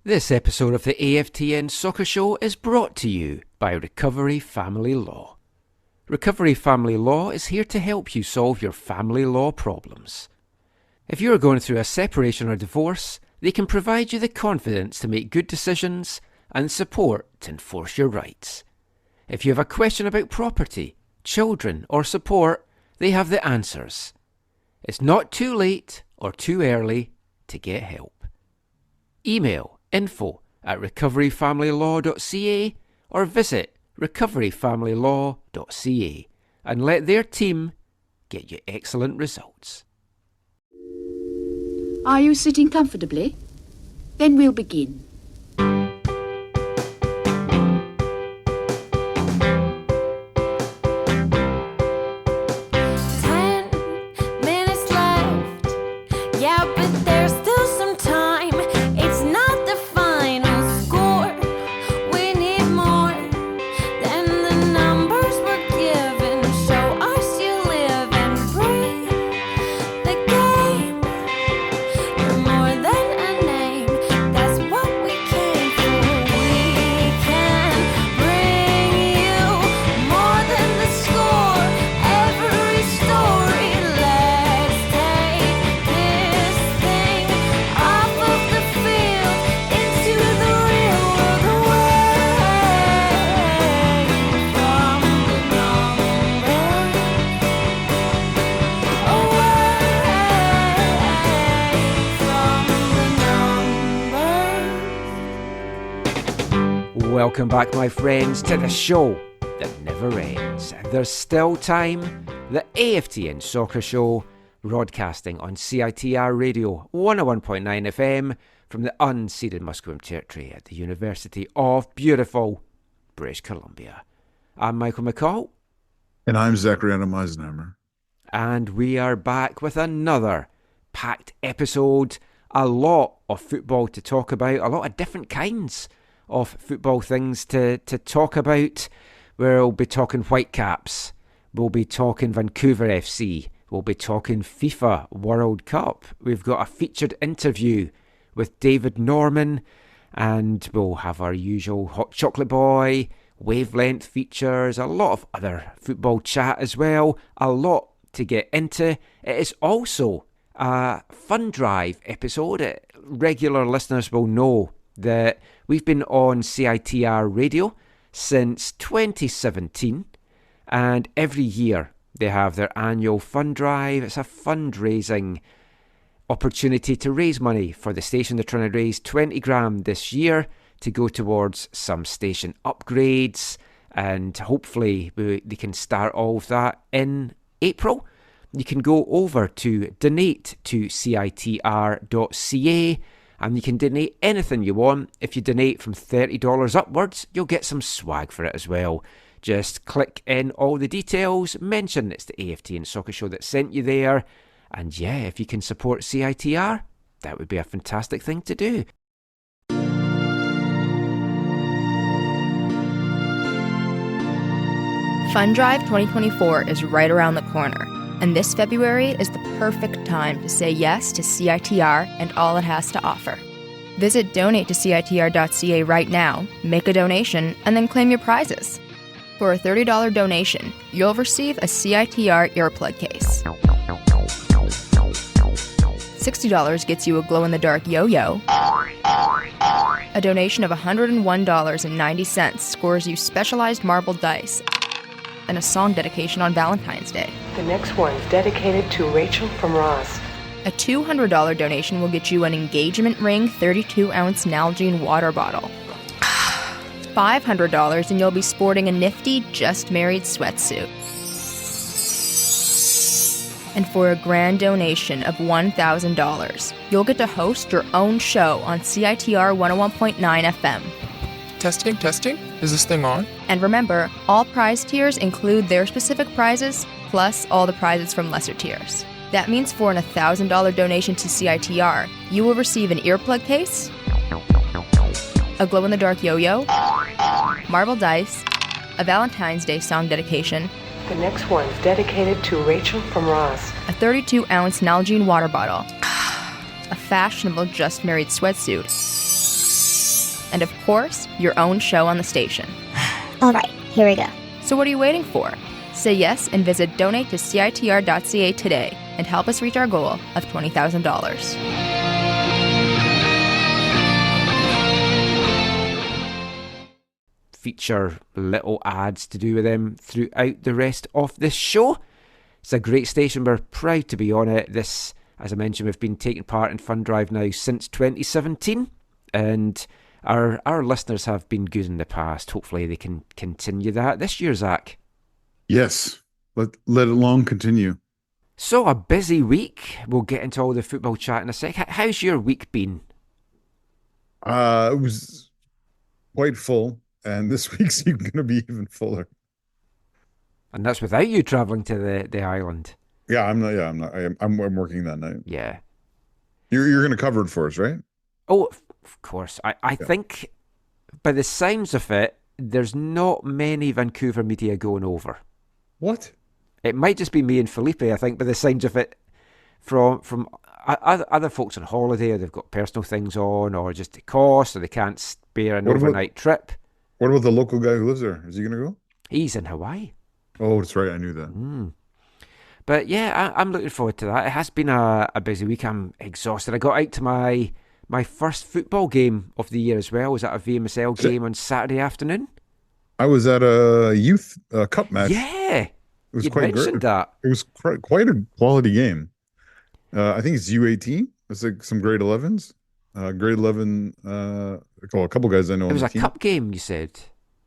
This episode of the AFTN Soccer Show is brought to you by Recovery Family Law. Recovery Family Law is here to help you solve your family law problems. If you are going through a separation or divorce, they can provide you the confidence to make good decisions and support to enforce your rights. If you have a question about property, children or support, they have the answers. It's not too late or too early to get help. Email info@recoveryfamilylaw.ca or visit recoveryfamilylaw.ca and let their team get you excellent results. Are you sitting comfortably? Then we'll begin. Welcome back, my friends, to the show that never ends. There's still time. The AFTN Soccer Show, broadcasting on CITR Radio 101.9 FM from the unceded Musqueam Territory at the University of beautiful British Columbia. I'm Michael McCall. And I'm Zachariah Meisenheimer. And we are back with another packed episode. A lot of football to talk about, a lot of different kinds of football things to talk about. We'll be talking Whitecaps, we'll be talking Vancouver FC, we'll be talking FIFA World Cup. We've got a featured interview with David Norman, and we'll have our usual Hot Chocolate Boy, Wavelength features, a lot of other football chat as well, a lot to get into. It is also a fund drive episode. Regular listeners will know that we've been on CITR Radio since 2017, and every year they have their annual fund drive. It's a fundraising opportunity to raise money for the station. They're trying to raise 20 grand this year to go towards some station upgrades, and hopefully they can start all of that in April. You can go over to donate to CITR.ca, and you can donate anything you want. If you donate from $30 upwards, you'll get some swag for it as well. Just click in all the details, mention it's the AFTN Soccer Show that sent you there, and yeah, if you can support CITR, that would be a fantastic thing to do. Fund Drive 2024 is right around the corner, and this February is the perfect time to say yes to CITR and all it has to offer. Visit donate to CITR.ca right now, make a donation, and then claim your prizes. For a $30 donation, you'll receive a CITR earplug case. $60 gets you a glow-in-the-dark yo-yo. A donation of $101.90 scores you specialized marbled dice and a song dedication on Valentine's Day. The next one's dedicated to Rachel from Ross. A $200 donation will get you an engagement ring 32-ounce Nalgene water bottle. $500 and you'll be sporting a nifty Just Married sweatsuit. And for a grand donation of $1,000, you'll get to host your own show on CITR 101.9 FM. Testing? Is this thing on? And remember, all prize tiers include their specific prizes, plus all the prizes from lesser tiers. That means for an $1,000 donation to CITR, you will receive an earplug case, a glow-in-the-dark yo-yo, marble dice, a Valentine's Day song dedication. The next one's dedicated to Rachel from Ross. A 32-ounce Nalgene water bottle, a fashionable Just Married sweatsuit, and of course, your own show on the station. All right, here we go. So what are you waiting for? Say yes and visit donate-to-CITR.ca today and help us reach our goal of $20,000. Feature little ads to do with them throughout the rest of this show. It's a great station. We're proud to be on it. This, as I mentioned, we've been taking part in Fund Drive now since 2017, and our listeners have been good in the past. Hopefully they can continue that this year, Zach. Yes. Let it long continue. So a busy week. We'll get into all the football chat in a sec. How's your week been? It was quite full, and this week's going to be even fuller. And that's without you travelling to the island. Yeah, I'm not. I'm working that night. Yeah. You're going to cover it for us, right? Oh, of course. I think by the sounds of it, there's not many Vancouver media going over. What? It might just be me and Felipe, I think, by the sounds of it, from other folks on holiday, or they've got personal things on, or just the cost, or they can't spare an overnight trip. What about the local guy who lives there? Is he going to go? He's in Hawaii. Oh, that's right. I knew that. But yeah, I'm looking forward to that. It has been a busy week. I'm exhausted. I got out to my first football game of the year as well. I was at a VMSL game on Saturday afternoon. I was at a youth cup match. Yeah. It was You'd quite mentioned great. that. It was quite a quality game. I think it's U18. It's like some grade 11s. Grade 11, a couple guys I know. It was a cup game, you said?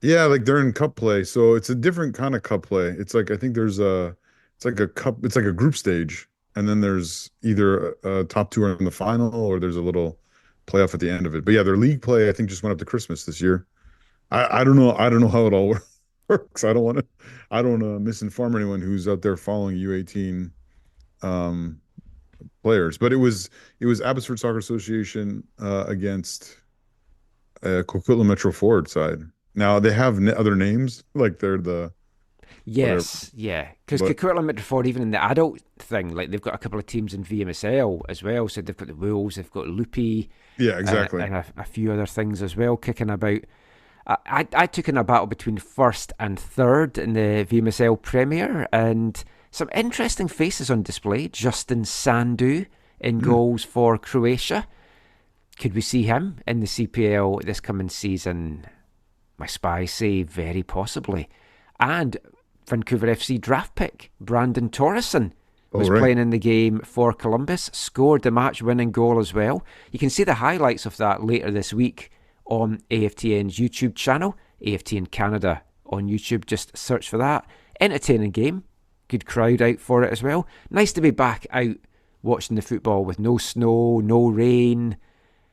Yeah, like they're in cup play. So it's a different kind of cup play. It's like, I think it's like a group stage. And then there's either a top two are in the final, or there's a little playoff at the end of it. But yeah, their league play, I think, just went up to Christmas this year. I don't know how it all works. I don't want to misinform anyone who's out there following U18 players. But it was Abbotsford Soccer Association against Coquitlam Metro Forward side. Now they have other names, like they're the yes, whatever. Yeah, because Coquitlam Metro Forward, even in the adult thing, like they've got a couple of teams in VMSL as well. So they've got the Wolves, they've got Loopy, yeah, exactly, and a few other things as well kicking about. I took in a battle between first and third in the VMSL Premier, and some interesting faces on display. Justin Sandu in goals for Croatia. Could we see him in the CPL this coming season? My spies say very possibly. And Vancouver FC draft pick Brandon Torreson was playing in the game for Columbus, scored the match-winning goal as well. You can see the highlights of that later this week on AFTN's YouTube channel, AFTN Canada on YouTube. Just search for that. Entertaining game. Good crowd out for it as well. Nice to be back out watching the football with no snow, no rain.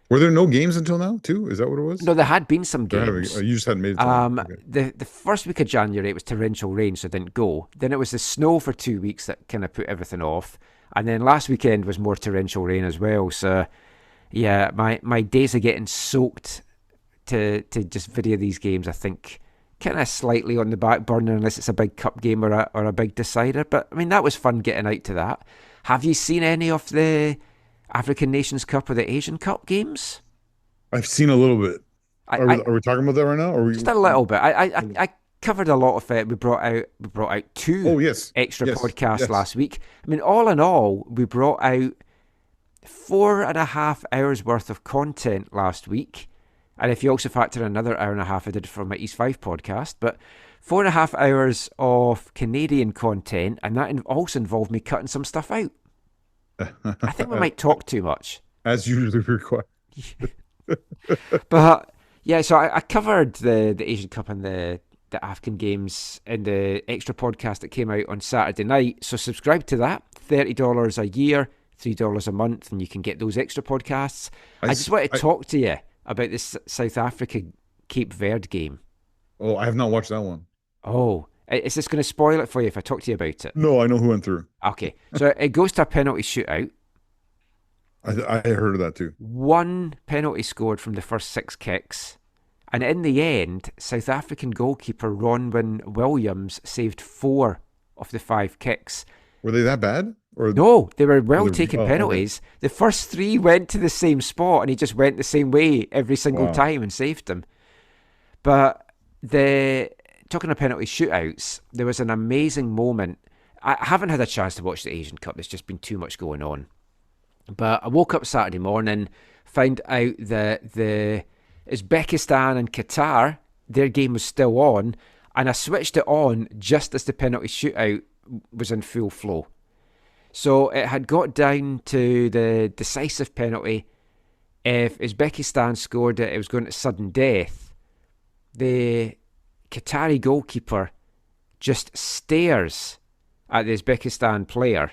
Were there no games until now, too? Is that what it was? No, there had been some games. You just hadn't made it to okay. The first week of January, it was torrential rain, so it didn't go. Then it was the snow for 2 weeks that kind of put everything off. And then last weekend was more torrential rain as well. So, yeah, my days of getting soaked to just video these games, I think, kind of slightly on the back burner unless it's a big cup game or a big decider. But, I mean, that was fun getting out to that. Have you seen any of the African Nations Cup or the Asian Cup games? I've seen a little bit. Are we talking about that right now? Just a little bit. I covered a lot of it. We brought out two extra podcasts last week. I mean, all in all, we brought out 4.5 hours worth of content last week. And if you also factor another hour and a half I did for my East 5 podcast, but 4.5 hours of Canadian content, and that also involved me cutting some stuff out. I think we might talk too much. As usually required. But, yeah, so I covered the Asian Cup and the African Games in the extra podcast that came out on Saturday night. So subscribe to that. $30 a year, $3 a month, and you can get those extra podcasts. I just want to talk to you about this South Africa Cape Verde game. Oh, I have not watched that one. Oh, is this going to spoil it for you if I talk to you about it? No, I know who went through. Okay, so it goes to a penalty shootout. I heard of that too. 1 penalty scored from the first 6 kicks. And in the end, South African goalkeeper Ronwyn Williams saved 4 of the 5 kicks. Were they that bad? Or No, they were well oh, taken okay. penalties. The first 3 went to the same spot, and he just went the same way every single Wow. time and saved them. But talking of penalty shootouts, there was an amazing moment. I haven't had a chance to watch the Asian Cup. There's just been too much going on. But I woke up Saturday morning, found out that the Uzbekistan and Qatar, their game was still on, and I switched it on just as the penalty shootout was in full flow. So it had got down to the decisive penalty. If Uzbekistan scored it, it was going to sudden death. The Qatari goalkeeper just stares at the Uzbekistan player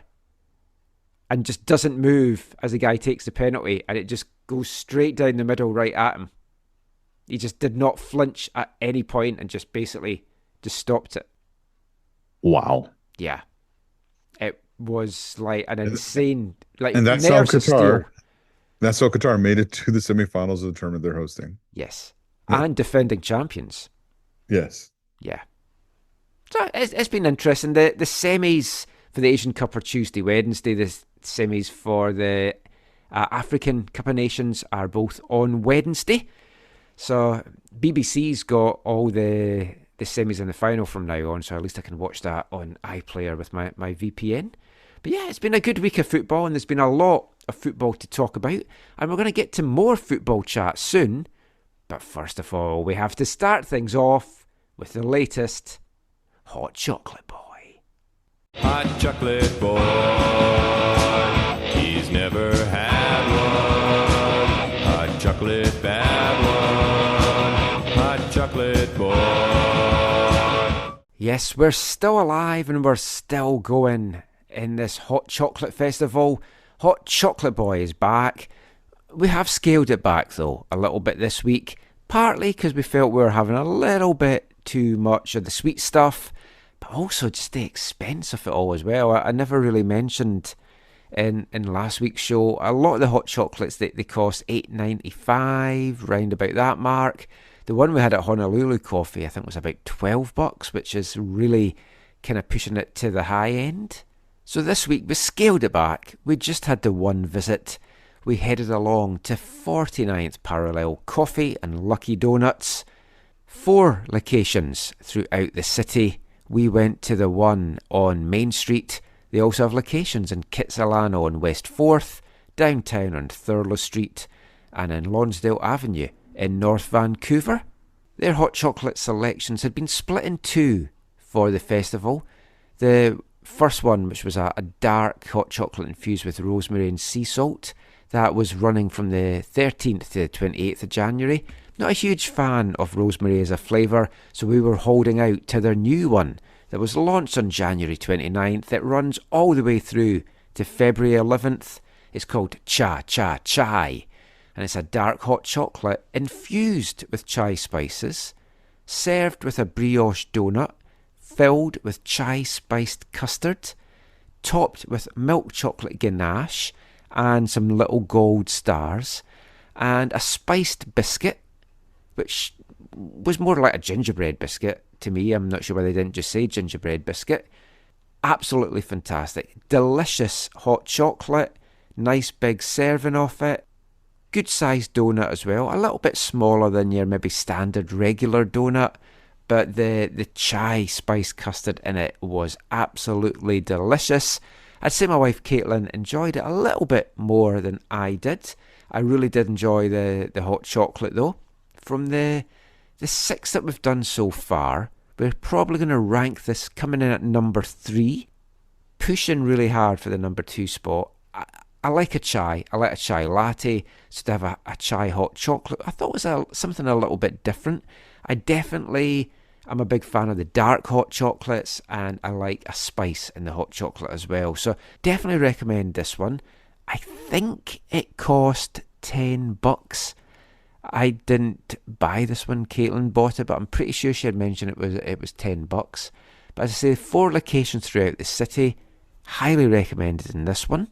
and just doesn't move as the guy takes the penalty, and it just goes straight down the middle right at him. He just did not flinch at any point and just basically just stopped it. Wow. Yeah. It was like an insane, like, And that's how nerves of steel. Qatar made it to the semifinals of the tournament they're hosting. Yes. Yeah. And defending champions. Yes. Yeah. So it's been interesting. The semis for the Asian Cup are Tuesday, Wednesday. The semis for the African Cup of Nations are both on Wednesday. So BBC's got all the semis and the final from now on, so at least I can watch that on iPlayer with my VPN. But yeah, it's been a good week of football, and there's been a lot of football to talk about, and we're going to get to more football chat soon. But first of all, we have to start things off with the latest Hot Chocolate Boy. Hot chocolate boy, he's never had one. Hot chocolate bad one, hot chocolate boy. Yes, we're still alive and we're still going in this Hot Chocolate Festival. Hot Chocolate Boy is back. We have scaled it back though a little bit this week, partly because we felt we were having a little bit too much of the sweet stuff, but also just the expense of it all as well. I never really mentioned in last week's show, a lot of the hot chocolates, they cost $8.95, round about that mark. The one we had at Honolulu Coffee, I think, was about $12, which is really kind of pushing it to the high end. So this week we scaled it back. We just had the one visit. We headed along to 49th Parallel Coffee and Lucky Donuts. 4 locations throughout the city. We went to the one on Main Street. They also have locations in Kitsilano on West 4th, downtown on Thurlow Street, and in Lonsdale Avenue in North Vancouver. Their hot chocolate selections had been split in 2 for the festival. The first one, which was a dark hot chocolate infused with rosemary and sea salt, that was running from the 13th to the 28th of January. Not a huge fan of rosemary as a flavour, so we were holding out to their new one that was launched on January 29th. It runs all the way through to February 11th. It's called Cha Cha Chai, and it's a dark hot chocolate infused with chai spices, served with a brioche donut, filled with chai spiced custard, topped with milk chocolate ganache and some little gold stars, and a spiced biscuit, which was more like a gingerbread biscuit to me. I'm not sure why they didn't just say gingerbread biscuit. Absolutely fantastic. Delicious hot chocolate, nice big serving of it. Good sized donut as well. A little bit smaller than your maybe standard regular donut, but the chai spice custard in it was absolutely delicious. I'd say my wife Caitlin enjoyed it a little bit more than I did. I really did enjoy the hot chocolate though. From the 6 that we've done so far, we're probably going to rank this coming in at number 3, pushing really hard for the number 2 spot. I like a chai. I like a chai latte, so to have a chai hot chocolate, I thought was something a little bit different. I'm a big fan of the dark hot chocolates, and I like a spice in the hot chocolate as well. So definitely recommend this one. I think it cost $10. I didn't buy this one. Caitlin bought it, but I'm pretty sure she had mentioned it was $10. But as I say, 4 locations throughout the city. Highly recommended in this one.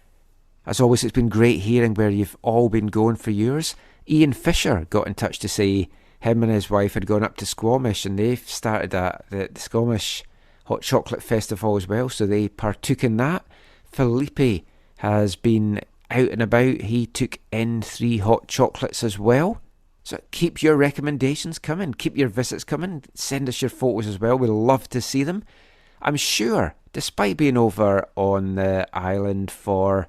As always, it's been great hearing where you've all been going for yours. Ian Fisher got in touch to say him and his wife had gone up to Squamish, and they've started the Squamish Hot Chocolate Festival as well, so they partook in that. Felipe has been out and about. He took in 3 hot chocolates as well. So keep your recommendations coming. Keep your visits coming. Send us your photos as well. We'd love to see them. I'm sure, despite being over on the island for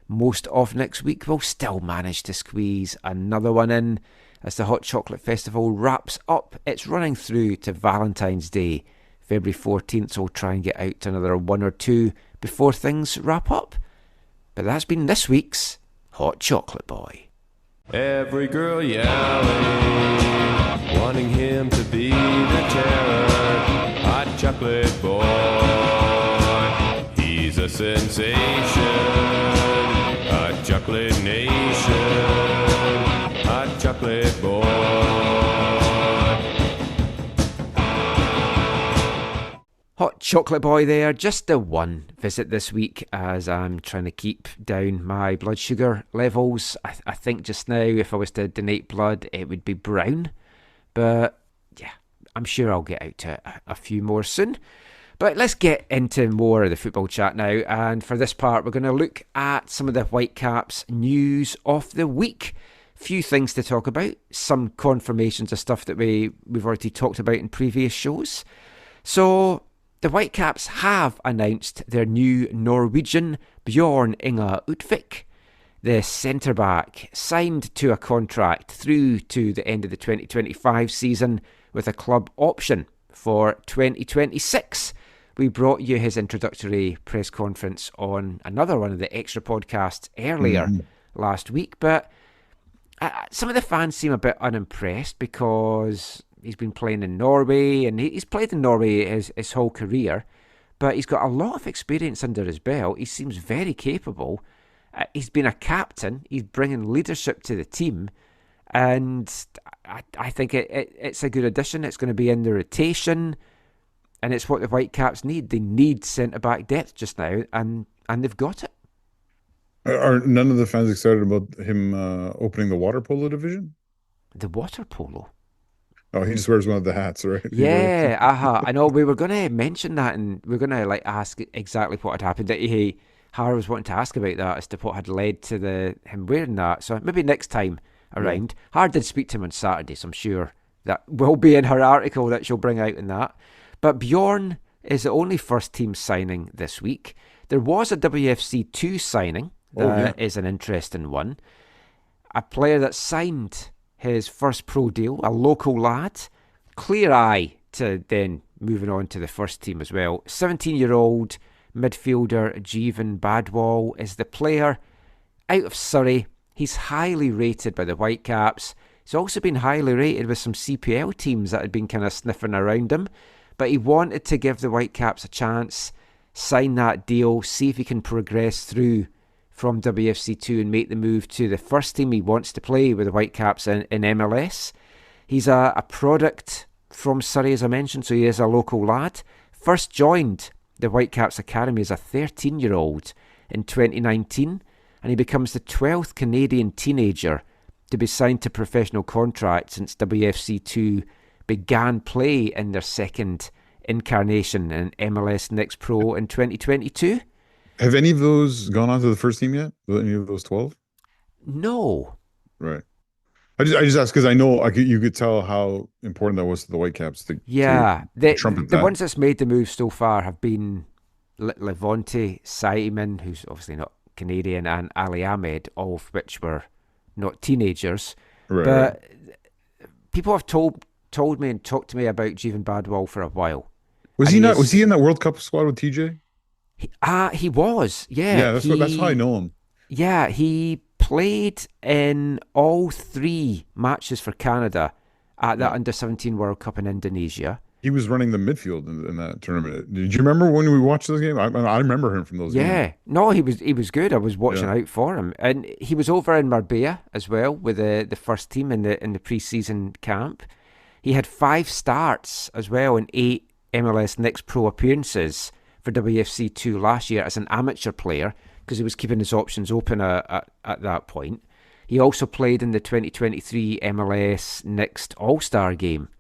most of next week, we'll still manage to squeeze another one in as the Hot Chocolate Festival wraps up. It's running through to Valentine's Day, February 14th, so we'll try and get out to another 1 or 2 before things wrap up. But that's been this week's Hot Chocolate Boy. Every girl yelling, wanting him to be their terror. Hot chocolate boy, he's a sensation. Hot chocolate nation, hot chocolate boy. Hot Chocolate Boy there, just the one visit this week as I'm trying to keep down my blood sugar levels. I think just now if I was to donate blood it would be brown, but yeah, I'm sure I'll get out to a few more soon. But let's get into more of the football chat now, and for this part we're going to look at some of the Whitecaps news of the week. Few things to talk about, some confirmations of stuff that we've already talked about in previous shows. So the Whitecaps have announced their new Norwegian Bjorn Inge Utvik. The centre-back signed to a contract through to the end of the 2025 season with a club option for 2026. We brought you his introductory press conference on another one of the extra podcasts earlier last week, but some of the fans seem a bit unimpressed because he's been playing in Norway, and he's played in Norway his whole career, but he's got a lot of experience under his belt. He seems very capable. He's been a captain. He's bringing leadership to the team, and I think it's a good addition. It's going to be in the rotation, and it's what the Whitecaps need. They need centre-back depth just now, and they've got it. Are none of the fans excited about him opening the water polo division? The water polo? Oh, he just wears one of the hats, right? Yeah, I know. We were going to mention that, and we are going to ask exactly what had happened. Hara was wanting to ask about that as to what had led to him wearing that. So maybe next time around. Yeah. Hara did speak to him on Saturday, so I'm sure that will be in her article that she'll bring out in that. But Bjorn is the only first team signing this week. There was a WFC 2 signing that is an interesting one. A player that signed his first pro deal, a local lad, clear eye to then moving on to the first team as well. 17-year-old midfielder Jeevan Badwal is the player out of Surrey. He's highly rated by the Whitecaps. He's also been highly rated with some CPL teams that had been kind of sniffing around him, but he wanted to give the Whitecaps a chance, sign that deal, see if he can progress through from WFC2 and make the move to the first team. He wants to play with the Whitecaps in MLS. He's a product from Surrey, as I mentioned, so he is a local lad. First joined the Whitecaps Academy as a 13-year-old in 2019, and he becomes the 12th Canadian teenager to be signed to professional contract since WFC2 began play in their second incarnation in MLS Next Pro in 2022. Have any of those gone on to the first team yet? Any of those 12? No. Right. I just asked because I know you could tell how important that was to the Whitecaps. The ones that's made the move so far have been Levante, Simon, who's obviously not Canadian, and Ali Ahmed, all of which were not teenagers. Right. But people have told me and talked to me about Jeevan Badwal for a while. Was he in that World Cup squad with TJ? He was, yeah. Yeah, that's how I know him. Yeah, he played in all 3 matches for Canada at that Under-17 World Cup in Indonesia. He was running the midfield in that tournament. Did you remember when we watched those games? I remember him from those games. Yeah, no, he was good. I was watching out for him. And he was over in Marbella as well with the first team in the pre-season camp. He had 5 starts as well in 8 MLS Next Pro appearances for WFC2 last year as an amateur player because he was keeping his options open at that point. He also played in the 2023 MLS Next All-Star game.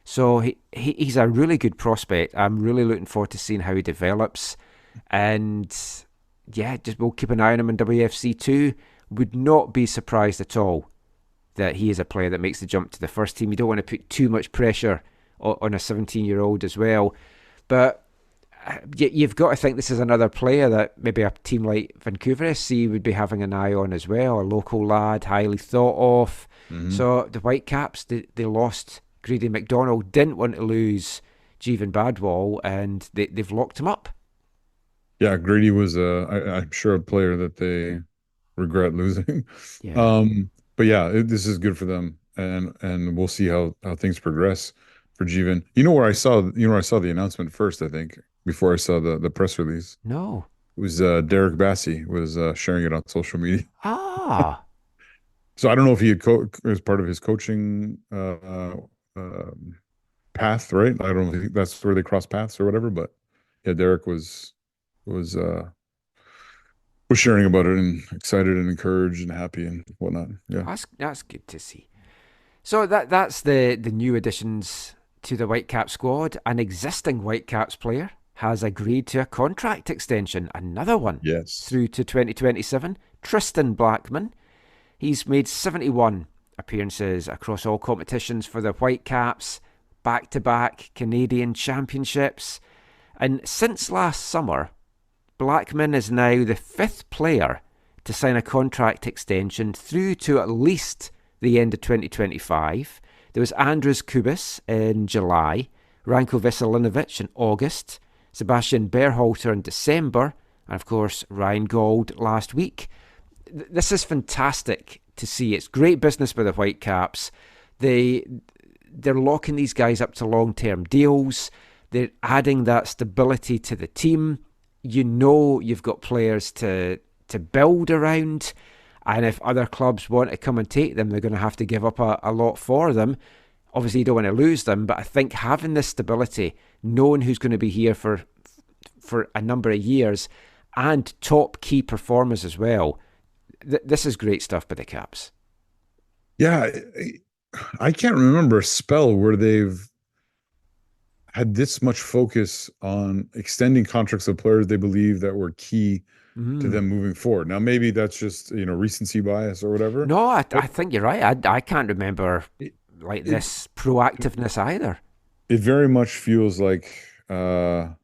So he's a really good prospect. I'm really looking forward to seeing how he develops. And yeah, just we'll keep an eye on him in WFC too. Would not be surprised at all that he is a player that makes the jump to the first team. You don't want to put too much pressure on a 17-year-old as well. But you've got to think this is another player that maybe a team like Vancouver FC would be having an eye on as well. A local lad, highly thought of. Mm-hmm. So the Whitecaps, they lost Grady McDonald, didn't want to lose Jeevan Badwal, and they've locked him up. Yeah, Grady was, I'm sure, a player that they regret losing. Yeah. But yeah, this is good for them, and we'll see how things progress for Jeevan. You know where I saw the announcement first, I think, before I saw the press release. No. It was Derek Bassey was sharing it on social media. Ah. So I don't know if he had as part of his coaching path, right? I don't know if that's where they cross paths or whatever, but yeah, Derek was sharing about it and excited and encouraged and happy and whatnot. Yeah, That's good to see. So that's the new additions to the Whitecaps squad. An existing Whitecaps player has agreed to a contract extension, another one, yes, through to 2027. Tristan Blackmon. He's made 71 appearances across all competitions for the Whitecaps, back-to-back Canadian championships. And since last summer, Blackmon is now the 5th player to sign a contract extension through to at least the end of 2025. There was Andres Kubis in July, Ranko Veselinovic in August, Sebastian Berhalter in December, and of course Ryan Gauld last week. This is fantastic to see. It's great business by the Whitecaps. They're locking these guys up to long-term deals. They're adding that stability to the team. You know you've got players to build around, and if other clubs want to come and take them, they're going to have to give up a lot for them. Obviously, you don't want to lose them, but I think having this stability, knowing who's going to be here for a number of years, and top key performers as well, this is great stuff by the Caps. Yeah, I can't remember a spell where they've had this much focus on extending contracts of players they believe that were key to them moving forward. Now, maybe that's just, recency bias or whatever. No, I think you're right. I can't remember this proactiveness either. It very much feels like how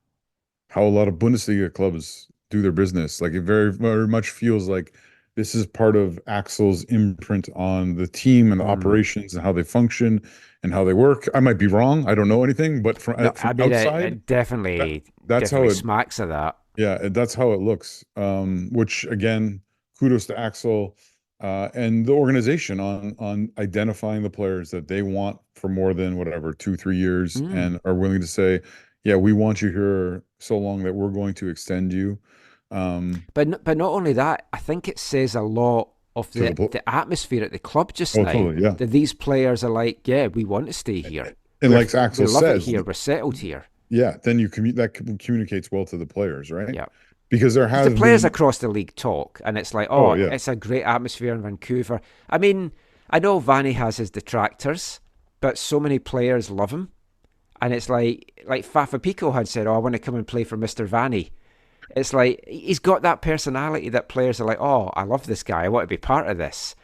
a lot of Bundesliga clubs do their business. Like, it very, very much feels like this is part of Axel's imprint on the team and the operations and how they function and how they work. I might be wrong. I don't know anything, but from outside, it definitely how it smacks of that. Yeah, that's how it looks. Which, again, kudos to Axel and the organization on identifying the players that they want for more than 2-3 years and are willing to say, yeah, we want you here so long that we're going to extend you. But not only that, I think it says a lot of the atmosphere at the club just now. Totally, yeah. That these players are like, yeah, we want to stay here. And like Axel we love says, it here. We're settled here. Yeah, then that communicates well to the players, right? Yeah. Because the players across the league talk, and it's like, it's a great atmosphere in Vancouver. I mean, I know Vanni has his detractors, but so many players love him. And it's like Fafa Pico had said, I want to come and play for Mr. Vanni. It's like, he's got that personality that players are like, I love this guy. I want to be part of this.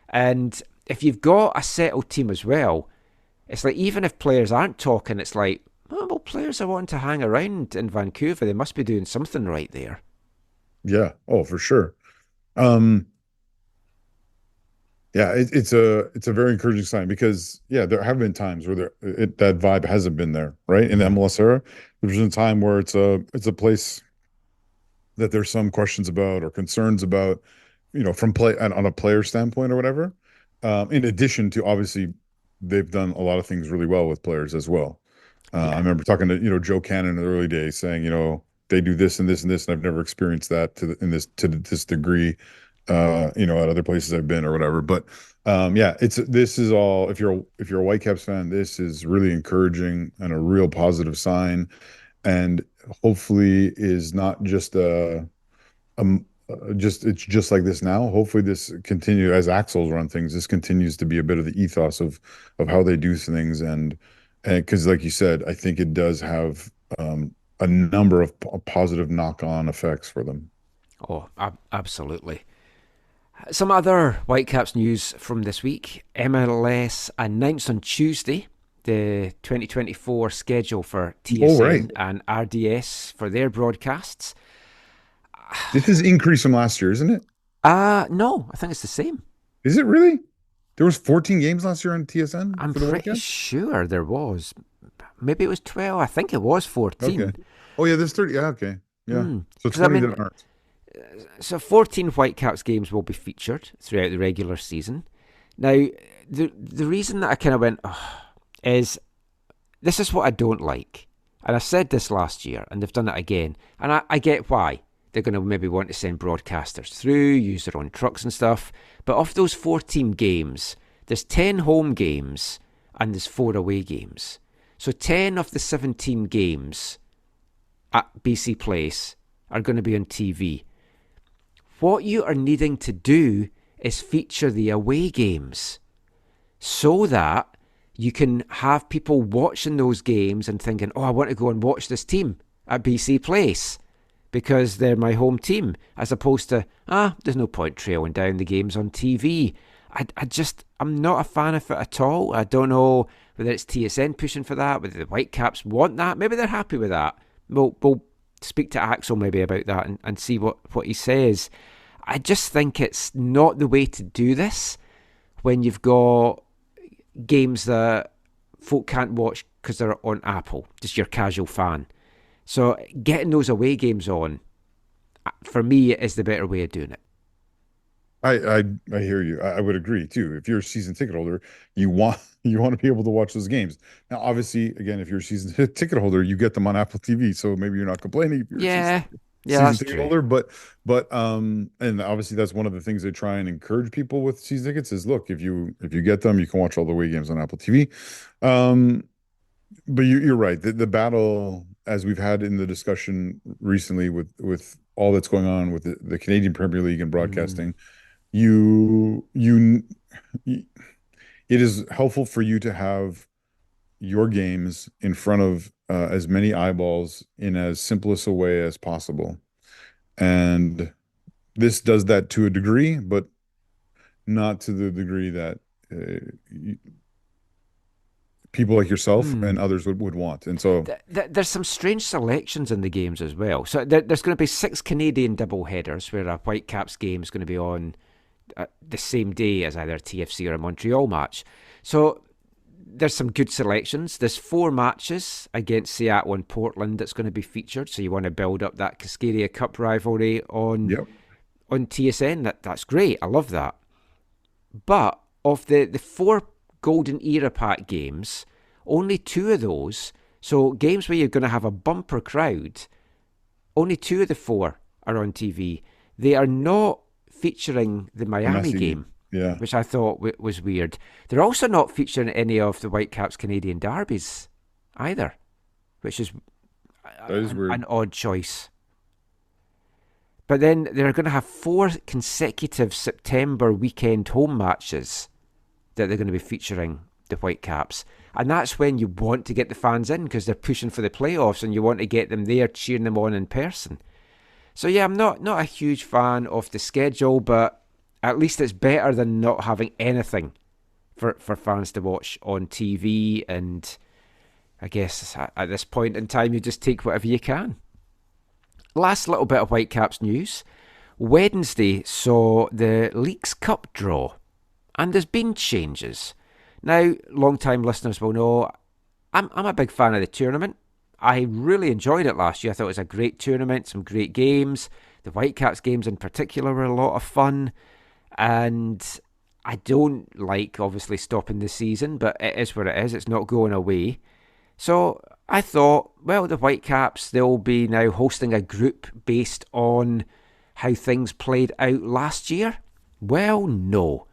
And if you've got a settled team as well, it's like, even if players aren't talking, it's like, well, players are wanting to hang around in Vancouver. They must be doing something right there. Yeah. Oh, for sure. Yeah, it's a very encouraging sign because, there have been times where that vibe hasn't been there, right? In the MLS era, there's been a time where it's a place that there's some questions about or concerns about, from play on a player standpoint or whatever. In addition to, obviously, they've done a lot of things really well with players as well. I remember talking to Joe Cannon in the early days, saying they do this and this and this, and I've never experienced that to this degree, at other places I've been or whatever. But this is all, if you're a Whitecaps fan, this is really encouraging and a real positive sign, and hopefully is not just it's just like this now. Hopefully this continues as Axel's run things. This continues to be a bit of the ethos of how they do things, and because, like you said, I think it does have a number of positive knock-on effects for them. Oh, absolutely. Some other Whitecaps news from this week. MLS announced on Tuesday the 2024 schedule for TSN and RDS for their broadcasts. This is increase from last year, isn't it? No, I think it's the same. Is it really? There was 14 games last year on TSN? I'm for the pretty Whitecaps? sure there was. Maybe it was 12. I think it was 14. Okay. Oh, yeah, there's 30. Yeah, okay. Yeah. So 20 that aren't. So 14 Whitecaps games will be featured throughout the regular season. Now, the reason that I kind of went, is this is what I don't like. And I said this last year, and they've done it again. And I get why. They're going to maybe want to send broadcasters through, use their own trucks and stuff. But of those 14 games, there's 10 home games and there's 4 away games. So 10 of the 17 games at BC Place are going to be on TV. What you are needing to do is feature the away games so that you can have people watching those games and thinking, I want to go and watch this team at BC Place because they're my home team, as opposed to, there's no point trailing down the games on TV. I'm not a fan of it at all. I don't know whether it's TSN pushing for that, whether the Whitecaps want that. Maybe they're happy with that. We'll speak to Axel maybe about that and see what he says. I just think it's not the way to do this when you've got games that folk can't watch because they're on Apple, just your casual fan. So getting those away games on, for me, is the better way of doing it. I hear you. I would agree too. If you're a season ticket holder, you want to be able to watch those games. Now, obviously, again, if you're a season ticket holder, you get them on Apple TV, so maybe you're not complaining. If you're season ticket holder, but and obviously that's one of the things they try and encourage people with season tickets is, look, if you get them, you can watch all the away games on Apple TV. But you're right. The battle, as we've had in the discussion recently with all that's going on with the Canadian Premier League and broadcasting, it is helpful for you to have your games in front of as many eyeballs in as simplest a way as possible. And this does that to a degree, but not to the degree that people like yourself and others would want. And so there's some strange selections in the games as well. So there's going to be 6 Canadian double headers where a Whitecaps game is going to be on the same day as either a TFC or a Montreal match. So there's some good selections. There's 4 matches against Seattle and Portland that's going to be featured. So you want to build up that Cascadia Cup rivalry on TSN. That's great. I love that. But of the 4 Golden Era Pack games, only 2 of those, so games where you're going to have a bumper crowd, only 2 of the 4 are on TV. They are not featuring the Miami game, which I thought was weird. They're also not featuring any of the Whitecaps Canadian derbies either, which is an odd choice. But then they're going to have 4 consecutive September weekend home matches that they're going to be featuring the Whitecaps. And that's when you want to get the fans in because they're pushing for the playoffs and you want to get them there cheering them on in person. So yeah, I'm not a huge fan of the schedule, but at least it's better than not having anything for fans to watch on TV. And I guess at this point in time, you just take whatever you can. Last little bit of Whitecaps news. Wednesday saw the Leagues Cup draw. And there's been changes. Now, long-time listeners will know I'm a big fan of the tournament. I really enjoyed it last year. I thought it was a great tournament, some great games. The Whitecaps games in particular were a lot of fun. And I don't like, obviously, stopping the season, but it is what it is. It's not going away. So I thought, well, the Whitecaps, they'll be now hosting a group based on how things played out last year. Well, no.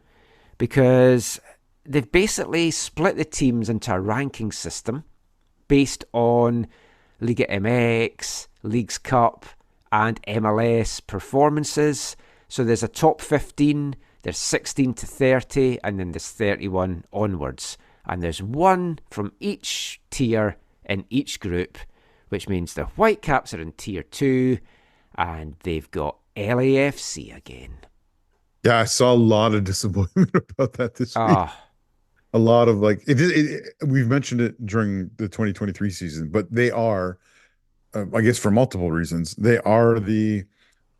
Because they've basically split the teams into a ranking system based on Liga MX, Leagues Cup, and MLS performances. So there's a top 15, there's 16 to 30, and then there's 31 onwards. And there's 1 from each tier in each group, which means the Whitecaps are in tier 2, and they've got LAFC again. Yeah, I saw a lot of disappointment about that this week. Ah, A lot of like we've mentioned it during the 2023 season, but they are, I guess, for multiple reasons, they are the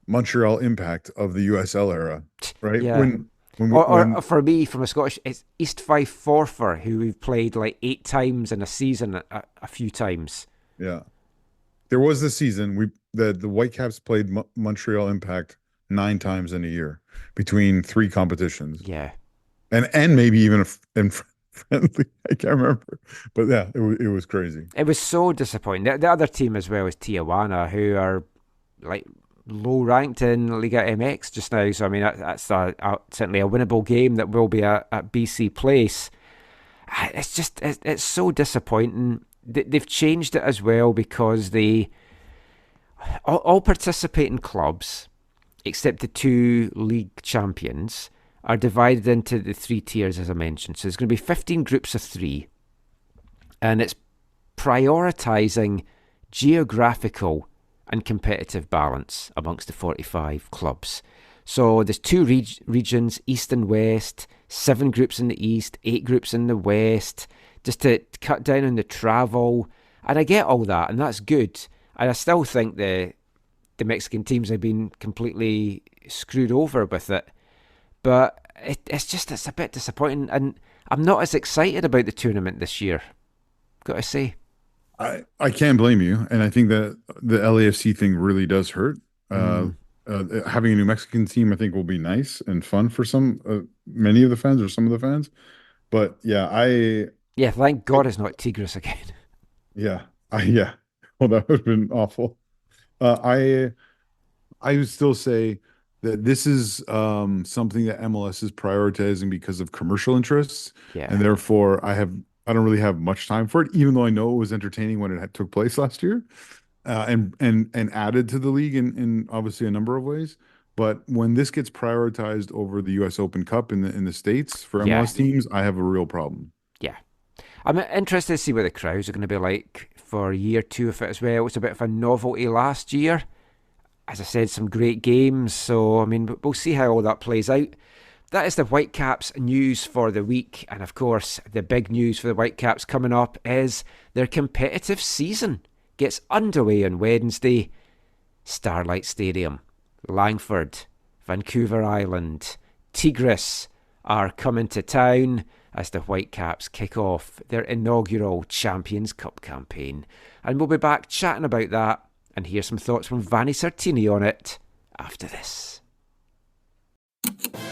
Montreal Impact of the USL era, right? yeah. When Or for me, from a Scottish, it's East Fife Forfar, who we've played like 8 times in a season, a few times. yeah, there was this season the Whitecaps played Montreal Impact 9 times in a year between 3 competitions. Yeah. And maybe even in friendly, I can't remember, but yeah, it was crazy. It was so disappointing. The other team as well is Tijuana, who are like low ranked in Liga MX just now. So I mean, that's certainly a winnable game that will be at BC Place. It's just it's so disappointing. They've changed it as well because all participating clubs, except the 2 league champions, are divided into the 3 tiers, as I mentioned. So there's going to be 15 groups of 3, and it's prioritising geographical and competitive balance amongst the 45 clubs. So there's 2 regions, East and West, 7 groups in the East, 8 groups in the West, just to cut down on the travel. And I get all that, and that's good. And I still think the Mexican teams have been completely screwed over with it. But it's a bit disappointing, and I'm not as excited about the tournament this year, got to say. I can't blame you, and I think that the LAFC thing really does hurt. Having a New Mexican team, I think, will be nice and fun for many of the fans or some of the fans. But yeah, thank God it's not Tigres again. Yeah. Well, that would have been awful. I would still say that this is something that MLS is prioritizing because of commercial interests, and therefore I don't really have much time for it, even though I know it was entertaining when it took place last year, and added to the league in obviously a number of ways. But when this gets prioritized over the U.S. Open Cup in the States for MLS teams, I have a real problem. Yeah, I'm interested to see what the crowds are going to be like for year 2 of it as well. It was a bit of a novelty last year. As I said, some great games. So, I mean, we'll see how all that plays out. That is the Whitecaps news for the week. And of course, the big news for the Whitecaps coming up is their competitive season gets underway on Wednesday. Starlight Stadium, Langford, Vancouver Island, Tigres are coming to town as the Whitecaps kick off their inaugural Champions Cup campaign. And we'll be back chatting about that and hear some thoughts from Vanni Sartini on it after this.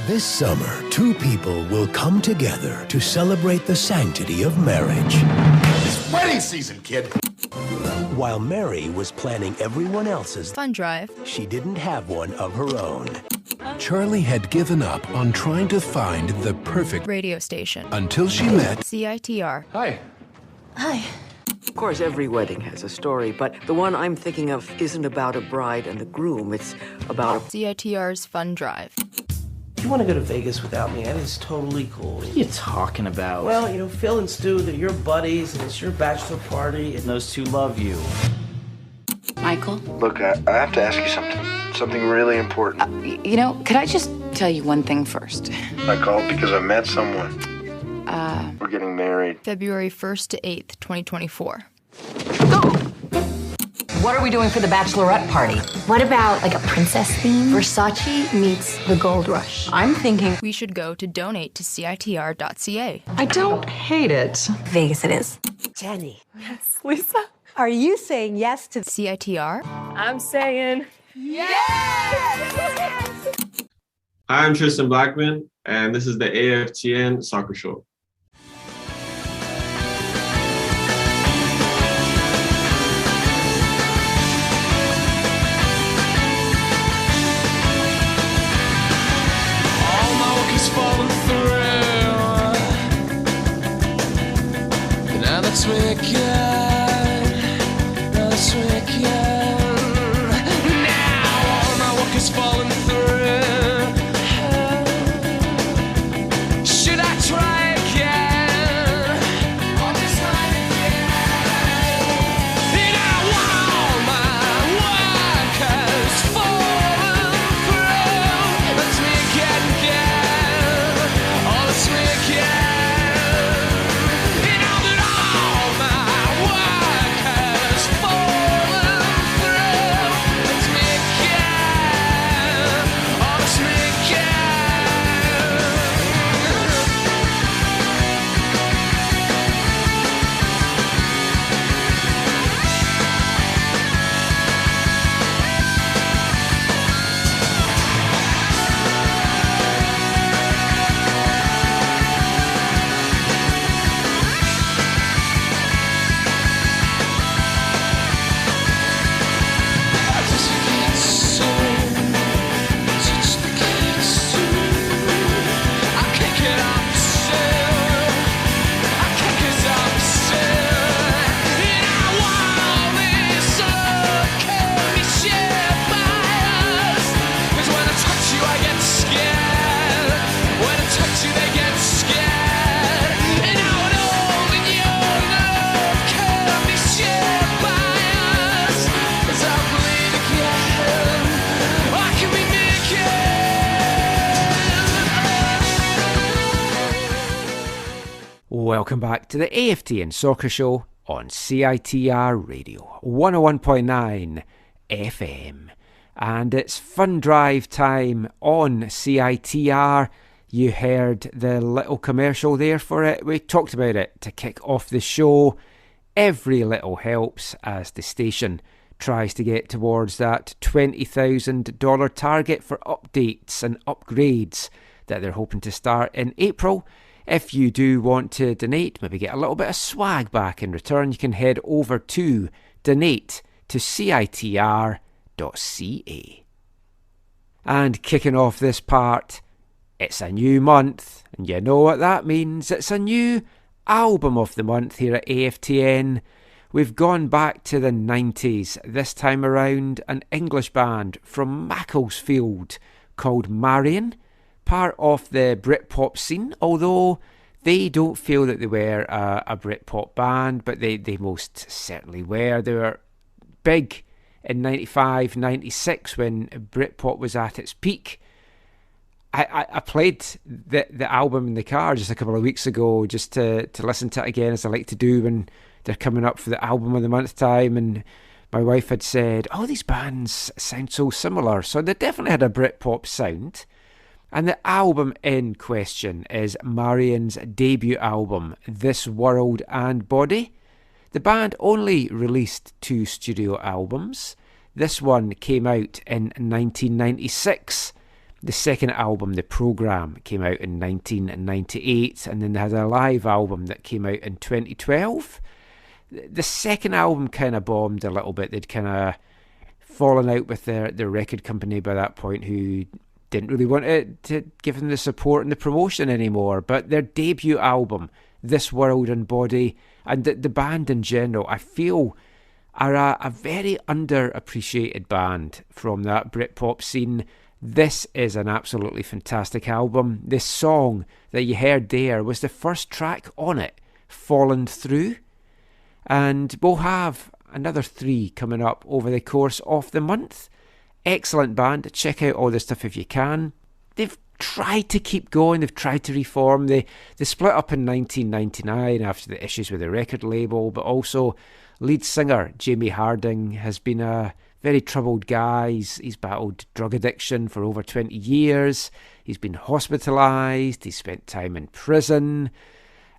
This summer, 2 people will come together to celebrate the sanctity of marriage. It's wedding season, kid! While Mary was planning everyone else's fun drive, she didn't have one of her own. Charlie had given up on trying to find the perfect radio station until she met CITR. Hi. Hi. Of course, every wedding has a story, but the one I'm thinking of isn't about a bride and a groom. It's about CITR's Fun Drive. You want to go to Vegas without me? That is totally cool. What are you talking about? Well, Phil and Stu, they're your buddies, and it's your bachelor party, and those 2 love you. Michael? Look, I have to ask you something really important. Could I just tell you one thing first? I called because I met someone. We're getting married. February 1st to 8th, 2024. What are we doing for the bachelorette party? What about like a princess theme? Versace meets the gold rush. I'm thinking we should go to donate to CITR.ca. I don't hate it. Vegas it is. Jenny. Yes. Lisa, are you saying yes to CITR? I'm saying yes! Hi, I'm Tristan Blackmon, and this is the AFTN Soccer Show. Falling through, and now that's wicked, that's wicked. Now all my work is falling through. Should I try again? Or just try again? And I want all my work has fallen Welcome back to the AFTN Soccer Show on CITR Radio 101.9 FM. And it's fun drive time on CITR. You heard the little commercial there for it. We talked about it to kick off the show. Every little helps as the station tries to get towards that $20,000 target for updates and upgrades that they're hoping to start in April. If you do want to donate, maybe get a little bit of swag back in return, you can head over to donate to CITR.ca. And kicking off this part, it's a new month, and you know what that means. It's a new album of the month here at AFTN. We've gone back to the 90s, this time around an English band from Macclesfield called Marion, part of the Britpop scene, although they don't feel that they were a Britpop band, but they most certainly were. They were big in 95, 96 when Britpop was at its peak. I played the album in the car just a couple of weeks ago just to listen to it again, as I like to do when they're coming up for the album of the month time, and my wife had said, oh, these bands sound so similar. So they definitely had a Britpop sound. And the album in question is Marion's debut album, This World and Body. The band only released 2 studio albums. This one came out in 1996. The second album, The Programme, came out in 1998, and then they had a live album that came out in 2012. The second album kind of bombed a little bit. They'd kind of fallen out with their record company by that point, who didn't really want to give them the support and the promotion anymore. But their debut album, This World and Body, and the band in general, I feel are a very underappreciated band from that Britpop scene. This is an absolutely fantastic album. This song that you heard there was the first track on it, Fallen Through. And we'll have another 3 coming up over the course of the month. Excellent band. Check out all the stuff if you can. They've tried to keep going. They've tried to reform. They split up in 1999 after the issues with the record label, but also lead singer Jamie Harding has been a very troubled guy. He's battled drug addiction for over 20 years. He's been hospitalised. He's spent time in prison.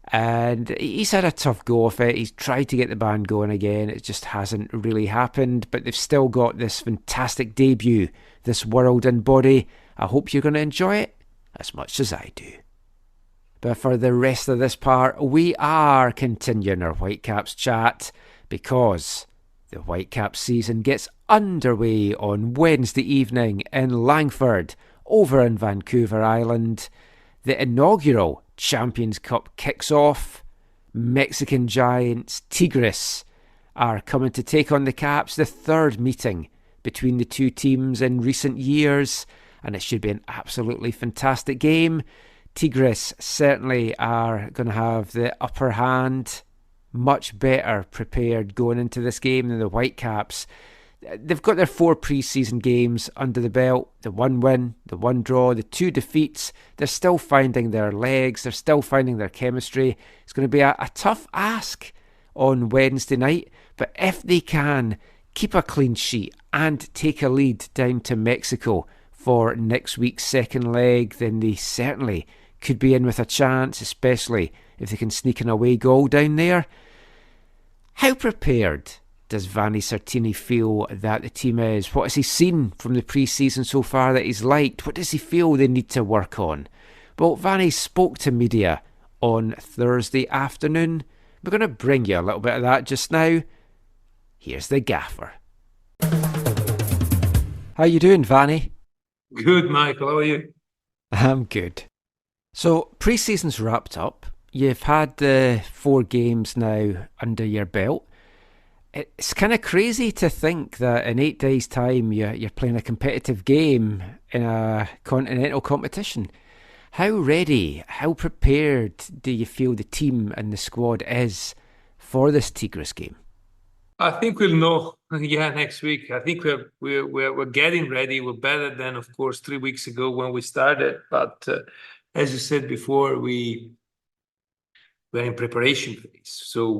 And he's had a tough go of it. He's tried to get the band going again. It just hasn't really happened. But they've still got this fantastic debut, This World and Body. I hope you're going to enjoy it as much as I do. But for the rest of this part, we are continuing our Whitecaps chat, because the Whitecaps season gets underway on Wednesday evening in Langford, over in Vancouver Island. The inaugural Champions Cup kicks off. Mexican giants Tigres are coming to take on the Caps, the third meeting between the two teams in recent years, and it should be an absolutely fantastic game. Tigres certainly are going to have the upper hand, much better prepared going into this game than the Whitecaps. They've got their 4 pre-season games under the belt, the 1 win, the 1 draw, the 2 defeats. They're still finding their legs, they're still finding their chemistry. It's going to be a tough ask on Wednesday night, but if they can keep a clean sheet and take a lead down to Mexico for next week's second leg, then they certainly could be in with a chance, especially if they can sneak an away goal down there. How prepared does Vanni Sartini feel that the team is? What has he seen from the pre-season so far that he's liked? What does he feel they need to work on? Well, Vanni spoke to media on Thursday afternoon. We're going to bring you a little bit of that just now. Here's the gaffer. How you doing, Vanni? Good, Michael. How are you? I'm good. So, pre-season's wrapped up. You've had the 4 games now under your belt. It's kind of crazy to think that in 8 days' time you're playing a competitive game in a continental competition. How ready, how prepared do you feel the team and the squad is for this Tigres game? I think we'll know, next week. I think we're getting ready. We're better than, of course, 3 weeks ago when we started. But as you said before, we we're in preparation phase. So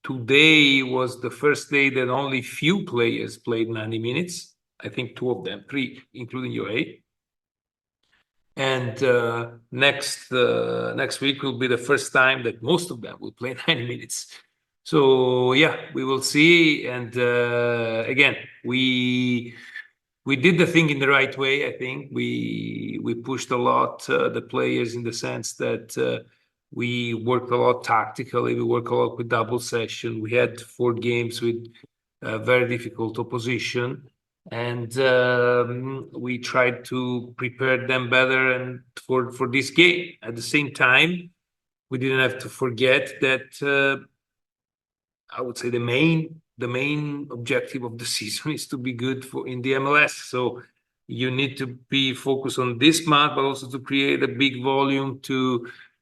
today was the first day that only few players played 90 minutes. I think 2 of them, 3, including UA. And next week will be the first time that most of them will play 90 minutes. So yeah, we will see. And again, we did the thing in the right way. I think we pushed a lot the players in the sense that we worked a lot tactically. We worked a lot with double session. We had 4 games with very difficult opposition, and we tried to prepare them better and for this game. At the same time, we didn't have to forget that I would say the main objective of the season is to be good in the MLS. So you need to be focused on this month, but also to create a big volume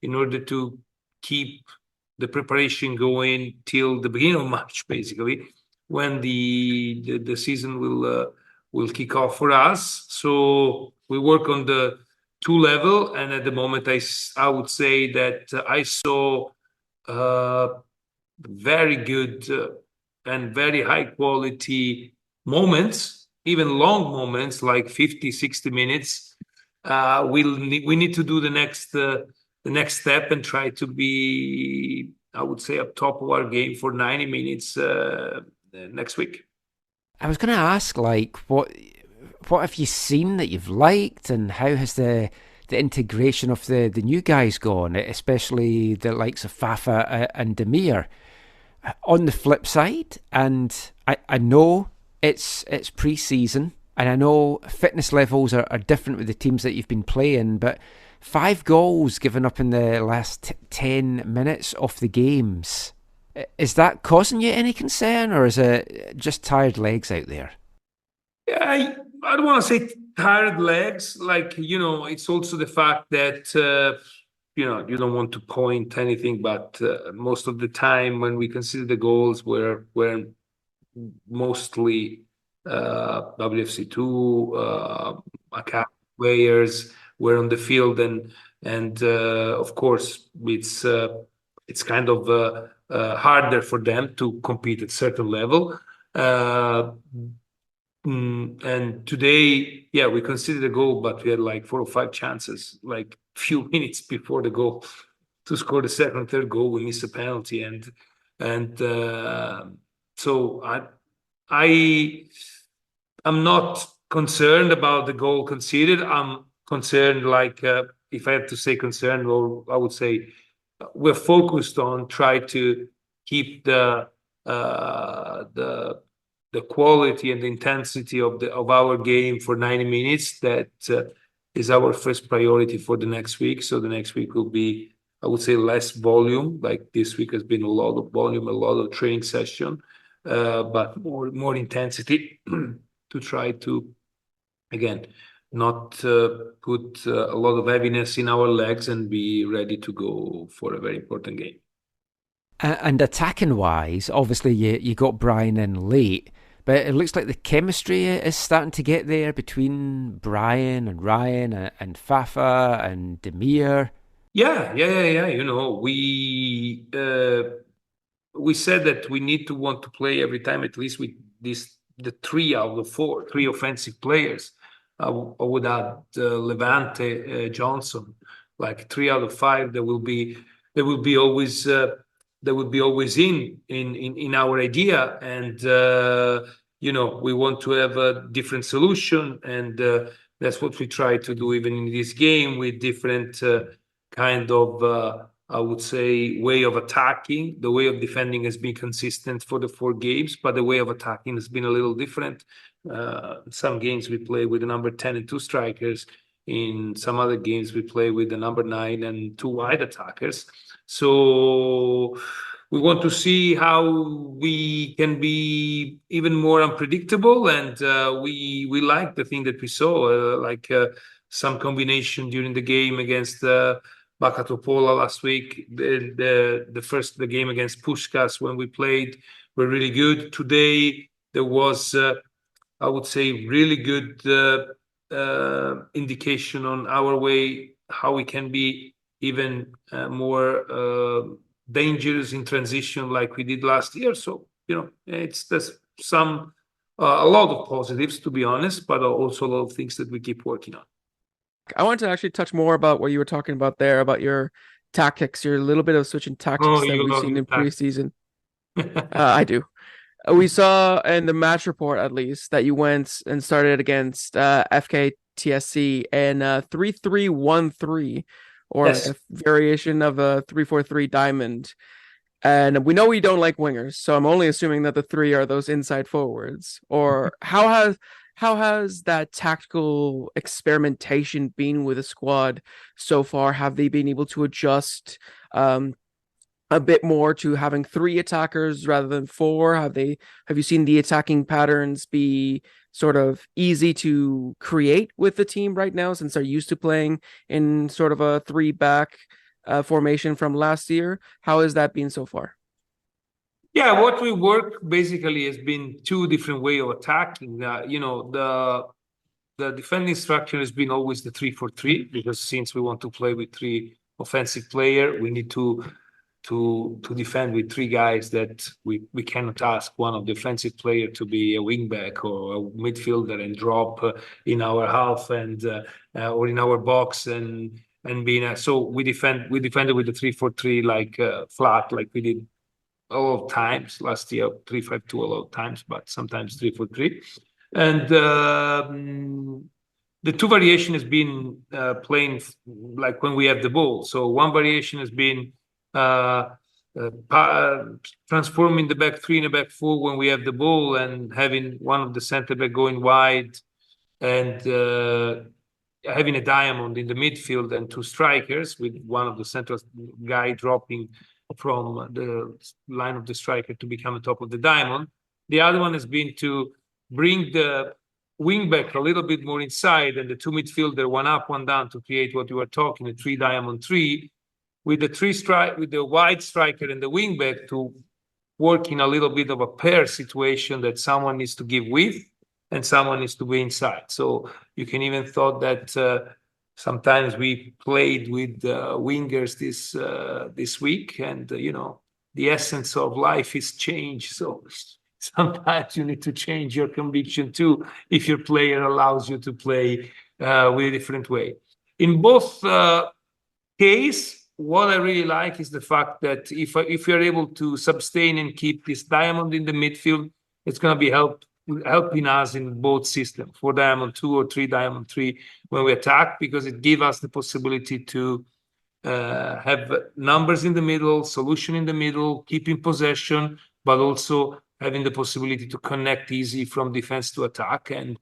in order to keep the preparation going till the beginning of March, basically, when the season will kick off for us. So we work on the 2 level, and at the moment, I would say that I saw very good and very high quality moments, even long moments like 50, 60 minutes. We need to do the next step and try to be, I would say, up top of our game for 90 minutes next week. I was going to ask, like, what have you seen that you've liked, and how has the integration of the new guys gone, especially the likes of Fafa and Demir? On the flip side, and I know it's pre-season, and I know fitness levels are different with the teams that you've been playing, but 5 goals given up in the last 10 minutes of the games, is that causing you any concern, or is it just tired legs out there? Yeah, I don't want to say tired legs. Like, it's also the fact that you don't want to point anything, but most of the time when we consider the goals, we're mostly WFC2 academy players were on the field, and of course it's kind of harder for them to compete at certain level. And today, yeah, we considered a goal, but we had like 4 or 5 chances, like few minutes before the goal to score the second, third goal. We missed a penalty, and so I'm not concerned about the goal conceded. I'm concerned, like if I have to say concerned, or I would say we're focused on try to keep the quality and the intensity of our game for 90 minutes. That is our first priority for the next week. So the next week will be, I would say, less volume. Like this week has been a lot of volume, a lot of training session, but more intensity to try to, again, not put a lot of heaviness in our legs and be ready to go for a very important game. And attacking wise, obviously you got Brian in late, but it looks like the chemistry is starting to get there between Brian and Ryan and Fafa and Demir. Yeah. We said that we need to want to play every time at least with the 3 out of 4 offensive players. I would add Levante, Johnson, like 3 out of 5. There will be always. That would be always in our idea, and we want to have a different solution, and that's what we try to do even in this game with different kind of I would say way of attacking. The way of defending has been consistent for the 4 games, but the way of attacking has been a little different. Some games we play with the number 10 and 2 strikers. In some other games we play with the number 9 and 2 wide attackers. So we want to see how we can be even more unpredictable, and we like the thing that we saw, like some combination during the game against Bakatopola last week. The game against Puskás when we played were really good. Today there was, I would say, really good indication on our way, how we can be even more dangerous in transition like we did last year. So, there's a lot of positives, to be honest, but also a lot of things that we keep working on. I want to actually touch more about what you were talking about there, about your tactics, your little bit of switching tactics that we've seen in preseason. I do. We saw in the match report, at least, that you went and started against FKTSC in 3-3-1-3, or yes, a variation of a 3-4-3 diamond. And we know we don't like wingers, so I'm only assuming that the three are those inside forwards. Or how has that tactical experimentation been with the squad so far? Have they been able to adjust a bit more to having three attackers rather than four? Have you seen the attacking patterns be sort of easy to create with the team right now, since they're used to playing in sort of a three-back formation from last year? How has that been so far? Yeah, what we work basically has been two different ways of attacking. The defending structure has been always the 3-4-3, because since we want to play with three offensive players, we need to defend with three guys that we cannot ask one of the offensive player to be a wingback or a midfielder and drop in our half and or in our box and being so we defended with the 3-4-3 like flat, like we did a lot of times last year, 3-5-2 a lot of times, but sometimes 3-4-3. And the two variation has been playing like when we have the ball. So one variation has been transforming the back three and the back four when we have the ball, and having one of the center back going wide, and having a diamond in the midfield and two strikers, with one of the central guy dropping from the line of the striker to become the top of the diamond. The other one has been to bring the wing back a little bit more inside, and the two midfielder, one up, one down, to create what you were talking, a 3-diamond-3, with the wide striker and the wing back to work in a little bit of a pair situation that someone needs to give width and someone needs to be inside. So you can even thought that sometimes we played with wingers this week, and the essence of life is change. So sometimes you need to change your conviction too, if your player allows you to play with a different way. In both cases, what I really like is the fact that if you're able to sustain and keep this diamond in the midfield, it's going to be helping us in both systems, 4-diamond-2 or 3-diamond-3 when we attack, because it gives us the possibility to have numbers in the middle, solution in the middle, keeping possession, but also having the possibility to connect easy from defense to attack, and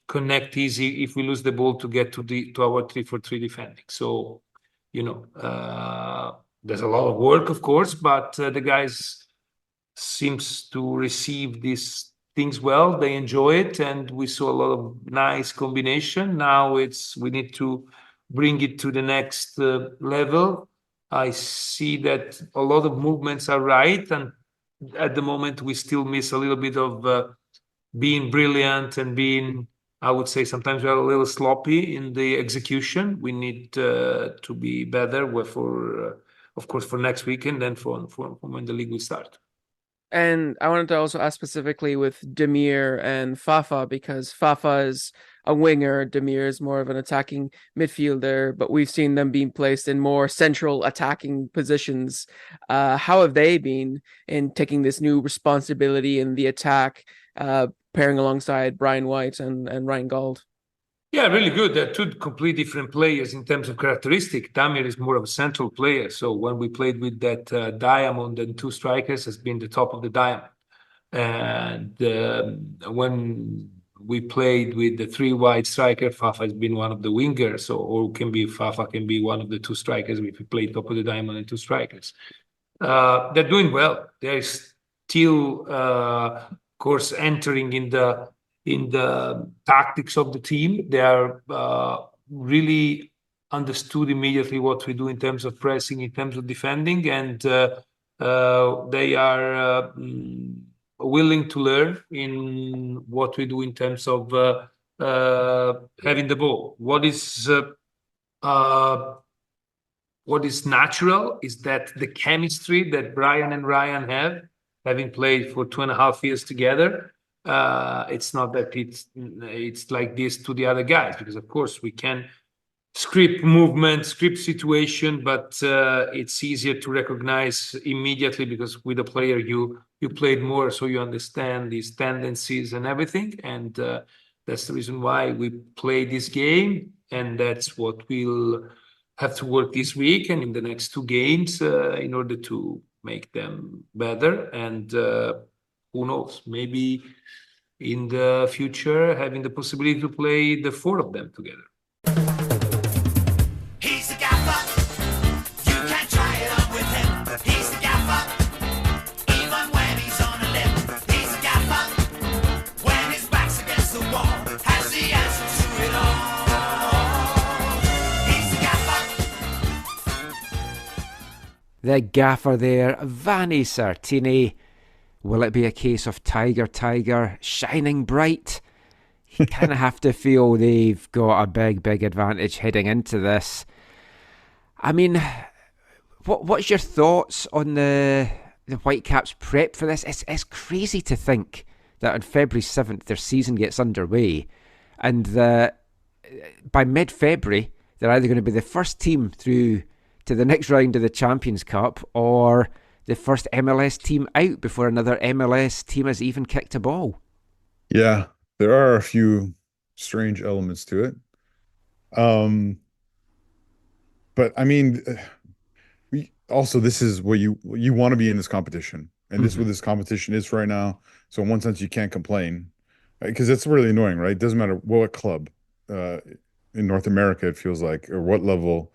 connect easy if we lose the ball to get to our 3-4-3 defending. So there's a lot of work, of course, but the guys seems to receive these things well. They enjoy it, and we saw a lot of nice combination. Now we need to bring it to the next level. I see that a lot of movements are right, and at the moment we still miss a little bit of being brilliant and being, I would say, sometimes we're a little sloppy in the execution. We need to be better of course, for next weekend and for when the league will start. And I wanted to also ask specifically with Demir and Fafa, because Fafa is a winger, Demir is more of an attacking midfielder, but we've seen them being placed in more central attacking positions. How have they been in taking this new responsibility in the attack, pairing alongside Brian White and Ryan Gauld? Yeah, really good. They're two completely different players in terms of characteristic. Damir is more of a central player. So when we played with that diamond and two strikers, has been the top of the diamond. And when we played with the three wide striker, Fafa has been one of the wingers. Fafa can be one of the two strikers if we play top of the diamond and two strikers. They're doing well. They're still, of course, entering in the tactics of the team. They are really understood immediately what we do in terms of pressing, in terms of defending, and they are willing to learn in what we do in terms of having the ball. What is what is natural is that the chemistry that Brian and Ryan have, having played for 2.5 years together, it's not that it's like this to the other guys, because of course we can script movement, script situation, but it's easier to recognize immediately because with a player you played more, so you understand these tendencies and everything, and that's the reason why we play this game, and that's what we'll have to work this week and in the next 2 games in order to make them better. And who knows, maybe in the future having the possibility to play the 4 of them together. He's the gaffer. You can't try it on with him. He's the gaffer. Even when he's on a limb. He's the gaffer. When his back's against the wall, has the answer to it all. He's the gaffer. The gaffer there, Vanni Sartini. Will it be a case of Tiger shining bright? You kind of have to feel they've got a big advantage heading into this. I mean, what's your thoughts on the Whitecaps prep for this? It's crazy to think that on February 7th their season gets underway, and by mid-February they're either going to be the first team through to the next round of the Champions Cup or the first MLS team out before another MLS team has even kicked a ball. Yeah, there are a few strange elements to it. But I mean, this is what you want to be in this competition, and this is what this competition is right now. So in one sense, you can't complain, because it's really annoying, right? It doesn't matter what club in North America it feels like, or what level.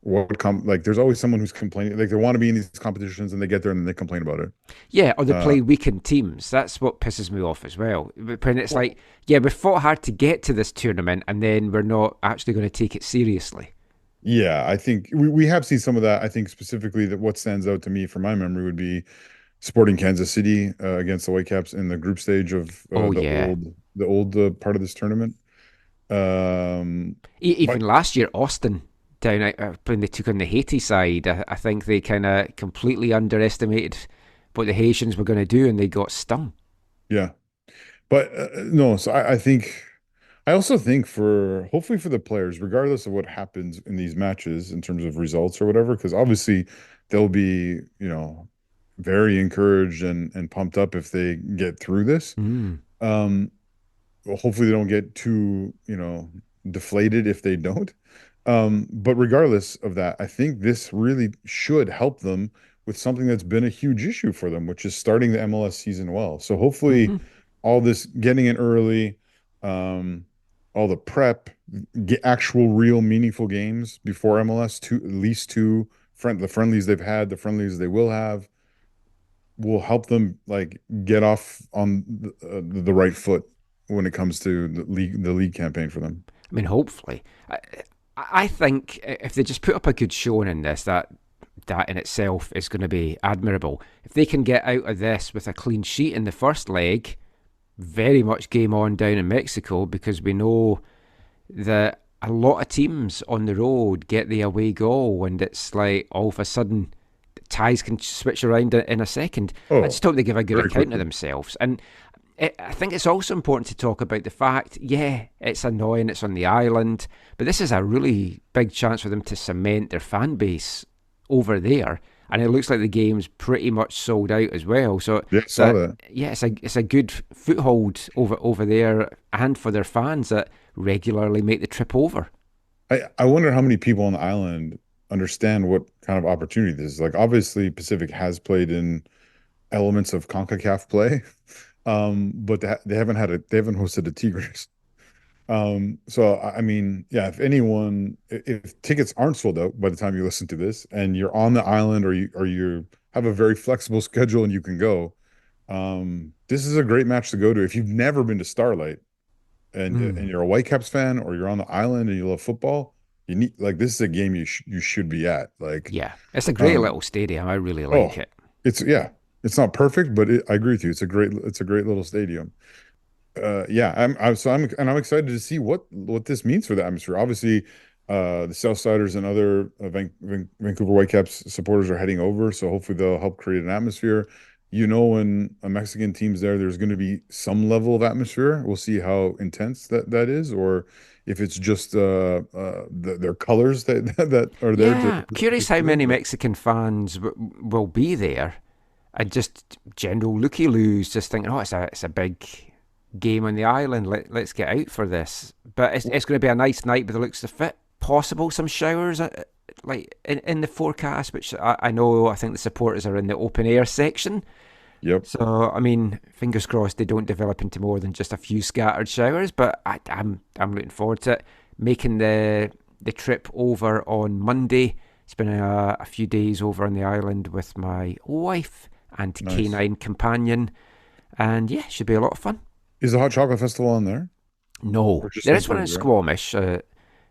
There's always someone who's complaining, like they want to be in these competitions and they get there and then they complain about it. Yeah, or they play weakened teams. That's what pisses me off as well. When it's like, yeah, we fought hard to get to this tournament and then we're not actually going to take it seriously. Yeah, I think we have seen some of that. I think specifically that what stands out to me from my memory would be Sporting Kansas City against the Whitecaps in the group stage of the old part of this tournament. Even last year, Austin down when they took on the Haiti side, I think they kind of completely underestimated what the Haitians were going to do and they got stung. Yeah, but no, so I also think hopefully for the players, regardless of what happens in these matches in terms of results or whatever, because obviously they'll be, very encouraged and pumped up if they get through this. Well, hopefully they don't get too, deflated if they don't. But regardless of that, I think this really should help them with something that's been a huge issue for them, which is starting the MLS season well. So hopefully all this getting in early, all the prep, get actual real meaningful games before MLS, at least 2 the friendlies they've had, the friendlies they will have, will help them get off on the right foot when it comes to the league campaign for them. I mean, hopefully. I think if they just put up a good showing in this, that in itself is going to be admirable. If they can get out of this with a clean sheet in the first leg, very much game on down in Mexico, because we know that a lot of teams on the road get the away goal and it's like all of a sudden ties can switch around in a second. I just hope they give a good account of themselves. And I think it's also important to talk about the fact, it's annoying, it's on the island, but this is a really big chance for them to cement their fan base over there. And it looks like the game's pretty much sold out as well. So it's a good foothold over there, and for their fans that regularly make the trip over. I wonder how many people on the island understand what kind of opportunity this is. Like, obviously Pacific has played in elements of CONCACAF play. But they haven't hosted a Tigres. So I mean, if tickets aren't sold out by the time you listen to this and you're on the island or you have a very flexible schedule and you can go, this is a great match to go to. If you've never been to Starlight and you're a Whitecaps fan or you're on the island and you love football, you need, this is a game you should be at. It's a great little stadium. I really like it. It's not perfect, but I agree with you. It's a great little stadium. I'm excited to see what this means for the atmosphere. Obviously, The Southsiders and other Vancouver Whitecaps supporters are heading over, so hopefully they'll help create an atmosphere. When a Mexican team's there, there's going to be some level of atmosphere. We'll see how intense that is, or if it's just their colors that are there. Yeah, curious how many Mexican fans will be there, and just general looky-loos, just thinking, oh, it's a big game on the island. Let's get out for this. But it's going to be a nice night by the looks of it. Possible some showers like in the forecast, which I know. I think the supporters are in the open air section. Yep. So I mean, fingers crossed they don't develop into more than just a few scattered showers. But I'm looking forward to it. Making the trip over on Monday. It's been a few days over on the island with my wife and canine companion, and yeah, should be a lot of fun. Is the Hot Chocolate Festival on there? No, there is one in Squamish.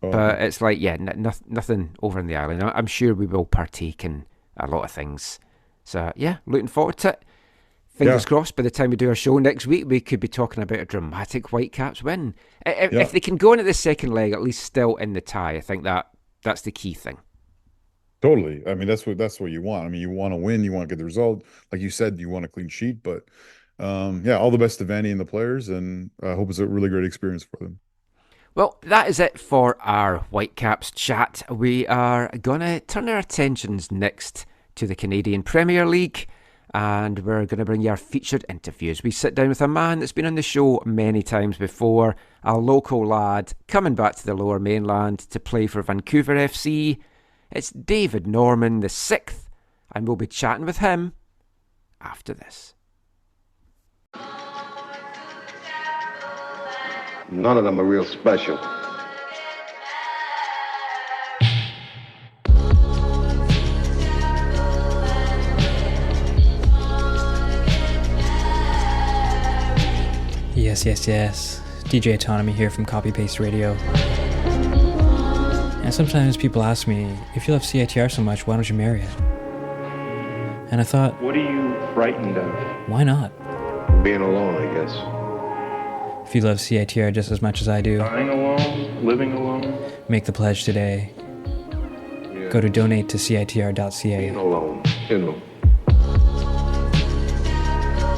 But it's like, nothing over on the island. I'm sure we will partake in a lot of things. So, yeah, looking forward to it. Fingers crossed, by the time we do our show next week, we could be talking about a dramatic Whitecaps win. If they can go into the second leg, at least still in the tie, I think that's the key thing. Totally. I mean, that's what you want. I mean, you want to win, you want to get the result. Like you said, you want a clean sheet. But, all the best to Vanni and the players, and I hope it's a really great experience for them. Well, that is it for our Whitecaps chat. We are going to turn our attentions next to the Canadian Premier League, and we're going to bring you our featured interviews. We sit down with a man that's been on the show many times before, a local lad coming back to the Lower Mainland to play for Vancouver FC. It's David Norman the 6th, and we'll be chatting with him after this. None of them are real special. Yes. DJ Autonomy here from Copy Paste Radio. And sometimes people ask me, if you love CITR so much, why don't you marry it? And I thought, What are you frightened of? Why not? Being alone, I guess. If you love CITR just as much as I do, Dying alone? Living alone? make the pledge today. Yeah. Go to donate-to-citr.ca. Being alone, you know.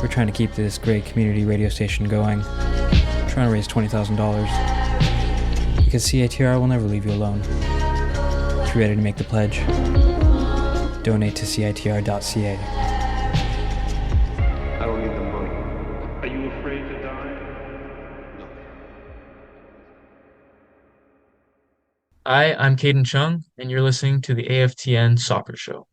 We're trying to keep this great community radio station going. We're trying to raise $20,000. Because CITR will never leave you alone. If you're ready to make the pledge, donate-to-citr.ca. I don't need the money. Are you afraid to die? No. Hi, I'm Caden Chung, and you're listening to the AFTN Soccer Show.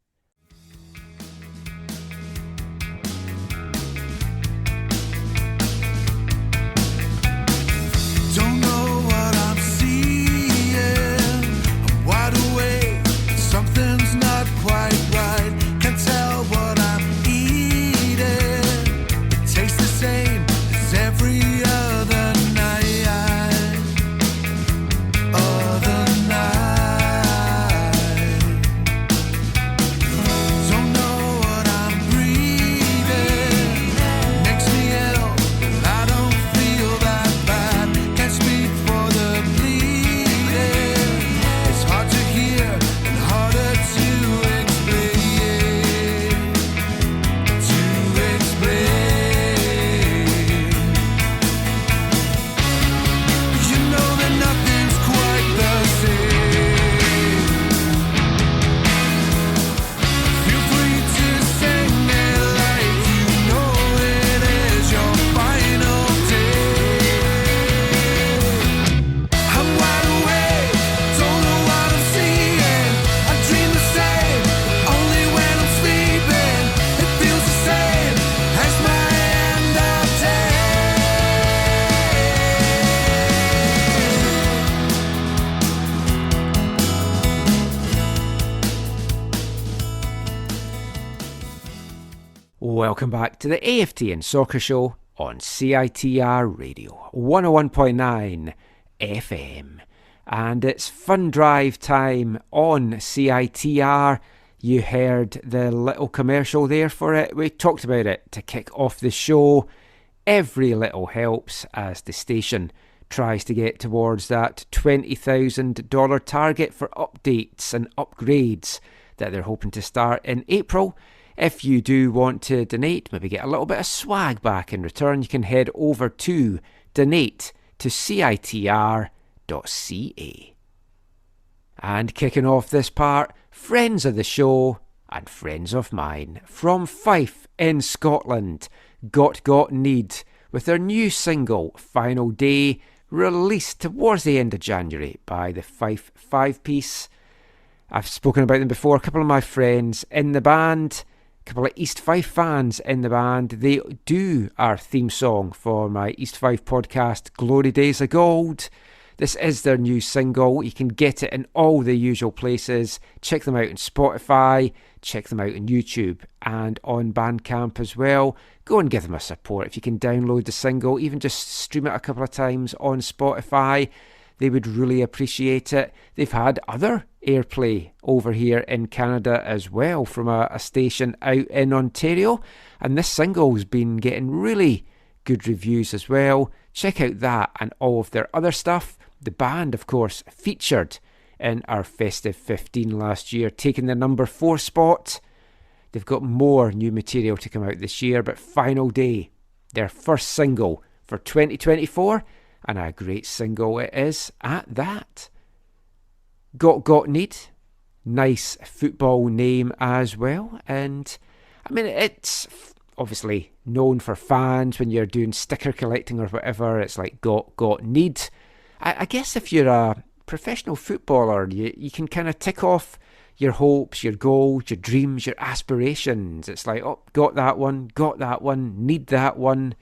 Don't know what I'm seeing. I'm wide awake. Something's not quite right. Can't tell what I'm eating. It tastes the same as every other night. Don't know what I'm breathing. Makes me ill, but I don't feel that bad. Can't speak for the bleeding. It's hard to hear and harder to explain. You know that nothing's quite the same. Feel free to sing it like you know it is your final day. I'm wide awake, don't know what I'm seeing. I dream the same, only when I'm sleeping. It feels the same as my end of day. Welcome back to the AFTN Soccer Show on CITR Radio 101.9 FM. And it's fun drive time on CITR. You heard the little commercial there for it. We talked about it to kick off the show. Every little helps as the station tries to get towards that $20,000 target for updates and upgrades that they're hoping to start in April. If you do want to donate, maybe get a little bit of swag back in return, you can head over to donate to CITR.ca. And kicking off this part, friends of the show and friends of mine from Fife in Scotland, Got Need, with their new single Final Day, released towards the end of January by the Fife 5-piece. I've spoken about them before, a couple of my friends in the band, a couple of East Fife fans in the band. They do our theme song for my East Fife podcast, Glory Days of Gold. This is their new single. You can get it in all the usual places. Check them out on Spotify, check them out on YouTube and on Bandcamp as well. Go and give them a support. If you can download the single, even just stream it a couple of times on Spotify, they would really appreciate it. They've had other airplay over here in Canada as well from a station out in Ontario, and this single's been getting really good reviews as well. Check out that and all of their other stuff. The band, of course, featured in our Festive 15 last year, taking the number 4 spot. They've got more new material to come out this year, but Final Day, their first single for 2024, and a great single it is at that. Got Need, nice football name as well, and I mean, it's obviously known for fans when you're doing sticker collecting or whatever. It's like got Need. I guess if you're a professional footballer, you can kind of tick off your hopes, your goals, your dreams, your aspirations. It's like, oh, got that one, need that one.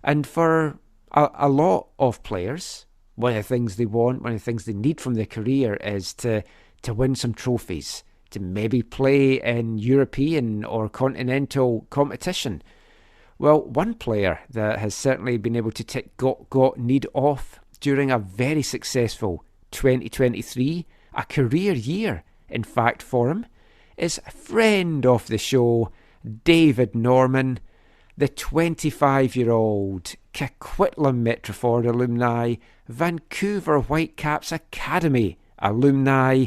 And for a lot of players, one of the things they want, one of the things they need from their career is to win some trophies, to maybe play in European or continental competition. Well, one player that has certainly been able to tick got Need off during a very successful 2023, a career year, in fact, for him, is a friend of the show, David Norman, the 25-year-old Coquitlam Metroford alumni, Vancouver Whitecaps Academy alumni,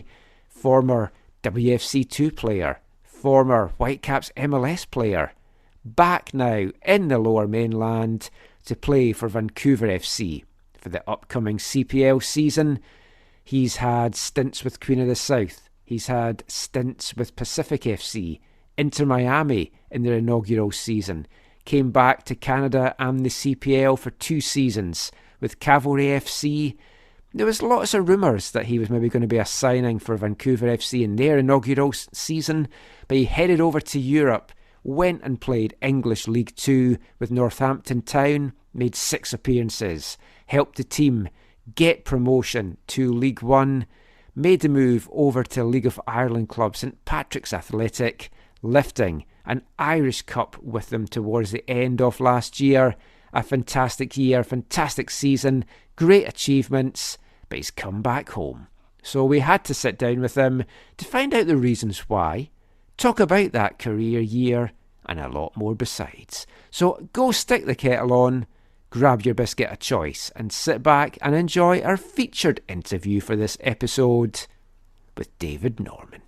former WFC2 player, former Whitecaps MLS player, back now in the Lower Mainland to play for Vancouver FC. For the upcoming CPL season, he's had stints with Queen of the South. He's had stints with Pacific FC, Inter Miami in their inaugural season. Came back to Canada and the CPL for 2 seasons with Cavalry FC. There was lots of rumours that he was maybe going to be a signing for Vancouver FC in their inaugural season, but he headed over to Europe, went and played English League 2 with Northampton Town, made 6 appearances, helped the team get promotion to League 1, made the move over to League of Ireland club St Patrick's Athletic, lifting an Irish Cup with them towards the end of last year. A fantastic year, fantastic season, great achievements, but he's come back home. So we had to sit down with him to find out the reasons why, talk about that career year, and a lot more besides. So go stick the kettle on, grab your biscuit of choice, and sit back and enjoy our featured interview for this episode with David Norman.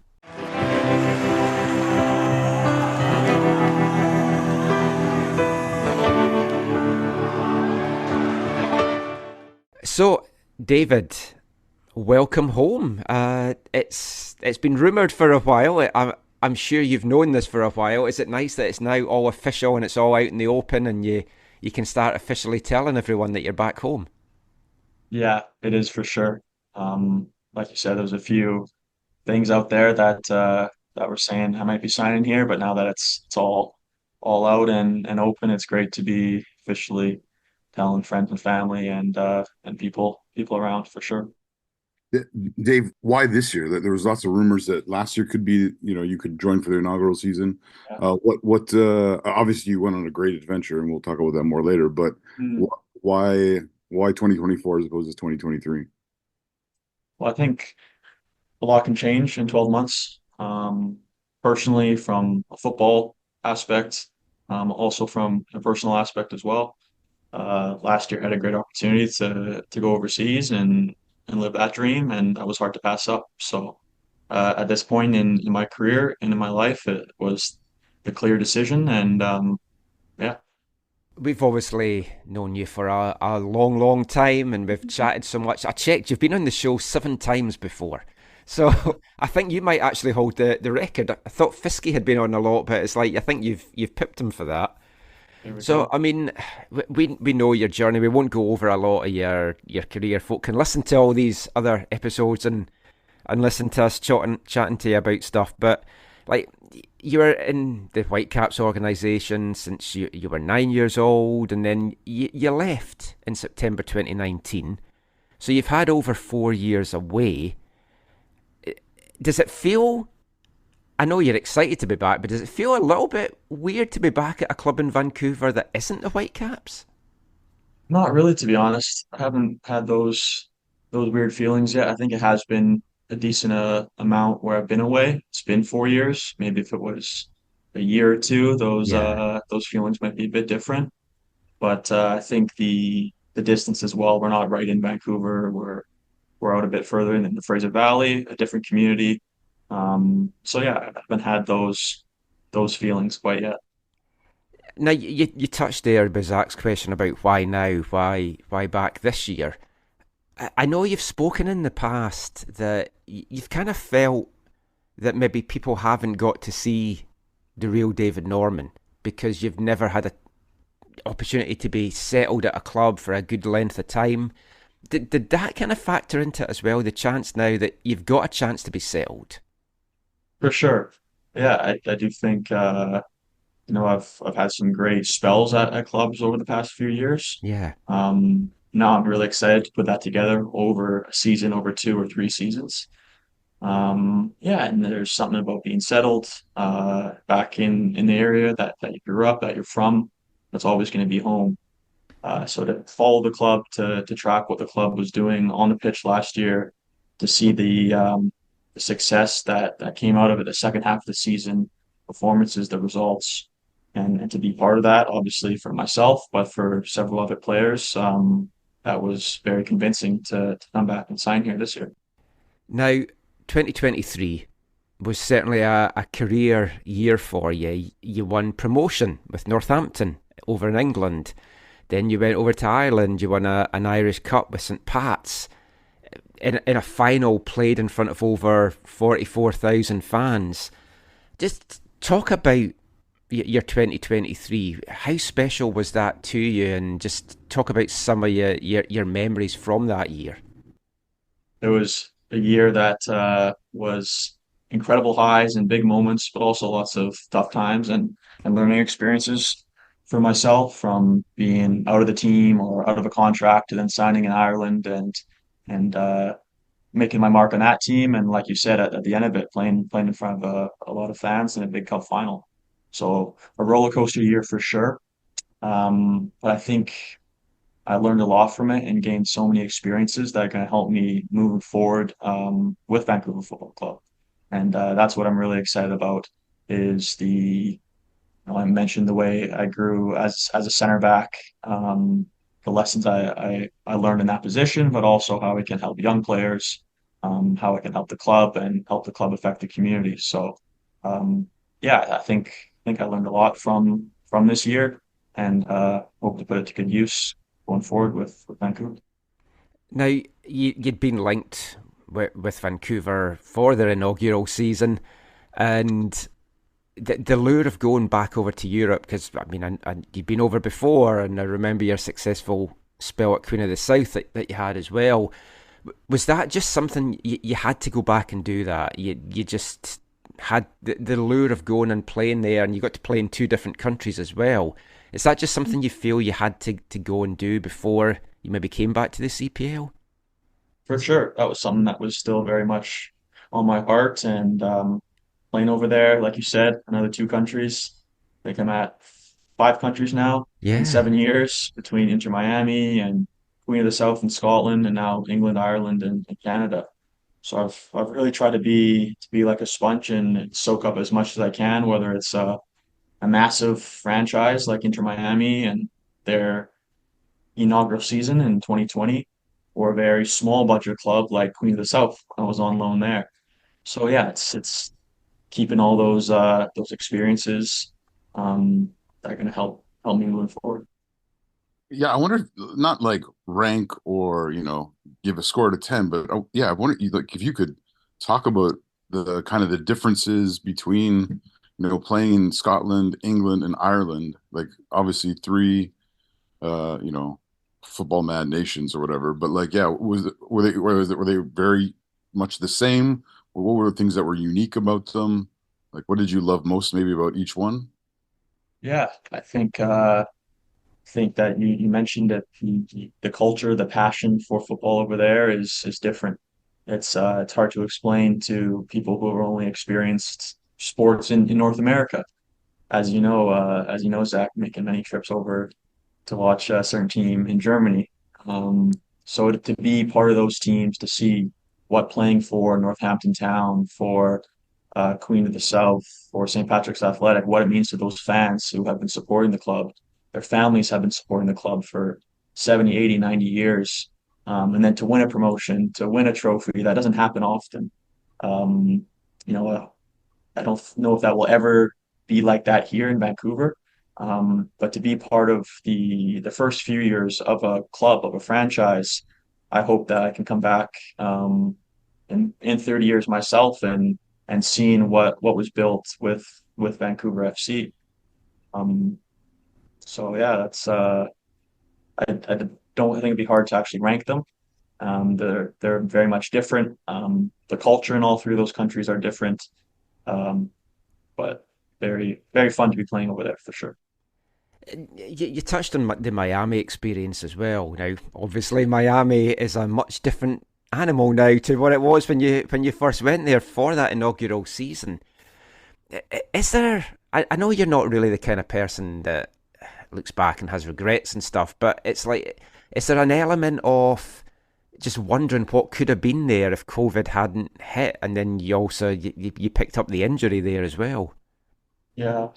So, David, welcome home. It's been rumoured for a while. I'm sure you've known this for a while. Is it nice that it's now all official and it's all out in the open and you can start officially telling everyone that you're back home? Yeah, it is for sure. Like you said, there's a few things out there that were saying I might be signing here, but now that it's all out and open, it's great to be officially telling friends and family and people around for sure. Dave, why this year? There was lots of rumors that last year could be, you could join for the inaugural season. Yeah. Obviously you went on a great adventure and we'll talk about that more later, but why 2024 as opposed to 2023? Well, I think a lot can change in 12 months. Personally, from a football aspect, also from a personal aspect as well. last year I had a great opportunity to go overseas and live that dream, and that was hard to pass up. So at this point in my career and in my life, it was the clear decision, and yeah. We've obviously known you for a long, long time, and we've chatted so much. I checked, you've been on the show 7 times before. So I think you might actually hold the record. I thought Fiske had been on a lot, but it's like I think you've pipped him for that. So I mean, we know your journey. We won't go over a lot of your career. Folk can listen to all these other episodes and listen to us chatting to you about stuff. But like, you were in the Whitecaps organisation since you were 9 years old, and then you left in September 2019. So you've had over 4 years away. Does it feel, I know you're excited to be back, but does it feel a little bit weird to be back at a club in Vancouver that isn't the Whitecaps? Not really, to be honest. I haven't had those weird feelings yet. I think it has been a decent amount where I've been away. It's been 4 years. Maybe if it was a year or two, those feelings might be a bit different. But I think the distance as well. We're not right in Vancouver. We're out a bit further in the Fraser Valley, a different community. So yeah, I haven't had those feelings quite yet. Now, you touched there with Zach's question about why now, why back this year. I know you've spoken in the past that you've kind of felt that maybe people haven't got to see the real David Norman because you've never had an opportunity to be settled at a club for a good length of time. Did that kind of factor into it as well, the chance now that you've got a chance to be settled? For sure. Yeah, I do think I've had some great spells at clubs over the past few years. Yeah. Now I'm really excited to put that together over a season, over 2 or 3 seasons. Yeah, and there's something about being settled back in the area that you grew up, that you're from, that's always going to be home. So to follow the club, to track what the club was doing on the pitch last year, to see the success that came out of it, the second half of the season, performances, the results, and to be part of that, obviously for myself, but for several other players, that was very convincing to come back and sign here this year. Now, 2023 was certainly a career year for you. You won promotion with Northampton over in England. Then you went over to Ireland. You won an Irish Cup with St Pat's in a final played in front of over 44,000 fans. Just talk about your 2023. How special was that to you? And just talk about some of your memories from that year. It was a year that was incredible highs and big moments, but also lots of tough times and learning experiences for myself, from being out of the team or out of a contract to then signing in Ireland and making my mark on that team. And like you said, at the end of it, playing in front of a lot of fans in a big cup final. So a roller coaster year for sure. But I think I learned a lot from it and gained so many experiences that are going to help me moving forward with Vancouver Football Club. And that's what I'm really excited about is I mentioned the way I grew as a center back, the lessons I learned in that position, but also how it can help young players, how it can help the club and help the club affect the community. So, yeah, I think I learned a lot from this year, and hope to put it to good use going forward with Vancouver. Now, you'd been linked with Vancouver for their inaugural season, and the lure of going back over to Europe, because I mean, you'd been over before, and I remember your successful spell at Queen of the South that you had as well. Was that just something you had to go back and do that? You just had the lure of going and playing there, and you got to play in 2 different countries as well. Is that just something you feel you had to go and do before you maybe came back to the CPL? For sure, that was something that was still very much on my heart, and playing over there, like you said, another 2 countries. I think I'm at 5 countries now in 7 years, between Inter Miami and Queen of the South in Scotland, and now England, Ireland, and Canada. So I've really tried to be like a sponge and soak up as much as I can, whether it's a massive franchise like Inter Miami and their inaugural season in 2020 for a very small budget club like Queen of the South. I was on loan there. So yeah, it's keeping all those experiences that are going to help me moving forward. Yeah, I wonder if, not like rank or, give a score to 10, but yeah, I wonder like if you could talk about the kind of the differences between, playing in Scotland, England, and Ireland, like obviously three football mad nations or whatever. But like, yeah, were they very much the same? Or what were the things that were unique about them? Like, what did you love most maybe about each one? Yeah, I think that you mentioned that the culture, the passion for football over there is different. It's hard to explain to people who have only experienced sports in North America. As you know, Zach, making many trips over to watch a certain team in Germany. So to be part of those teams, to see what playing for Northampton Town, for Queen of the South, for St. Patrick's Athletic, what it means to those fans who have been supporting the club. Their families have been supporting the club for 70, 80, 90 years. And then to win a promotion, to win a trophy, that doesn't happen often. Um, I don't know if that will ever be like that here in Vancouver. But to be part of the first few years of a club, of a franchise, I hope that I can come back in 30 years myself and seeing what was built with Vancouver FC. Um, so yeah, I don't think it'd be hard to actually rank them. They're very much different. The culture in all three of those countries are different, um, but very very fun to be playing over there for sure. You touched on the Miami experience as well. Now, obviously, Miami is a much different animal now to what it was when you first went there for that inaugural season. Is there? I know you're not really the kind of person that looks back and has regrets and stuff, but it's like, is there an element of just wondering what could have been there if COVID hadn't hit, and then you picked up the injury there as well? Yeah,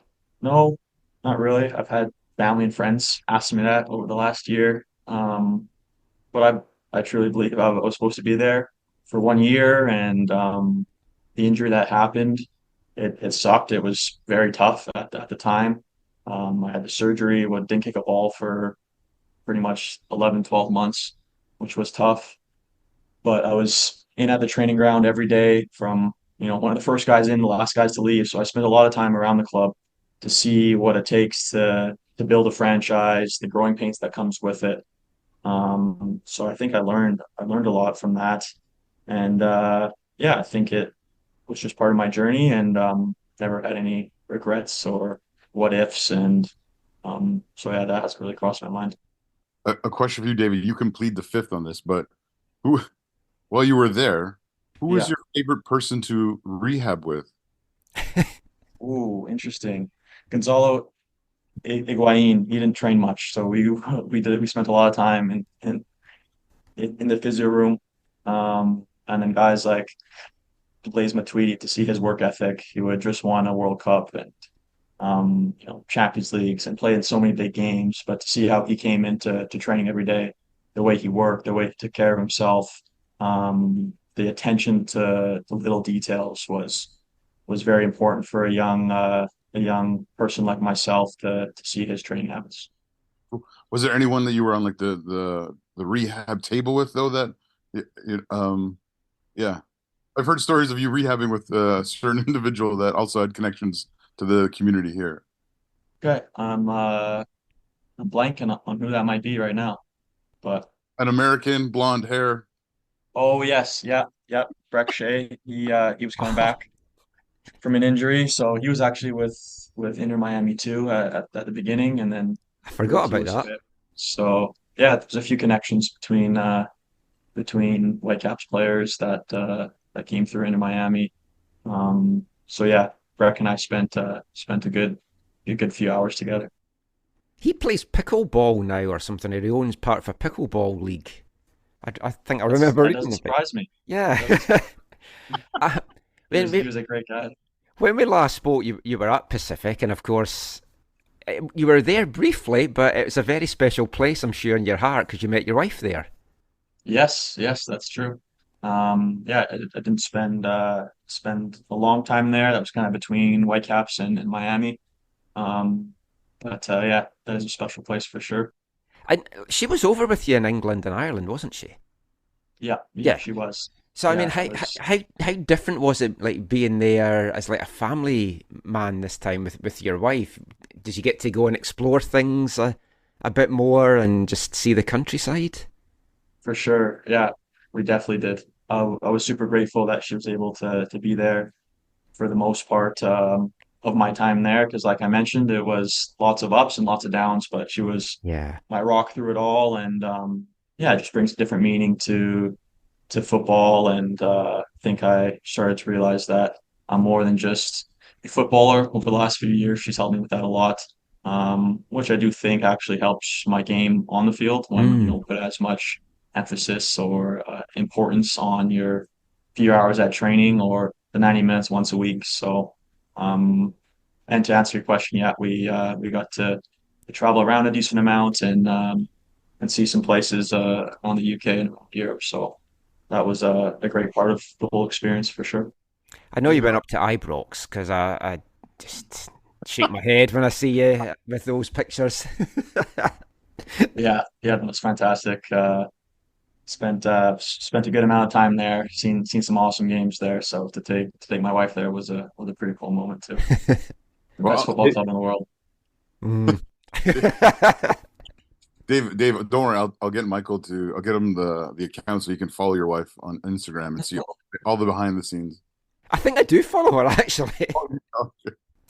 no, not really. I've had family and friends ask me that over the last year. But I truly believe I was supposed to be there for 1 year, and the injury that happened, it sucked. It was very tough at the time. I had the surgery, didn't kick a ball for pretty much 11, 12 months, which was tough. But I was in at the training ground every day from, one of the first guys in, the last guys to leave. So I spent a lot of time around the club to see what it takes to build a franchise, the growing pains that comes with it. So I think I learned a lot from that. And yeah, I think it was just part of my journey, and never had any regrets or what ifs. And so yeah, that has really crossed my mind. A question for you, David. You can plead the fifth on this, but who, while you were there, who was Yeah. your favorite person to rehab with? Ooh, interesting. Gonzalo Higuain, he didn't train much, so we spent a lot of time in the physio room. And then guys like Blaise Matuidi, to see his work ethic. He would just won a World Cup and Champions Leagues and played in so many big games. But to see how he came into training every day, the way he worked, the way he took care of himself, the attention to the little details was very important for a young person like myself to see his training habits. Was there anyone that you were on like the rehab table with though that yeah. I've heard stories of you rehabbing with a certain individual that also had connections to the community here. Okay, I'm blanking on who that might be right now, but An American, blonde hair. oh yes, yeah, Breck Shea. He was coming back from an injury, so he was actually with Inter Miami too at the beginning, and then I forgot he about was that. fit. So yeah, there's a few connections between Whitecaps players that came through Inter Miami. So yeah, Breck and I spent a good few hours together. He plays pickleball now or something, or he owns part of a pickleball league. I think I remember That reading doesn't a bit. surprise me. Yeah. Uh, He when was, he was a great guy. we last spoke, you were at Pacific, and of course, you were there briefly, but it was a very special place, I'm sure, in your heart because you met your wife there. Yes, yes, that's true. Yeah, I didn't spend a long time there. That was kind of between Whitecaps and Miami. Um, but yeah, that is a special place for sure. And she was over with you in England and Ireland, wasn't she? Yeah, she was. So I Yeah, mean, it was. how different was it, like being there as like a family man this time with your wife? Did you get to go and explore things a bit more and just see the countryside? For sure. Yeah, we definitely did. I was super grateful that she was able to be there for the most part of my time there because, like I mentioned, it was lots of ups and lots of downs, but she was Yeah. my rock through it all, and yeah, it just brings a different meaning to football, and I think I started to realize that I'm more than just a footballer. Over the last few years, she's helped me with that a lot, which I do think actually helps my game on the field when you don't put as much emphasis or importance on your few hours at training or the 90 minutes once a week. So, and to answer your question, yeah, we got to travel around a decent amount and see some places on the UK and Europe. So that was a great part of the whole experience for sure. I know you went up to Ibrox because I just shake my head when I see you with those pictures. Yeah, that was fantastic. Spent a good amount of time there. Seen some awesome games there. So to take my wife there was a pretty cool moment too. The best football club in the world. Dave, don't worry. I'll get Michael to. I'll get him the account so you can follow your wife on Instagram and see all the behind the scenes. I think I do follow her actually.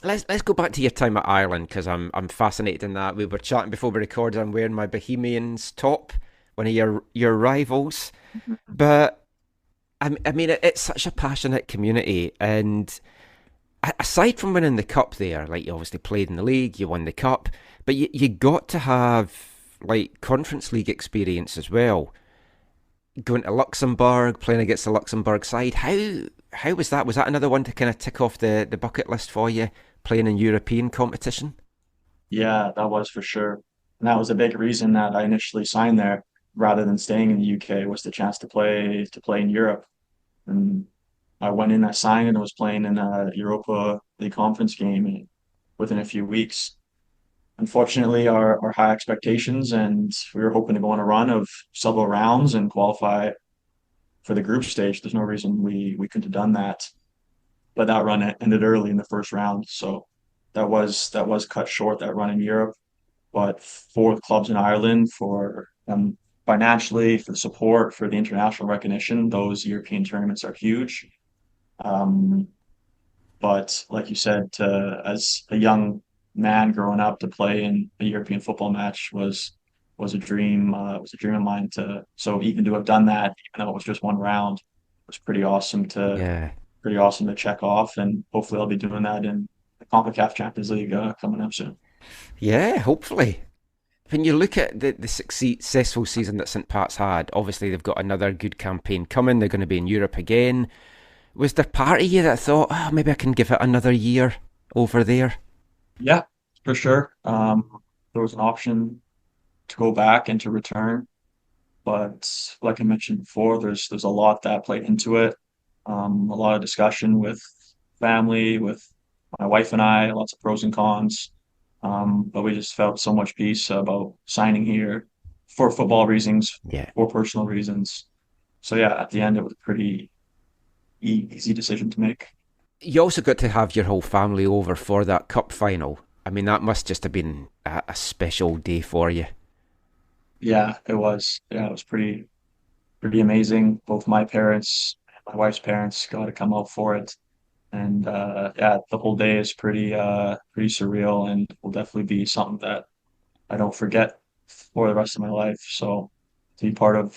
Let's go back to your time at Ireland because I'm fascinated in that. We were chatting before we recorded. I'm wearing my Bohemians top, one of your rivals, but I mean it's such a passionate community. And aside from winning the cup there, like you obviously played in the league, you won the cup, but you got to have like Conference League experience as well. Going to Luxembourg, playing against the Luxembourg side. How was that? Was that another one to kind of tick off the bucket list for you, playing in European competition? Yeah, that was for sure. And that was a big reason that I initially signed there rather than staying in the UK was the chance to play in Europe. And I went in, I signed, and I was playing in a Europa League conference game within a few weeks. Unfortunately, our high expectations, and we were hoping to go on a run of several rounds and qualify for the group stage. There's no reason we couldn't have done that, but that run ended early in the first round, so that was cut short, that run in Europe. But for the clubs in Ireland, for financially, for the support, for the international recognition, those European tournaments are huge. But like you said, as a young man growing up to play in a European football match was a dream. Was a dream of mine to. So even to have done that, even though it was just one round, was pretty awesome to check off. And hopefully, I'll be doing that in the CONCACAF Champions League coming up soon. Yeah, hopefully. When you look at the successful season that St. Pat's had, obviously they've got another good campaign coming. They're going to be in Europe again. Was there part of you that thought, oh, maybe I can give it another year over there? Yeah, for sure. There was an option to go back and to return, but like I mentioned before, there's a lot that played into it. A lot of discussion with family, with my wife and I, lots of pros and cons. But we just felt so much peace about signing here for football reasons, for personal reasons. So yeah, at the end, it was a pretty easy decision to make. You also got to have your whole family over for that cup final. I mean, that must just have been a special day for you. Yeah, it was. Yeah, it was pretty amazing. Both my parents and my wife's parents got to come out for it. And yeah, the whole day is pretty surreal and will definitely be something that I don't forget for the rest of my life. So to be part of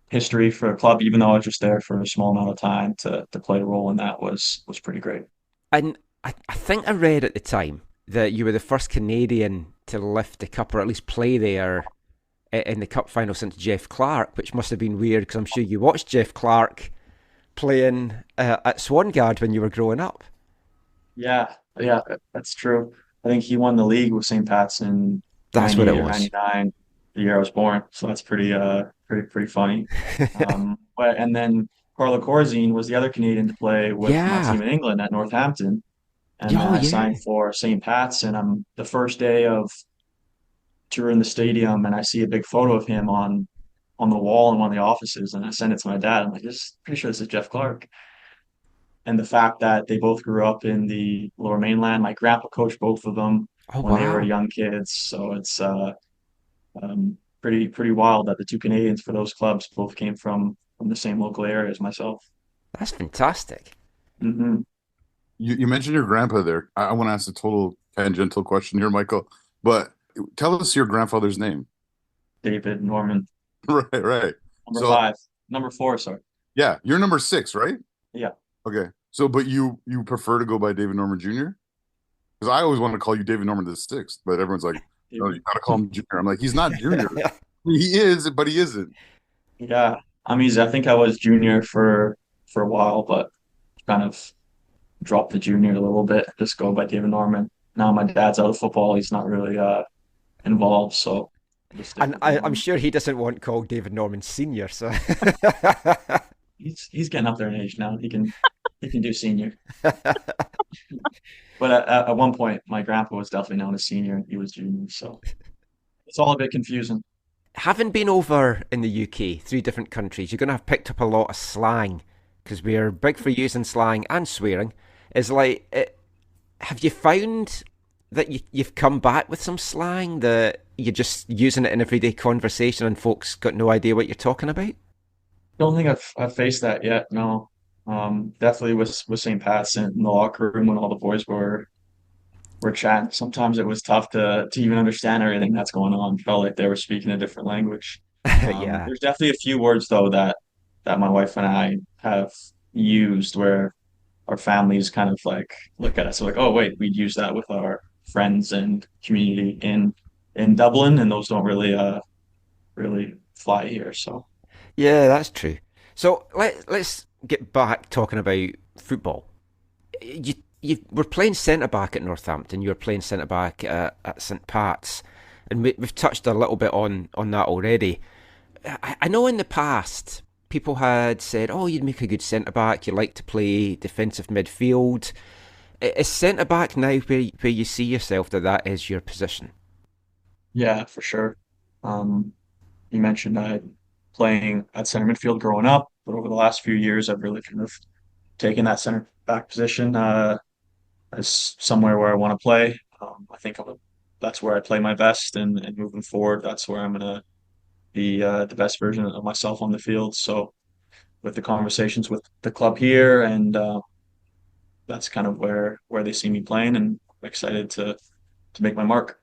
history for a club, even though I was just there for a small amount of time to play a role in that was pretty great. And I think I read at the time that you were the first Canadian to lift the cup or at least play there in the cup final since Jeff Clark, which must have been weird because I'm sure you watched Jeff Clark playing at Swangard when you were growing up. Yeah, that's true. I think he won the league with St. Pat's in That's what 98 it or was. 99, the year I was born. So that's pretty funny. And then Carlo Corzine was the other Canadian to play with my Yeah. team in England at Northampton. And then Oh, I yeah. signed for St. Pat's, and I'm the first day of touring the stadium, and I see a big photo of him on the wall in one of the offices, and I send it to my dad. I'm like, this pretty sure this is Jeff Clark. And the fact that they both grew up in the Lower Mainland, my grandpa coached both of them Oh, when they were wow. young kids, so it's pretty wild that the two Canadians for those clubs both came from the same local area as myself. That's fantastic. Hmm. You mentioned your grandpa there. I want to ask a total tangential question here, Michael, but tell us your grandfather's name. David Norman. Right, right. Number So, 5. Number 4, sorry. yeah, you're number 6, right? Yeah. Okay. So, but you prefer to go by David Norman Jr.? Because I always want to call you David Norman the sixth, but everyone's like, no, you gotta call him Junior. I'm like, he's not Junior. He is, but he isn't. Yeah. I'm easy. I think I was junior for a while, but kind of dropped the junior a little bit, just go by David Norman. Now my dad's out of football. He's not really involved, so I just stick And with I'm Norman. sure he doesn't want called David Norman Senior, so He's getting up there in age now. He can do senior. But at one point, my grandpa was definitely known as senior, and he was junior. So it's all a bit confusing. having been over in the UK, 3 different countries, you're going to have picked up a lot of slang because we're big for using slang and swearing. Is like, have you found that you've come back with some slang that you're just using it in everyday conversation and folks got no idea what you're talking about? Don't think I've faced that yet. No. Definitely with St. Pat's in the locker room when all the boys were chatting. Sometimes it was tough to even understand everything that's going on. Felt like they were speaking a different language. Yeah. There's definitely a few words though that my wife and I have used where our families kind of like look at us like, oh wait, we'd use that with our friends and community in Dublin, and those don't really fly here. So Yeah, that's true. So let's get back talking about football. You were playing centre back at Northampton. You were playing centre back at St Pat's, and we've touched a little bit on that already. I know in the past people had said, "Oh, you'd make a good centre back. You like to play defensive midfield." Is centre back now where you see yourself that is your position? yeah, for sure. You mentioned I playing at center midfield growing up, but over the last few years, I've really kind of taken that center back position as somewhere where I want to play. I think that's where I play my best, and moving forward, that's where I'm gonna be the best version of myself on the field. So with the conversations with the club here, and that's kind of where they see me playing, and I'm excited to make my mark.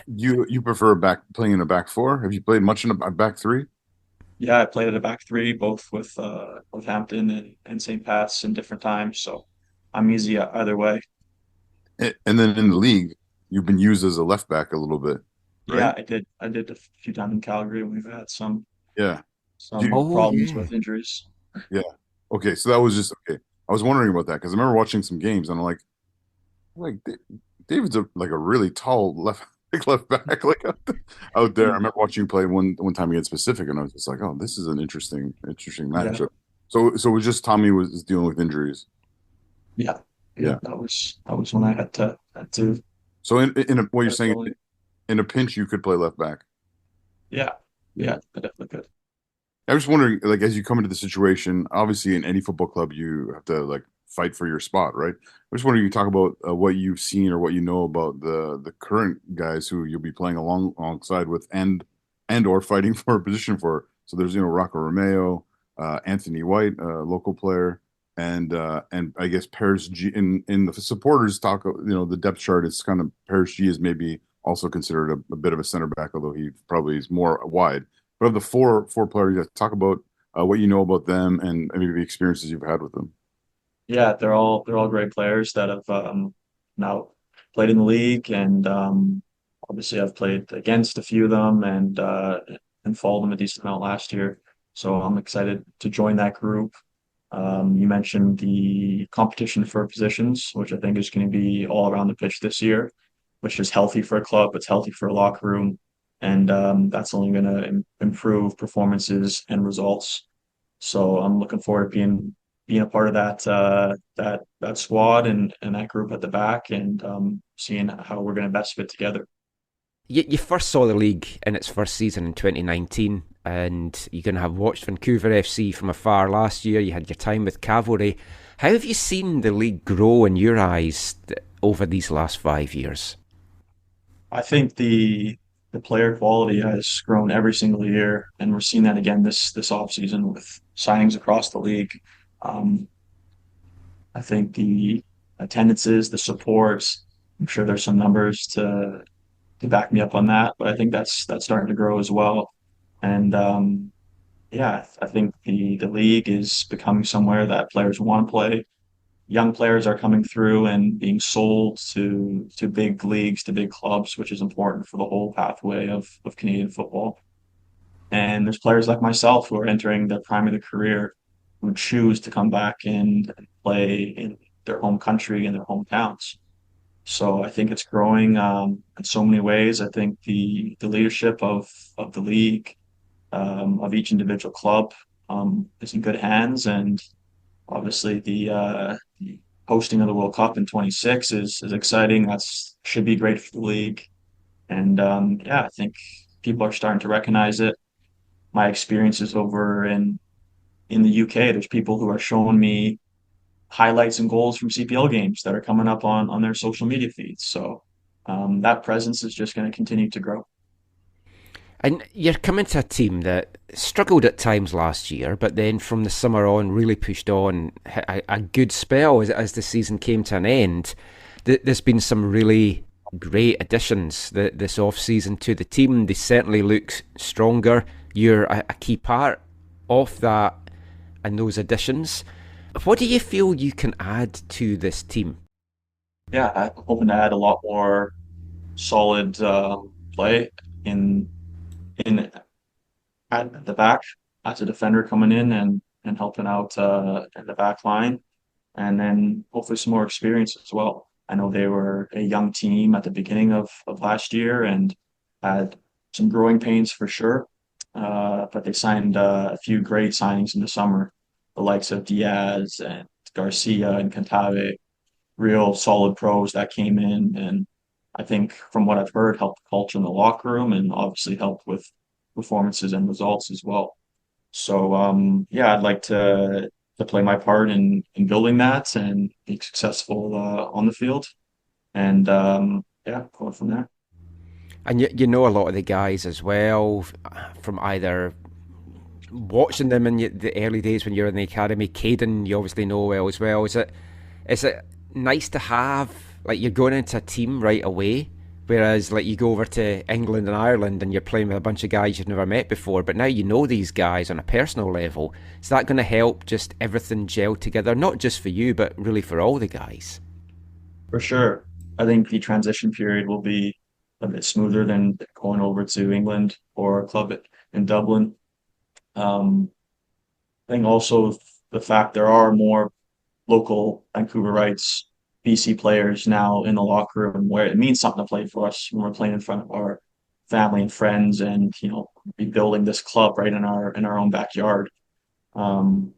You prefer playing in a back four? Have you played much in a back three? Yeah, I played at a back three, both with Hampton and St. Pat's in different times, so I'm easy either way. And then in the league, you've been used as a left back a little bit, right? Yeah, I did a few times in Calgary when we've had Yeah. some problems with injuries. Yeah. Okay, so that was just okay. I was wondering about that because I remember watching some games and I'm like David's like a really tall left back like out there. I remember watching you play one time against Pacific and I was just like, oh, this is an interesting matchup. Yeah. So it was just Tommy was dealing with injuries. Yeah. Yeah. That was when I had to. So what you're saying, in a pinch you could play left back. Yeah, I definitely could. I was wondering, like, as you come into the situation, obviously in any football club, you have to like fight for your spot, right? I just wondering, you talk about what you've seen or what you know about the current guys who you'll be playing alongside with and or fighting for a position for. So there's Rocco Romeo, Anthony White, local player, and I guess Paris G in the supporters talk. The depth chart is kind of Paris G is maybe also considered a bit of a center back, although he probably is more wide. But of the four players, talk about what you know about them and maybe the experiences you've had with them. Yeah, they're all great players that have now played in the league, and obviously I've played against a few of them and followed them a decent amount last year. So I'm excited to join that group. You mentioned the competition for positions, which I think is going to be all around the pitch this year, which is healthy for a club. It's healthy for a locker room, and that's only going to improve performances and results. So I'm looking forward to being a part of that squad and that group at the back, and seeing how we're going to best fit together. You first saw the league in its first season in 2019, and you're going to have watched Vancouver FC from afar last year. You had your time with Cavalry. How have you seen the league grow in your eyes over these last 5 years? I think the player quality has grown every single year, and we're seeing that again this off season with signings across the league. Um, I think the attendances, the support. I'm sure there's some numbers to back me up on that, but I think that's starting to grow as well. And yeah, I think the league is becoming somewhere that players want to play. Young players are coming through and being sold to big leagues, to big clubs, which is important for the whole pathway of Canadian football. And there's players like myself who are entering the prime of their career who choose to come back and play in their home country and their hometowns. So I think it's growing in so many ways. I think the leadership of the league, of each individual club, is in good hands, and obviously the hosting of the World Cup in 26 is exciting. That's should be great for the league, and yeah, I think people are starting to recognize it. My experiences over in the UK, there's people who are showing me highlights and goals from CPL games that are coming up on their social media feeds. So that presence is just going to continue to grow. And you're coming to a team that struggled at times last year, but then from the summer on really pushed on a good spell as the season came to an end. There's been some really great additions this off-season to the team. They certainly look stronger. You're a key part of that and those additions. What do you feel you can add to this team? Yeah, I'm hoping to add a lot more solid play in at the back as a defender coming in and helping out in the back line, and then hopefully some more experience as well. I know they were a young team at the beginning of last year and had some growing pains for sure, but they signed a few great signings in the summer, the likes of Diaz and Garcia and Cantave, real solid pros that came in, and I think from what I've heard helped the culture in the locker room and obviously helped with performances and results as well. So yeah, I'd like to play my part in building that and be successful on the field, and yeah, going from there. And you know a lot of the guys as well from either watching them in the early days when you're in the academy. Caden, you obviously know well as well. Is it nice to have, like, you're going into a team right away, whereas like you go over to England and Ireland and you're playing with a bunch of guys you've never met before, but now you know these guys on a personal level? Is that going to help just everything gel together, not just for you but really for all the guys? For sure. I think the transition period will be a bit smoother than going over to England or a club in Dublin. I think also the fact there are more local Vancouverites, BC players now in the locker room, where it means something to play for us when we're playing in front of our family and friends, and be building this club right in our own backyard. Then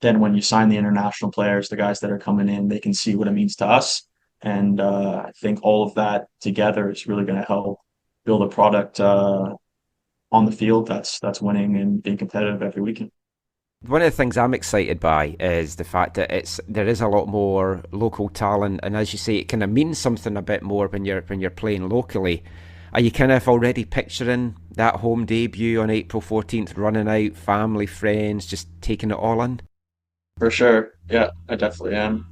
when you sign the international players, the guys that are coming in, they can see what it means to us, and I think all of that together is really going to help build a product on the field that's winning and being competitive every weekend. One of the things I'm excited by is the fact that there is a lot more local talent, and as you say, it kind of means something a bit more when you're playing locally. Are you kind of already picturing that home debut on April 14th, running out, family, friends, just taking it all in? For sure, yeah, I definitely am.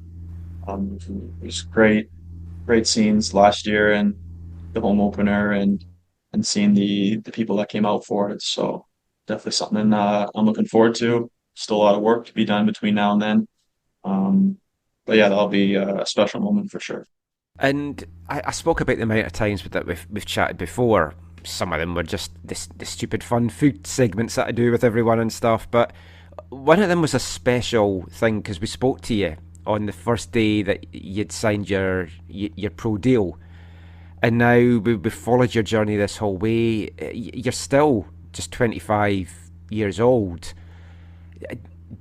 It was great scenes last year and the home opener, and seeing the people that came out for it. So definitely something I'm looking forward to. Still a lot of work to be done between now and then. But yeah, that'll be a special moment for sure. And I spoke about the amount of times that we've chatted before. Some of them were just the stupid fun food segments that I do with everyone and stuff. But one of them was a special thing because we spoke to you on the first day that you'd signed your pro deal, and now we followed your journey this whole way. You're still just 25 years old.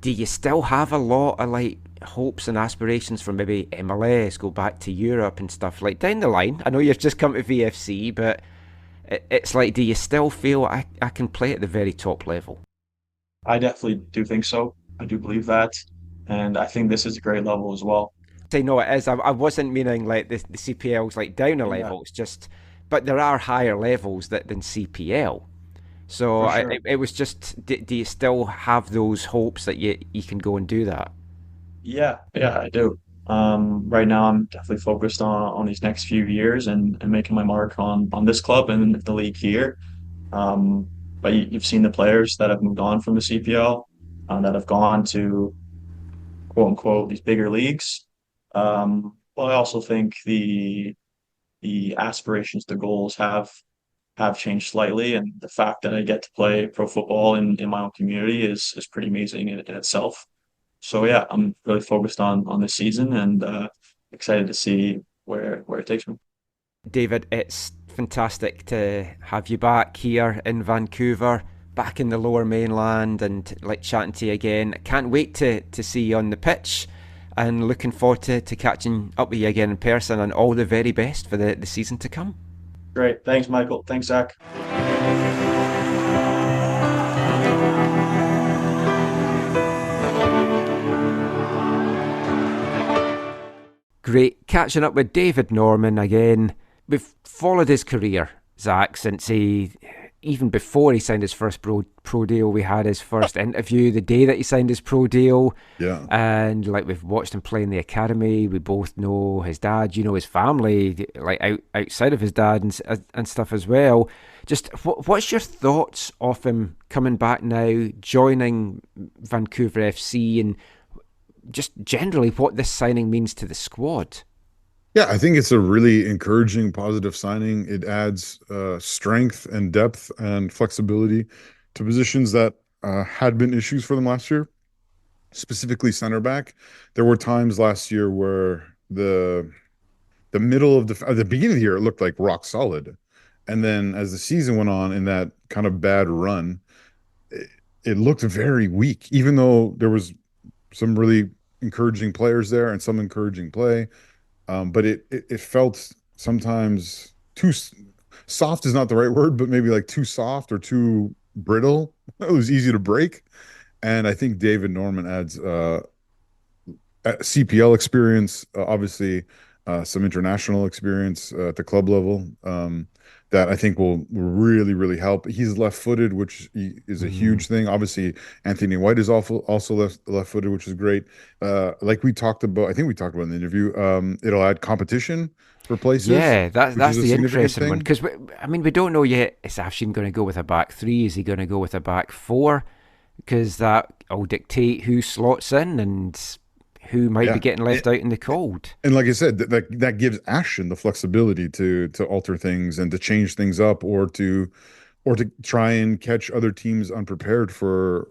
Do you still have a lot of like hopes and aspirations for maybe MLS, go back to Europe and stuff like down the line? I know you've just come to VFC, but it's like, do you still feel I can play at the very top level? I definitely do think so. I do believe that. And I think this is a great level as well. Say no, it is. I wasn't meaning like the CPL's like down a level. It's just, but there are higher levels than CPL. So sure. it was just, do you still have those hopes that you can go and do that? Yeah, I do. Right now, I'm definitely focused on these next few years and making my mark on this club and the league here. But you've seen the players that have moved on from the CPL, that have gone to quote unquote these bigger leagues. But I also think the aspirations, the goals have changed slightly, and the fact that I get to play pro football in my own community is pretty amazing in itself. So yeah, I'm really focused on this season and excited to see where it takes me. David, it's fantastic to have you back here in Vancouver, back in the Lower Mainland, and like chatting to you again. Can't wait to see you on the pitch, and looking forward to catching up with you again in person, and all the very best for the season to come. Great. Thanks, Michael. Thanks, Zach. Great catching up with David Norman again. We've followed his career, Zach, since even before he signed his first pro deal. We had his first interview the day that he signed his pro deal. Yeah. And like we've watched him play in the academy. We both know his dad, his family, like outside of his dad and stuff as well. Just what's your thoughts of him coming back now, joining Vancouver FC, and just generally what this signing means to the squad? Yeah, I think it's a really encouraging, positive signing. It adds strength and depth and flexibility to positions that had been issues for them last year, specifically center back. There were times last year where the middle of at the beginning of the year, it looked like rock solid. And then as the season went on in that kind of bad run, it looked very weak, even though there was some really encouraging players there and some encouraging play. But it felt sometimes too soft is not the right word, but maybe like too soft or too brittle. It was easy to break. And I think David Norman adds CPL experience, obviously some international experience at the club level that I think will really, really help. He's left-footed, which is a huge thing. Obviously, Anthony White is also left-footed, which is great. Like we talked about, I think we talked about in the interview, it'll add competition for places. Yeah, that's the interesting one. Because, we don't know yet, is Afshin going to go with a back three? Is he going to go with a back four? Because that will dictate who slots in and who might be getting left out in the cold. And like I said, that gives Ashton the flexibility to alter things and to change things up, or to try and catch other teams unprepared for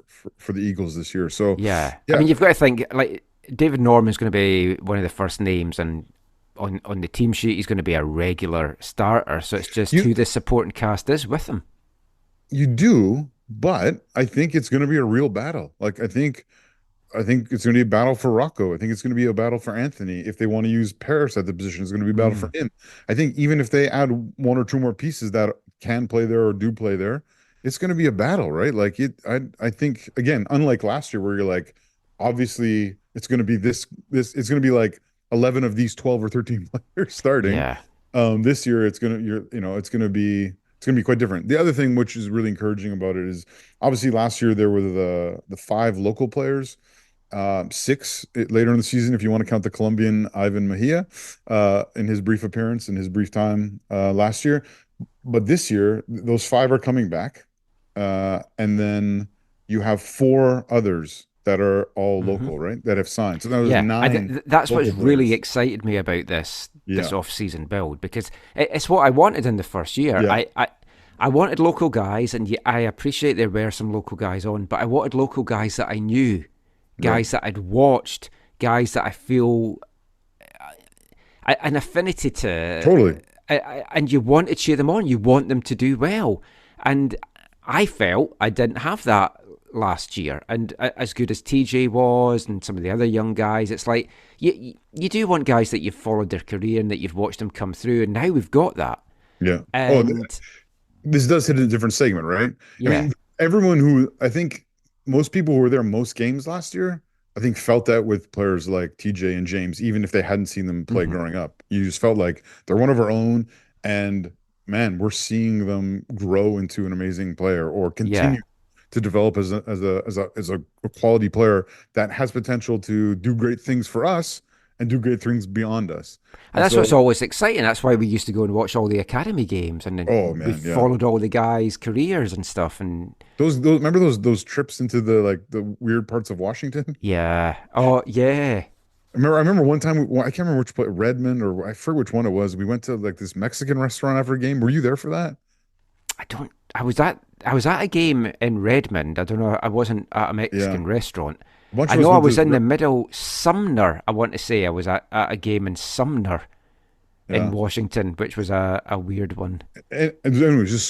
the Eagles this year. So yeah. You've got to think like David Norman's going to be one of the first names, and on the team sheet he's going to be a regular starter. So it's just who the supporting cast is with him. You do, but I think it's going to be a real battle. Like I think it's going to be a battle for Rocco. I think it's going to be a battle for Anthony. If they want to use Paris at the position, it's going to be a battle for him. I think even if they add one or two more pieces that can play there or do play there, it's going to be a battle, right? Like I think, again, unlike last year where you're like, obviously it's going to be this it's going to be like 11 of these 12 or 13 players starting. Yeah. This year it's going to be quite different. The other thing which is really encouraging about it is obviously last year there were the 5 local players. 6 later in the season, if you want to count the Colombian Ivan Mejia in his brief appearance, in his brief time last year. But this year, those 5 are coming back. And then you have 4 others that are all local, right? That have signed. So that was 9. That's what's really excited me about this off-season build, because it's what I wanted in the first year. Yeah. I wanted local guys, and I appreciate there were some local guys on, but I wanted local guys that I knew, guys that I'd watched, guys that I feel an affinity to. Totally. And you want to cheer them on. You want them to do well. And I felt I didn't have that last year. And as good as TJ was and some of the other young guys, it's like you do want guys that you've followed their career and that you've watched them come through. And now we've got that. Yeah. And this does hit a different segment, right? Yeah. I mean, everyone who, I think most people who were there most games last year, I think felt that with players like TJ and James, even if they hadn't seen them play growing up. You just felt like they're one of our own, and man, we're seeing them grow into an amazing player or continue to develop as a quality player that has potential to do great things for us and do great things beyond us. And that's what's always exciting. That's why we used to go and watch all the academy games, and we followed all the guys' careers and stuff. And those remember those trips into the weird parts of Washington? Yeah. Oh yeah. I remember one time, I can't remember which place, Redmond, or I forget which one it was. We went to like this Mexican restaurant after a game. Were you there for that? I was at a game in Redmond. I don't know. I wasn't at a Mexican restaurant. I know I was in the middle, Sumner. I want to say I was at a game in Sumner in Washington, which was a weird one. And anyways, just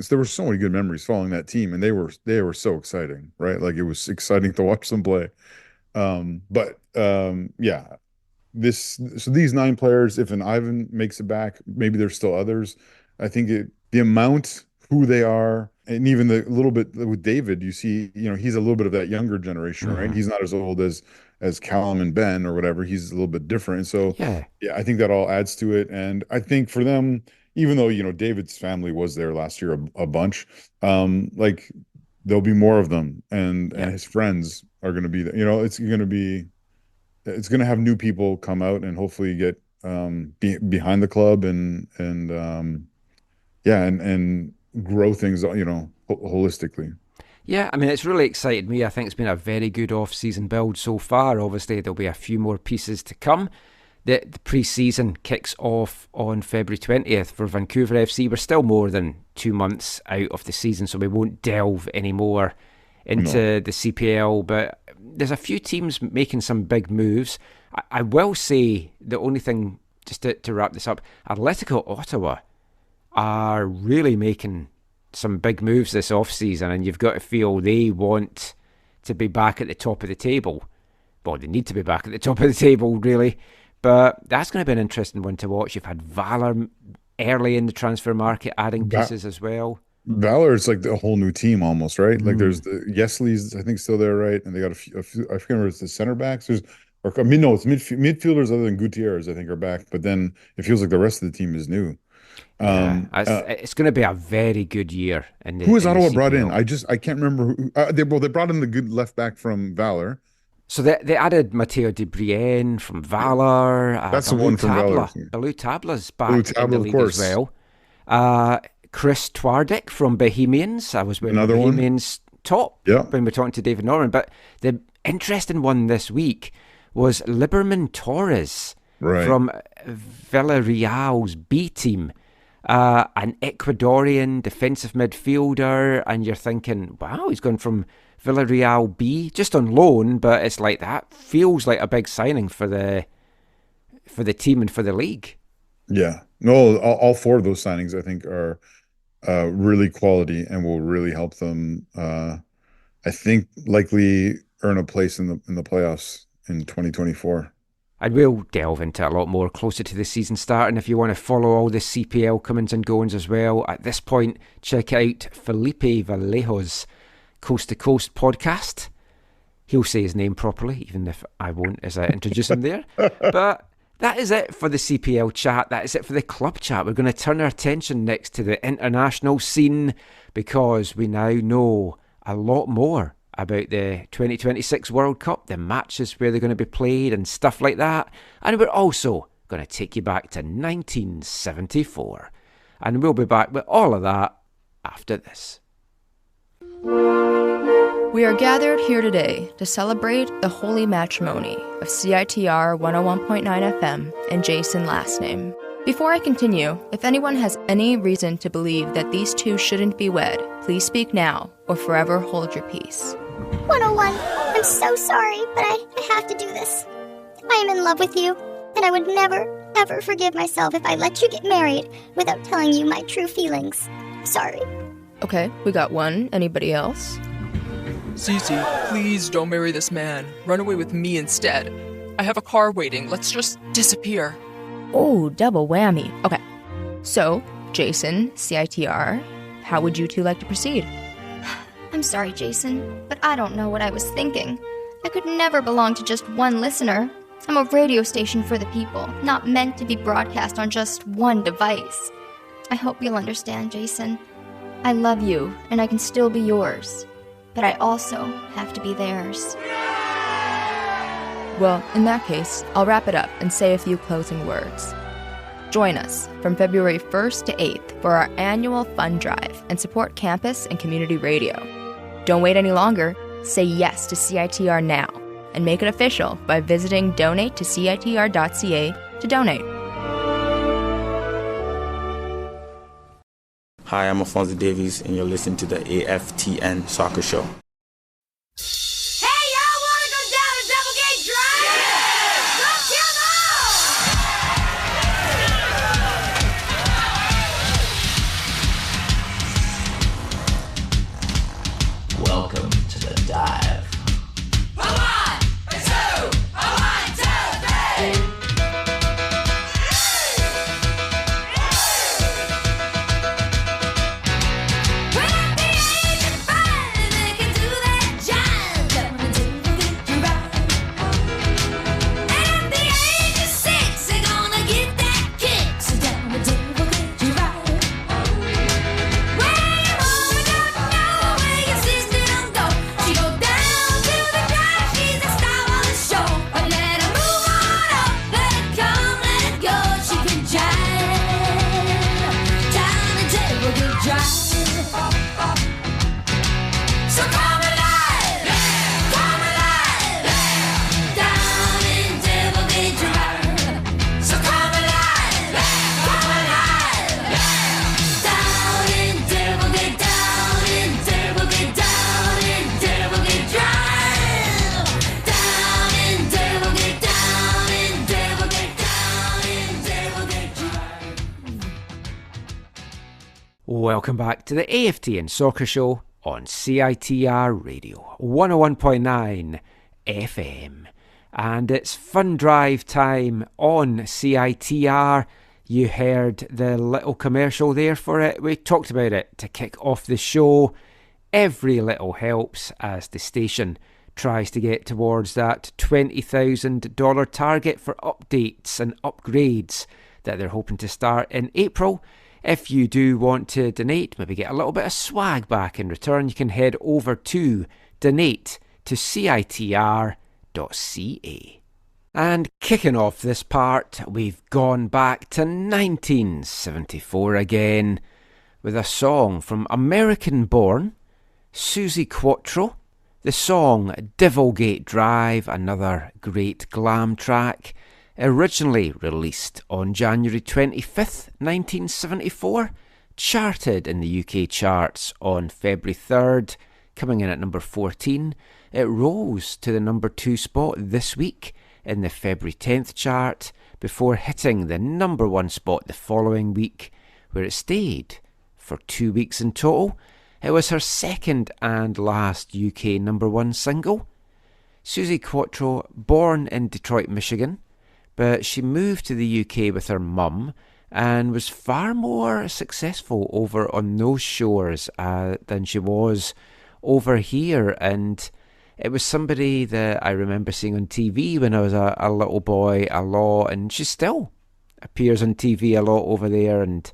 there were so many good memories following that team, and they were so exciting, right? Like it was exciting to watch them play. These 9 players, if an Ivan makes it back, maybe there's still others. I think the amount, who they are, and even the little bit with David, you see, he's a little bit of that younger generation, right? He's not as old as Callum and Ben or whatever. He's a little bit different. So I think that all adds to it. And I think for them, even though, David's family was there last year a bunch, like there'll be more of them, and his friends are going to be there. It's going to have new people come out and hopefully get behind the club and grow things, holistically. Yeah, I mean, it's really excited me. I think it's been a very good off-season build so far. Obviously, there'll be a few more pieces to come. The pre-season kicks off on February 20th for Vancouver FC. We're still more than 2 months out of the season, so we won't delve any more into the CPL. But there's a few teams making some big moves. I will say the only thing, just to wrap this up, Atletico Ottawa are really making some big moves this off-season, and you've got to feel they want to be back at the top of the table. Well, they need to be back at the top of the table, really. But that's going to be an interesting one to watch. You've had Valor early in the transfer market adding pieces as well. Valor is like a whole new team almost, right? Like there's the Yesley's, I think, still there, right? And they got a few I forget if it's the center backs. It's midfielders other than Gutierrez, I think, are back. But then it feels like the rest of the team is new. It's going to be a very good year. Who has Ottawa brought in? I can't remember who. They brought in the good left back from Valor. So they added Matteo De Brienne from Valor. That's the one from Valor. Balou Tabla's back in the league as well. Chris Twardick from Bohemians. I was wearing the Bohemians top when we were talking to David Norman. But the interesting one this week was Liberman Torres from Villarreal's B team. An Ecuadorian defensive midfielder, and you're thinking, wow, he's gone from Villarreal B just on loan, but it's like that feels like a big signing for the team and for the league. Yeah, no, all 4 of those signings I think are really quality and will really help them. I think likely earn a place in the playoffs in 2024. And we'll delve into a lot more closer to the season start. And if you want to follow all the CPL comings and goings as well, at this point, check out Felipe Vallejo's Coast to Coast podcast. He'll say his name properly, even if I won't as I introduce him there. But that is it for the CPL chat. That is it for the club chat. We're going to turn our attention next to the international scene, because we now know a lot more about the 2026 World Cup, the matches where they're going to be played and stuff like that. And we're also going to take you back to 1974. And we'll be back with all of that after this. We are gathered here today to celebrate the holy matrimony of CITR 101.9 FM and Jason last name. Before I continue, if anyone has any reason to believe that these two shouldn't be wed, please speak now or forever hold your peace. 101. I'm so sorry, but I have to do this. I am in love with you, and I would never, ever forgive myself if I let you get married without telling you my true feelings. Sorry. Okay, we got one. Anybody else? Cece, please don't marry this man. Run away with me instead. I have a car waiting. Let's just disappear. Oh, double whammy. Okay, so, Jason, CITR, how would you two like to proceed? I'm sorry, Jason, but I don't know what I was thinking. I could never belong to just one listener. I'm a radio station for the people, not meant to be broadcast on just one device. I hope you'll understand, Jason. I love you, and I can still be yours. But I also have to be theirs. Well, in that case, I'll wrap it up and say a few closing words. Join us from February 1st to 8th for our annual fund drive and support campus and community radio. Don't wait any longer. Say yes to CITR now and make it official by visiting donate-to-citr.ca to donate. Hi, I'm Alfonso Davies, and you're listening to the AFTN Soccer Show. Welcome to the dive. Welcome back to the AFTN Soccer Show on CITR Radio 101.9 FM. And it's fun drive time on CITR. You heard the little commercial there for it. We talked about it to kick off the show. Every little helps as the station tries to get towards that $20,000 target for updates and upgrades that they're hoping to start in April. If you do want to donate, maybe get a little bit of swag back in return, you can head over to donate-to-citr.ca. And kicking off this part, we've gone back to 1974 again with a song from American-born Suzi Quatro. The song Devilgate Drive, another great glam track, originally released on January 25th, 1974, charted in the UK charts on February 3rd, coming in at number 14. It rose to the number 2 spot this week in the February 10th chart, before hitting the number 1 spot the following week, where it stayed for 2 weeks in total. It was her second and last UK number 1 single. Suzi Quatro, born in Detroit, Michigan, but she moved to the UK with her mum and was far more successful over on those shores than she was over here. And it was somebody that I remember seeing on TV when I was a little boy a lot, and she still appears on TV a lot over there and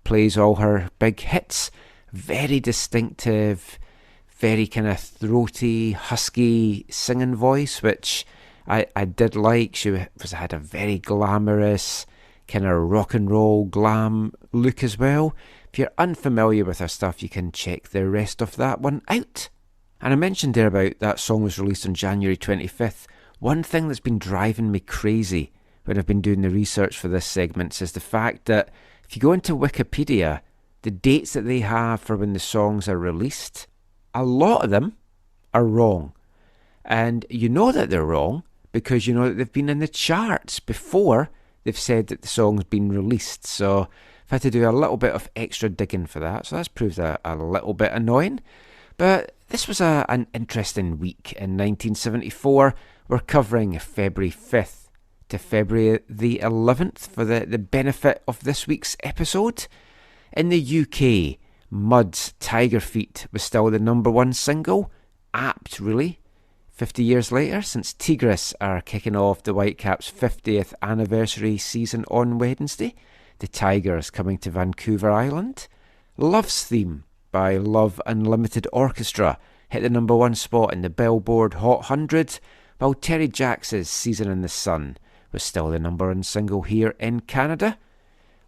plays all her big hits. Very distinctive, very kind of throaty, husky singing voice, which I did like. She had a very glamorous kind of rock and roll glam look as well. If you're unfamiliar with her stuff, you can check the rest of that one out. And I mentioned there about that song was released on January 25th. One thing that's been driving me crazy when I've been doing the research for this segment is the fact that if you go into Wikipedia, the dates that they have for when the songs are released, a lot of them are wrong. And you know that they're wrong because you know that they've been in the charts before they've said that the song's been released. So I've had to do a little bit of extra digging for that. So that's proved a little bit annoying. But this was an interesting week. In 1974, we're covering February 5th to February the 11th for the benefit of this week's episode. In the UK, Mud's Tiger Feet was still the number one single. Apt, really. 50 years later, since Tigres are kicking off the Whitecaps' 50th anniversary season on Wednesday, the Tigers coming to Vancouver Island. Love's Theme by Love Unlimited Orchestra hit the number one spot in the Billboard Hot 100, while Terry Jacks' Season in the Sun was still the number one single here in Canada.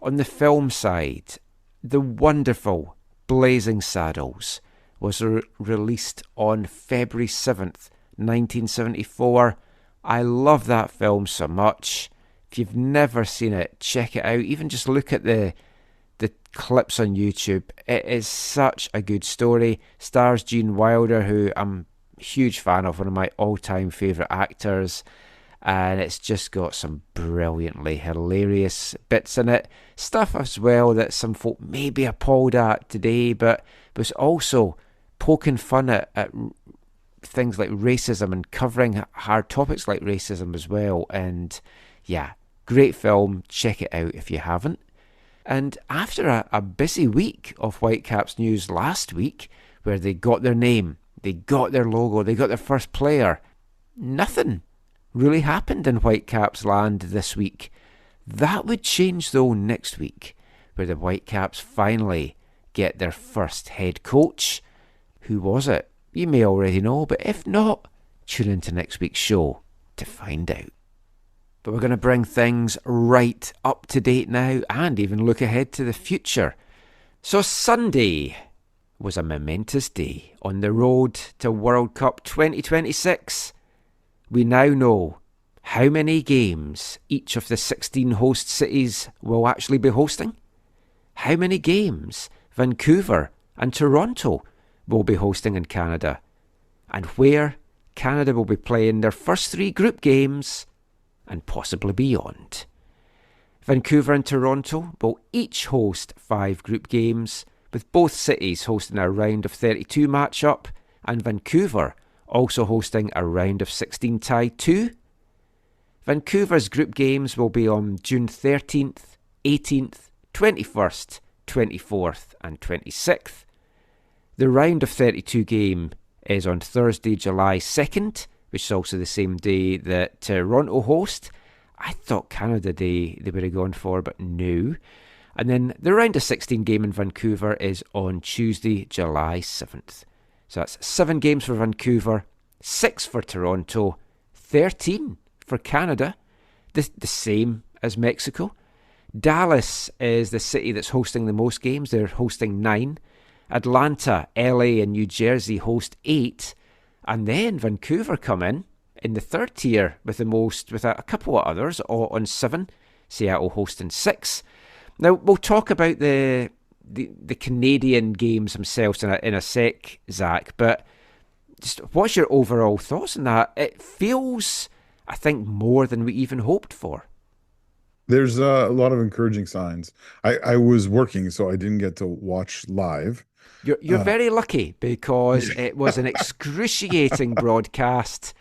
On the film side, the wonderful Blazing Saddles was released on February 7th, 1974. I love that film so much. If you've never seen it, check it out. Even just look at the clips on YouTube. It is such a good story. Stars Gene Wilder, who I'm a huge fan of, one of my all-time favourite actors. And it's just got some brilliantly hilarious bits in it. Stuff as well that some folk may be appalled at today, but was also poking fun at things like racism and covering hard topics like racism as well. And yeah, great film. Check it out if you haven't. And after a busy week of Whitecaps news last week, where they got their name, they got their logo, they got their first player, nothing really happened in Whitecaps land this week. That would change though next week, where the Whitecaps finally get their first head coach. Who was it? You may already know, but if not, tune into next week's show to find out. But we're going to bring things right up to date now and even look ahead to the future. So Sunday was a momentous day on the road to World Cup 2026. We now know how many games each of the 16 host cities will actually be hosting, how many games Vancouver and Toronto will be hosting in Canada, and where Canada will be playing their first 3 group games and possibly beyond. Vancouver and Toronto will each host 5 group games, with both cities hosting a round of 32 match-up, and Vancouver also hosting a round of 16 tie 2. Vancouver's group games will be on June 13th, 18th, 21st, 24th and 26th. The round of 32 game is on Thursday, July 2nd, which is also the same day that Toronto host. I thought Canada Day they would have gone for, but no. And then the round of 16 game in Vancouver is on Tuesday, July 7th. So that's 7 games for Vancouver, 6 for Toronto, 13 for Canada, the same as Mexico. Dallas is the city that's hosting the most games. They're hosting 9. Atlanta, LA and New Jersey host 8. And then Vancouver come in the third tier with the most, with a couple of others, all on 7. Seattle hosting 6. Now, we'll talk about the Canadian games themselves in a sec, Zach, but just what's your overall thoughts on that? It feels, I think, more than we even hoped for. There's a lot of encouraging signs. I was working, so I didn't get to watch live. You're very lucky, because it was an excruciating broadcast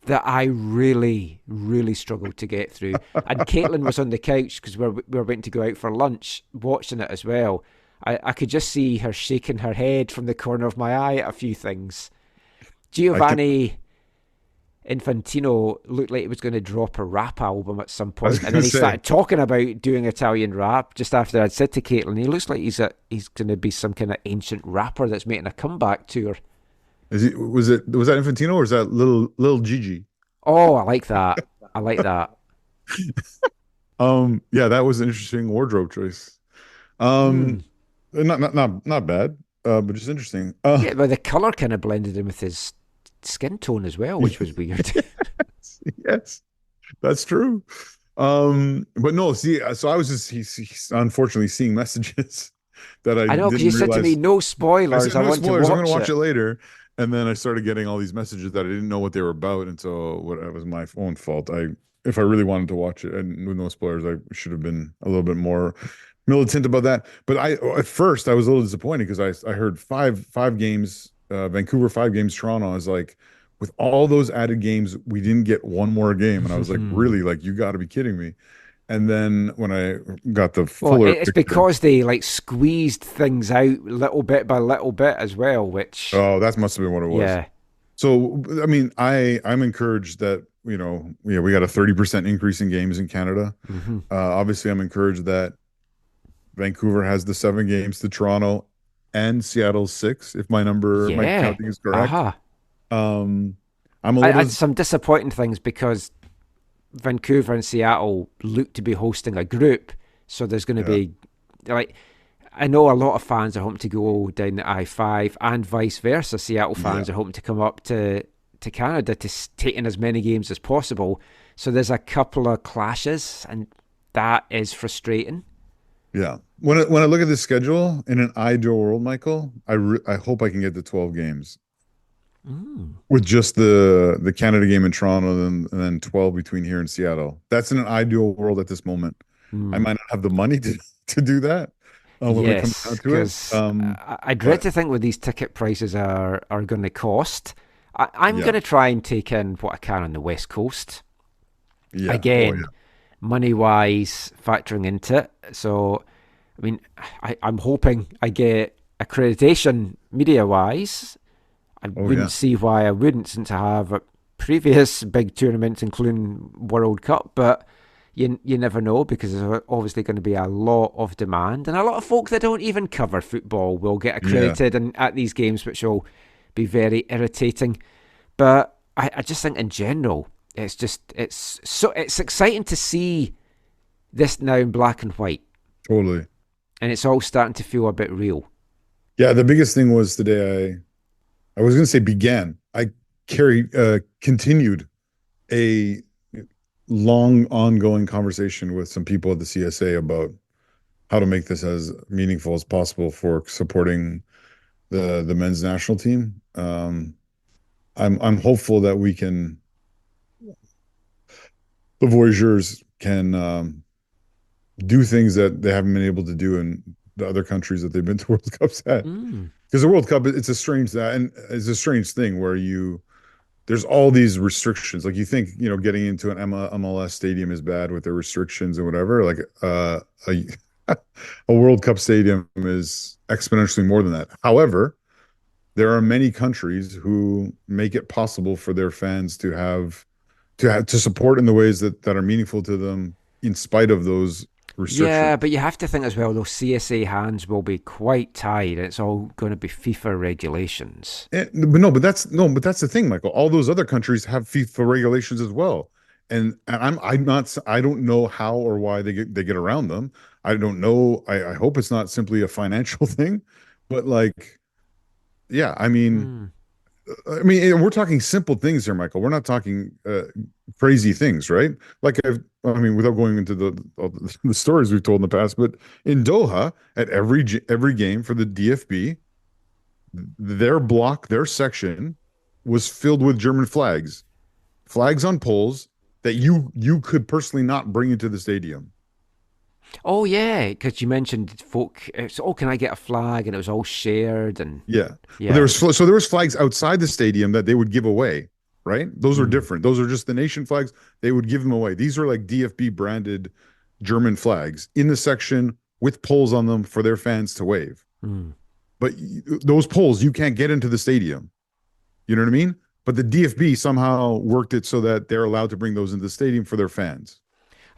that I really, really struggled to get through. And Caitlin was on the couch because we were waiting to go out for lunch, watching it as well. I could just see her shaking her head from the corner of my eye at a few things. Giovanni Infantino looked like he was going to drop a rap album at some point, and then he started talking about doing Italian rap just after I'd said to Caitlin, he looks like he's going to be some kind of ancient rapper that's making a comeback tour. Was that Infantino or is that little Gigi? Oh, I like that. I like that. Yeah, that was an interesting wardrobe choice. Not bad, but just interesting. Yeah, but the color kind of blended in with his skin tone as well, which was weird. Yes, that's true. But no, see, so I was just he's unfortunately seeing messages that I know, because didn't you said to realize. me, no spoilers. I said, no want spoilers. to I'm watch going to watch it. it later. And then I started getting all these messages that I didn't know what they were about. And so it was my own fault. If I really wanted to watch it and with no spoilers, I should have been a little bit more militant about that. But at first I was a little disappointed because I heard five games, Vancouver, 5 games, Toronto. I was like, with all those added games, we didn't get one more game. And I was like, really? Like, you got to be kidding me. And then when I got the fuller it's because they like squeezed things out little bit by little bit as well, which that must have been what it was. Yeah. So I mean, I'm encouraged that we got a 30% increase in games in Canada. Obviously, I'm encouraged that Vancouver has the 7 games to Toronto and Seattle's 6, if my counting is correct. I'm a little. I had some disappointing things because Vancouver and Seattle look to be hosting a group, so there's going to be like, I know a lot of fans are hoping to go down the I-5 and vice versa. Seattle fans are hoping to come up to Canada to take in as many games as possible. So there's a couple of clashes, and that is frustrating. Yeah. When I look at the schedule in an ideal world, Michael, I hope I can get to 12 games. With just the Canada game in Toronto and then 12 between here and Seattle. That's in an ideal world at this moment. I might not have the money to do that. When it comes down to it. I dread to think what these ticket prices are going to cost. I'm going to try and take in what I can on the West Coast. Yeah. Again, money-wise, factoring into it. So, I mean, I'm hoping I get accreditation media-wise. I wouldn't see why I wouldn't, since I have previous big tournaments, including World Cup. But you never know, because there's obviously going to be a lot of demand, and a lot of folk that don't even cover football will get accredited and at these games, which will be very irritating. But I just think in general, it's exciting to see this now in black and white. Totally. And it's all starting to feel a bit real. Yeah, the biggest thing was today I was going to say began. I continued a long ongoing conversation with some people at the CSA about how to make this as meaningful as possible for supporting the men's national team. I'm hopeful that the Voyageurs can do things that they haven't been able to do in the other countries that they've been to World Cups at. Because the World Cup, it's a strange thing where there's all these restrictions. Like, you think, getting into an MLS stadium is bad with their restrictions and whatever. Like a World Cup stadium is exponentially more than that. However, there are many countries who make it possible for their fans to support in the ways that are meaningful to them in spite of those restrictions. Yeah, but you have to think as well, those CSA hands will be quite tied. It's all going to be FIFA regulations. But that's the thing, Michael. All those other countries have FIFA regulations as well, and I don't know how or why they get around them. I don't know. I hope it's not simply a financial thing, but yeah, I mean, we're talking simple things here, Michael. We're not talking crazy things, right? Without going into the stories we've told in the past, but in Doha, at every game for the DFB, their section was filled with German flags on poles that you could personally not bring into the stadium. Oh yeah, because you mentioned folk. Can I get a flag? And it was all shared, and yeah. Well, there was flags outside the stadium that they would give away. Right, those are different. Those are just the nation flags. They would give them away. These are like DFB branded German flags in the section with poles on them for their fans to wave. But those poles, you can't get into the stadium. You know what I mean? But the DFB somehow worked it so that they're allowed to bring those into the stadium for their fans.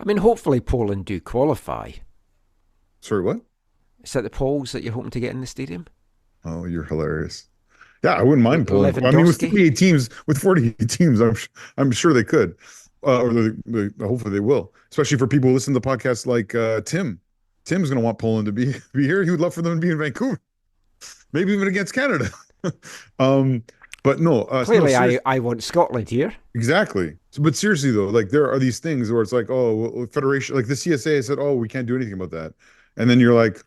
I mean, hopefully Poland do qualify. Sorry, what? Is that the polls that you're hoping to get in the stadium? Oh, you're hilarious. Yeah, I wouldn't mind Poland. I mean, with 48 teams, I'm sure they could. Hopefully they will. Especially for people who listen to the podcast like Tim. Tim's going to want Poland to be here. He would love for them to be in Vancouver. Maybe even against Canada. But no. Clearly, I want Scotland here. Exactly. But seriously though, like there are these things where it's like, oh, well, federation, like the CSA said, oh, we can't do anything about that, and then you're like,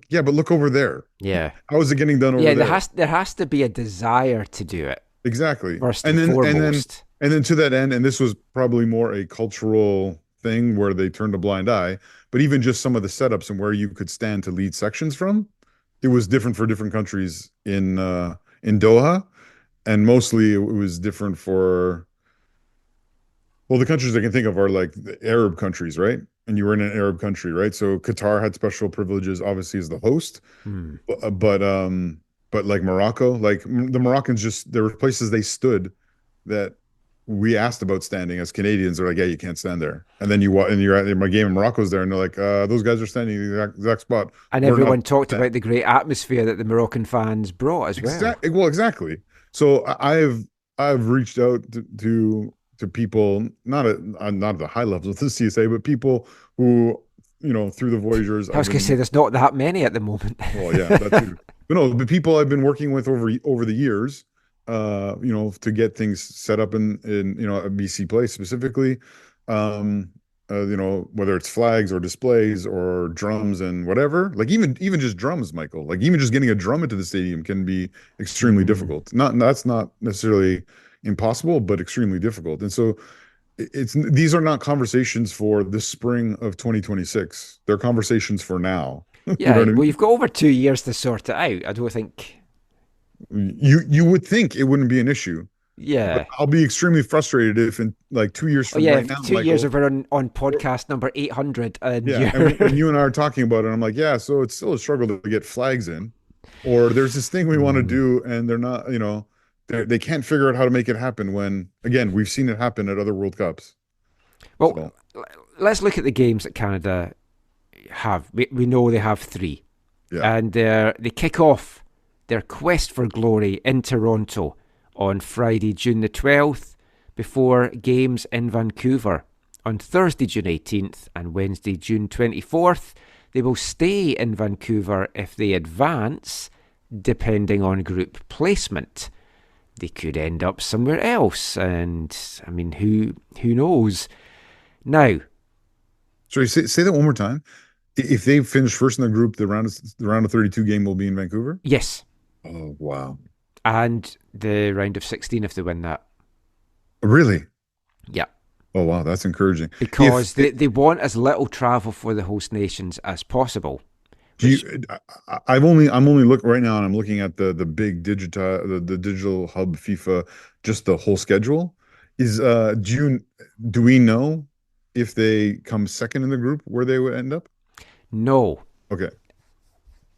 yeah, but look over there. Yeah. How is it getting done over there? There has to be a desire to do it. Exactly. First and foremost. And then to that end, and this was probably more a cultural thing where they turned a blind eye, but even just some of the setups and where you could stand to lead sections from, it was different for different countries in Doha, and mostly it was different for, well, the countries I can think of are like the Arab countries, right? And you were in an Arab country, right? So Qatar had special privileges, obviously, as the host, but like Morocco, like the Moroccans, just there were places they stood that we asked about standing as Canadians. They're like, yeah, you can't stand there. And then you're at my game in Morocco's there, and they're like, those guys are standing in the exact spot. And everyone talked about the great atmosphere that the Moroccan fans brought as well. Well, exactly. So I've reached out to people, not at the high levels of the CSA, but people who, through the Voyageurs. I was going to say there's not that many at the moment. Well, yeah, that too. But no, the people I've been working with over the years, to get things set up in a BC place specifically, whether it's flags or displays or drums and whatever, like even just drums, Michael, like even just getting a drum into the stadium can be extremely difficult. That's not necessarily impossible, but extremely difficult. And so these are not conversations for the spring of 2026. They're conversations for now. Yeah, you know what I mean? Well, you've got over 2 years to sort it out. I don't think you would think it wouldn't be an issue. Yeah, but I'll be extremely frustrated if in like 2 years from right now, 2 years if we're on podcast number 800, and and you and I are talking about it. I'm like, yeah, so it's still a struggle to get flags in, or there's this thing we want to do, and they're not, they can't figure out how to make it happen. When again, we've seen it happen at other World Cups. Well, let's look at the games that Canada have. We know they have 3, and they kick off their quest for glory in Toronto on Friday, June the 12th, before games in Vancouver on Thursday, June 18th, and Wednesday, June 24th. They will stay in Vancouver if they advance, depending on group placement. They could end up somewhere else, and I mean, who knows? Now, sorry, say that one more time. If they finish first in the group, the round of 32 game will be in Vancouver? Yes. Oh, wow. And the round of 16 if they win that. Really? Yeah. Oh, wow, that's encouraging. Because they want as little travel for the host nations as possible. I'm only looking right now, and I'm looking at the big the digital hub FIFA, just the whole schedule. Do we know if they come second in the group where they would end up? No. Okay.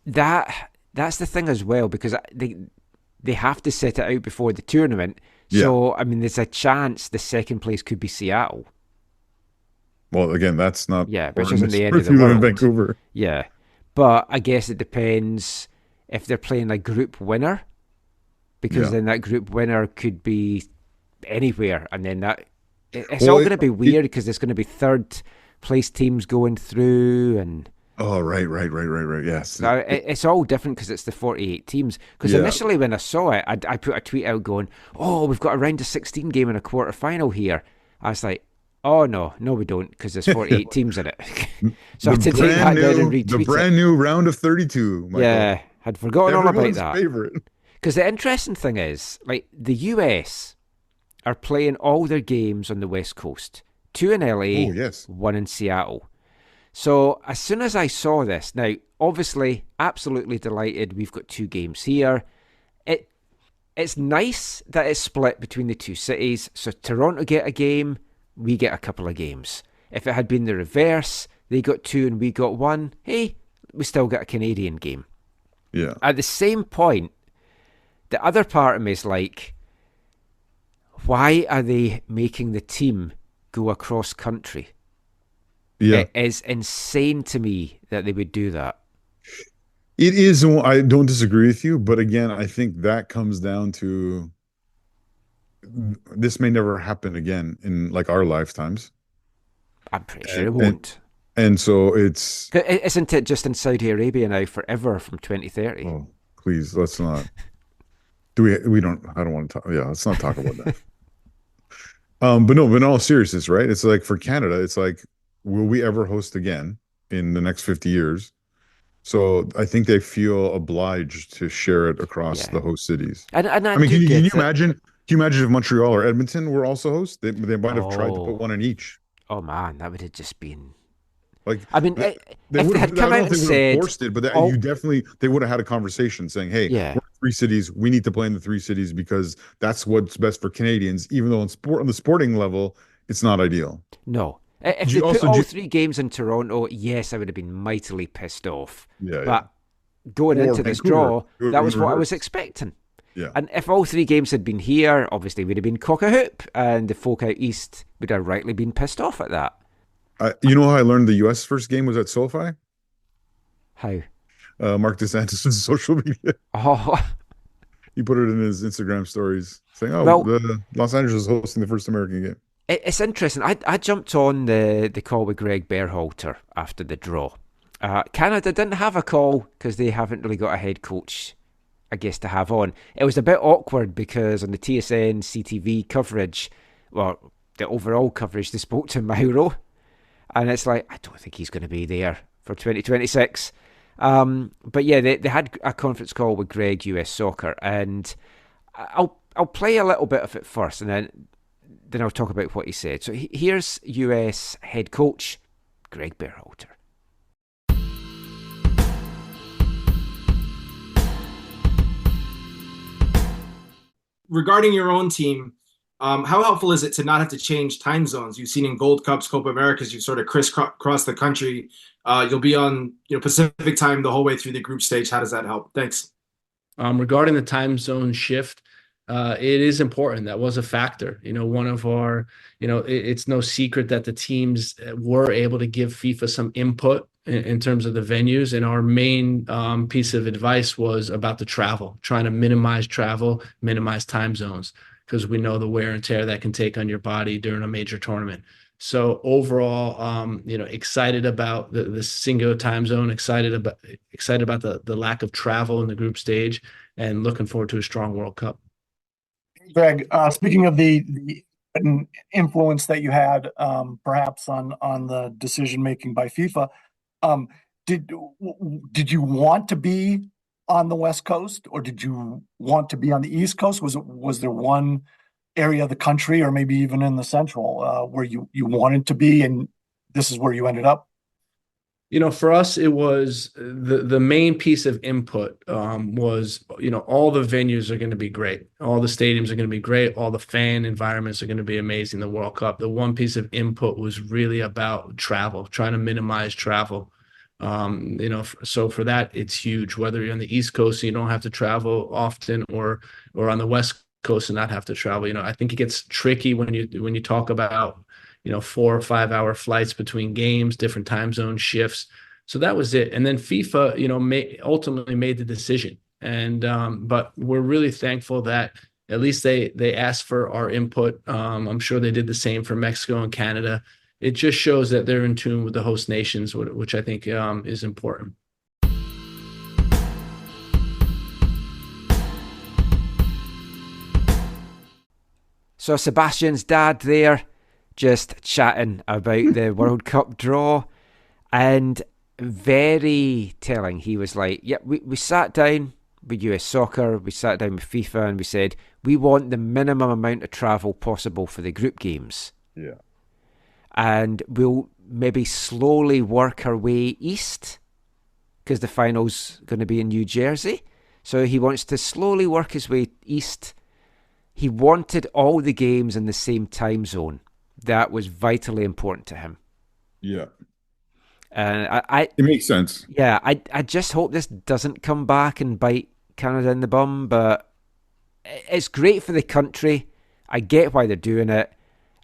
That's the thing as well, because they have to set it out before the tournament. So, I mean, there's a chance the second place could be Seattle. Well, again, that's not... Yeah, which isn't the end of the world. In Vancouver. Yeah. But I guess it depends if they're playing a group winner, because then that group winner could be anywhere. And then it's all going to be weird, because there's going to be third place teams going through and... Oh, right. Yes. It's all different because it's the 48 teams. Because initially when I saw it, I put a tweet out going, oh, we've got a round of 16 game and a quarter final here. I was like, oh, no, we don't, because there's 48 teams in it. So to take that down and retweet the brand new round of 32. Michael. Yeah, I'd forgotten all about that. Favorite. Because the interesting thing is, like, the US are playing all their games on the West Coast. 2 in LA, 1 in Seattle. So as soon as I saw this, now obviously absolutely delighted we've got 2 games here. It's nice that it's split between the 2 cities. So Toronto get a game, we get a couple of games. If it had been the reverse, they got 2 and we got 1, hey, we still got a Canadian game. Yeah. At the same point, the other part of me is like, why are they making the team go across country? Yeah. It is insane to me that they would do that. It is. I don't disagree with you, but again, I think that comes down to this may never happen again in like our lifetimes. I'm pretty sure it won't. And so isn't it just in Saudi Arabia now forever from 2030? Oh, please, let's not. I don't want to talk. Yeah, let's not talk about that. But no, but in all seriousness, right? It's like for Canada, it's like, will we ever host again in the next 50 years? So I think they feel obliged to share it across the host cities. And I mean, do can get you it. imagine? Can you imagine if Montreal or Edmonton were also hosts? They might have tried to put Oh. one in each. Oh man, that would have just been. Like, I mean, they if would they have, had come I out don't and think they would have said, forced it, but "Oh." you definitely, they would have had a conversation saying, "Hey, Yeah. we're in 3 cities. We need to play in the 3 cities because that's what's best for Canadians." Even though on the sporting level, it's not ideal. No. If Do they you put also all do- 3 games in Toronto, yes, I would have been mightily pissed off. Yeah, But going Or into this Vancouver, draw, do it that in was what I was reverse. expecting. Yeah. And if all 3 games had been here, obviously we'd have been cock-a-hoop, and the folk out east would have rightly been pissed off at that. You know how I learned the U.S. first game was at SoFi? How? Mark DeSantis' social media. Oh, He put it in his Instagram stories saying, "Oh, Well- the Los Angeles is hosting the first American game." it's interesting. I jumped on the call with Greg Berhalter after the draw. Canada didn't have a call because they haven't really got a head coach, I guess, to have on. It was a bit awkward because on the TSN CTV coverage, well, the overall coverage, they spoke to Mauro, and it's like, I don't think he's going to be there for 2026. But yeah, they had a conference call with Greg US Soccer, and I'll play a little bit of it first, and then I'll talk about what he said. So here's US head coach Greg Berhalter. Regarding your own team, how helpful is it to not have to change time zones? You've seen in Gold Cups, Copa Americas, you sort of crisscross the country. You'll be on Pacific time the whole way through the group stage. How does that help? Thanks. Regarding the time zone shift, it is important. That was a factor. One of our, it's no secret that the teams were able to give FIFA some input in terms of the venues. And our main piece of advice was about the travel, trying to minimize travel, minimize time zones, because we know the wear and tear that can take on your body during a major tournament. So overall, excited about the single time zone, excited about the lack of travel in the group stage, and looking forward to a strong World Cup. Greg, speaking of the influence that you had, perhaps on the decision making by FIFA, did you want to be on the West Coast, or did you want to be on the East Coast? Was there one area of the country, or maybe even in the Central, where you wanted to be, and this is where you ended up? For us, it was the main piece of input was, all the venues are going to be great. All the stadiums are going to be great. All the fan environments are going to be amazing, the World Cup. The one piece of input was really about travel, trying to minimize travel. So for that, it's huge. Whether you're on the East Coast and you don't have to travel often, or on the West Coast and not have to travel. I think it gets tricky when you talk about 4 or 5 hour flights between games, different time zone shifts. So that was it. And then FIFA, ultimately made the decision. And but we're really thankful that at least they asked for our input. I'm sure they did the same for Mexico and Canada. It just shows that they're in tune with the host nations, which I think is important. So Sebastian's dad there, just chatting about the World Cup draw, and very telling. He was like, yeah, we sat down with US Soccer, we sat down with FIFA, and we said, we want the minimum amount of travel possible for the group games. Yeah. And we'll maybe slowly work our way east, because the final's going to be in New Jersey. So he wants to slowly work his way east. He wanted all the games in the same time zone. That was vitally important to him. Yeah. And it makes sense. Yeah, I just hope this doesn't come back and bite Canada in the bum, but it's great for the country. I get why they're doing it.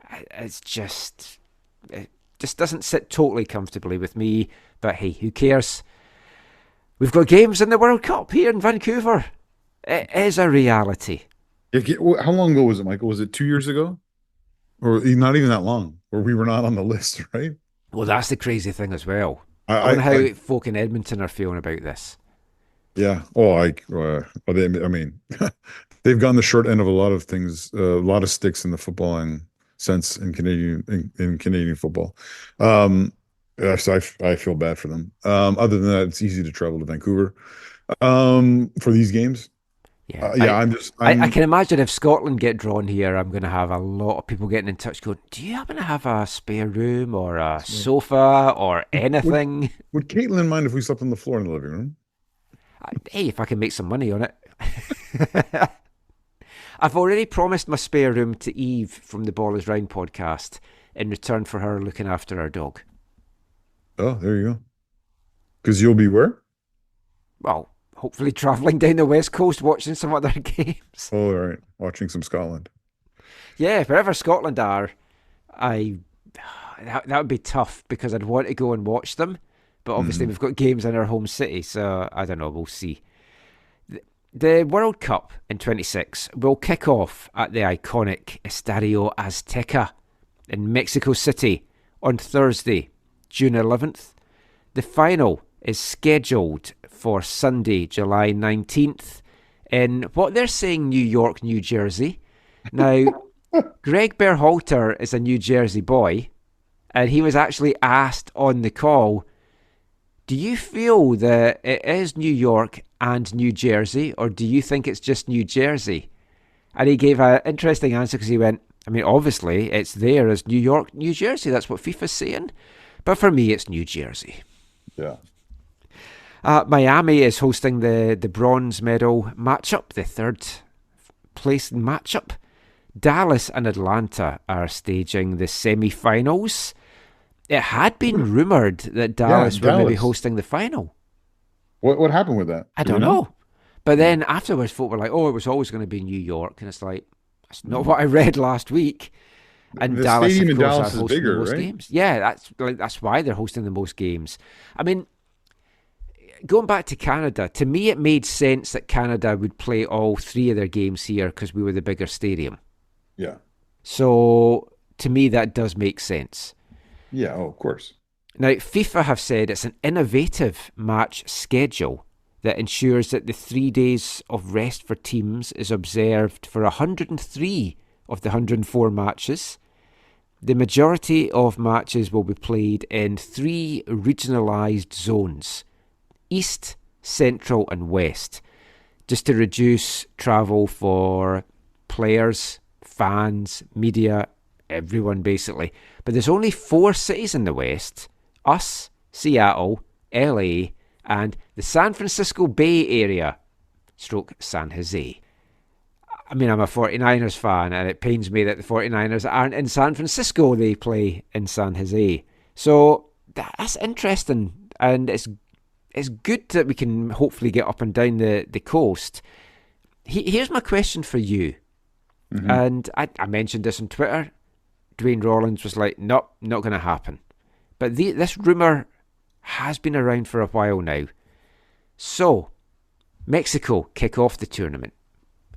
It just doesn't sit totally comfortably with me, but hey, who cares? We've got games in the World Cup here in Vancouver. It is a reality. How long ago was it, Michael? Was it 2 years ago? Or not even that long, where we were not on the list, right? Well, that's the crazy thing as well. I wonder how folk in Edmonton are feeling about this. Yeah. I mean, they've gone the short end of a lot of things, a lot of sticks in the footballing sense in Canadian football. So I feel bad for them. Other than that, it's easy to travel to Vancouver for these games. Yeah, I can imagine if Scotland get drawn here, I'm going to have a lot of people getting in touch going, do you happen to have a spare room or a sofa or anything? Would Caitlin mind if we slept on the floor in the living room? Hey, if I can make some money on it. I've already promised my spare room to Eve from the Ball is Round podcast in return for her looking after our dog. Oh, there you go. Because you'll be where? Well, hopefully travelling down the West Coast watching some other games. Oh, all right. Watching some Scotland. Yeah, wherever Scotland are, that would be tough because I'd want to go and watch them. But obviously we've got games in our home city, so I don't know, we'll see. The World Cup in 26 will kick off at the iconic Estadio Azteca in Mexico City on Thursday, June 11th. The final is scheduled for Sunday, July 19th in what they're saying New York, New Jersey. Now, Greg Berhalter is a New Jersey boy, and he was actually asked on the call, do you feel that it is New York and New Jersey, or do you think it's just New Jersey? And he gave an interesting answer because he went, I mean, obviously it's there as New York, New Jersey. That's what FIFA's saying. But for me, it's New Jersey. Yeah. Miami is hosting the bronze medal matchup, the third place matchup. Dallas and Atlanta are staging the semi-finals. It had been rumoured that Dallas were maybe hosting the final. What happened with that? I don't know. But then afterwards, folk were like, oh, it was always going to be New York. And it's like, that's not what I read last week. And the Dallas, stadium of in course, Dallas are is hosting bigger, the most right? games. Yeah, that's why they're hosting the most games. I mean, going back to Canada, to me it made sense that Canada would play all three of their games here because we were the bigger stadium. Yeah. So to me that does make sense. Yeah, of course. Now, FIFA have said it's an innovative match schedule that ensures that the 3 days of rest for teams is observed for 103 of the 104 matches. The majority of matches will be played in 3 regionalised zones, East, Central and West, just to reduce travel for players, fans, media, everyone basically. But there's only 4 cities in the West, us, Seattle, LA, and the San Francisco Bay Area, stroke San Jose. I mean, I'm a 49ers fan, and it pains me that the 49ers aren't in San Francisco. They play in San Jose. So that's interesting, and it's good that we can hopefully get up and down the coast. Here's my question for you. Mm-hmm. And I mentioned this on Twitter. Dwayne Rollins was like, nope, not going to happen. But this rumour has been around for a while now. So, Mexico kick off the tournament.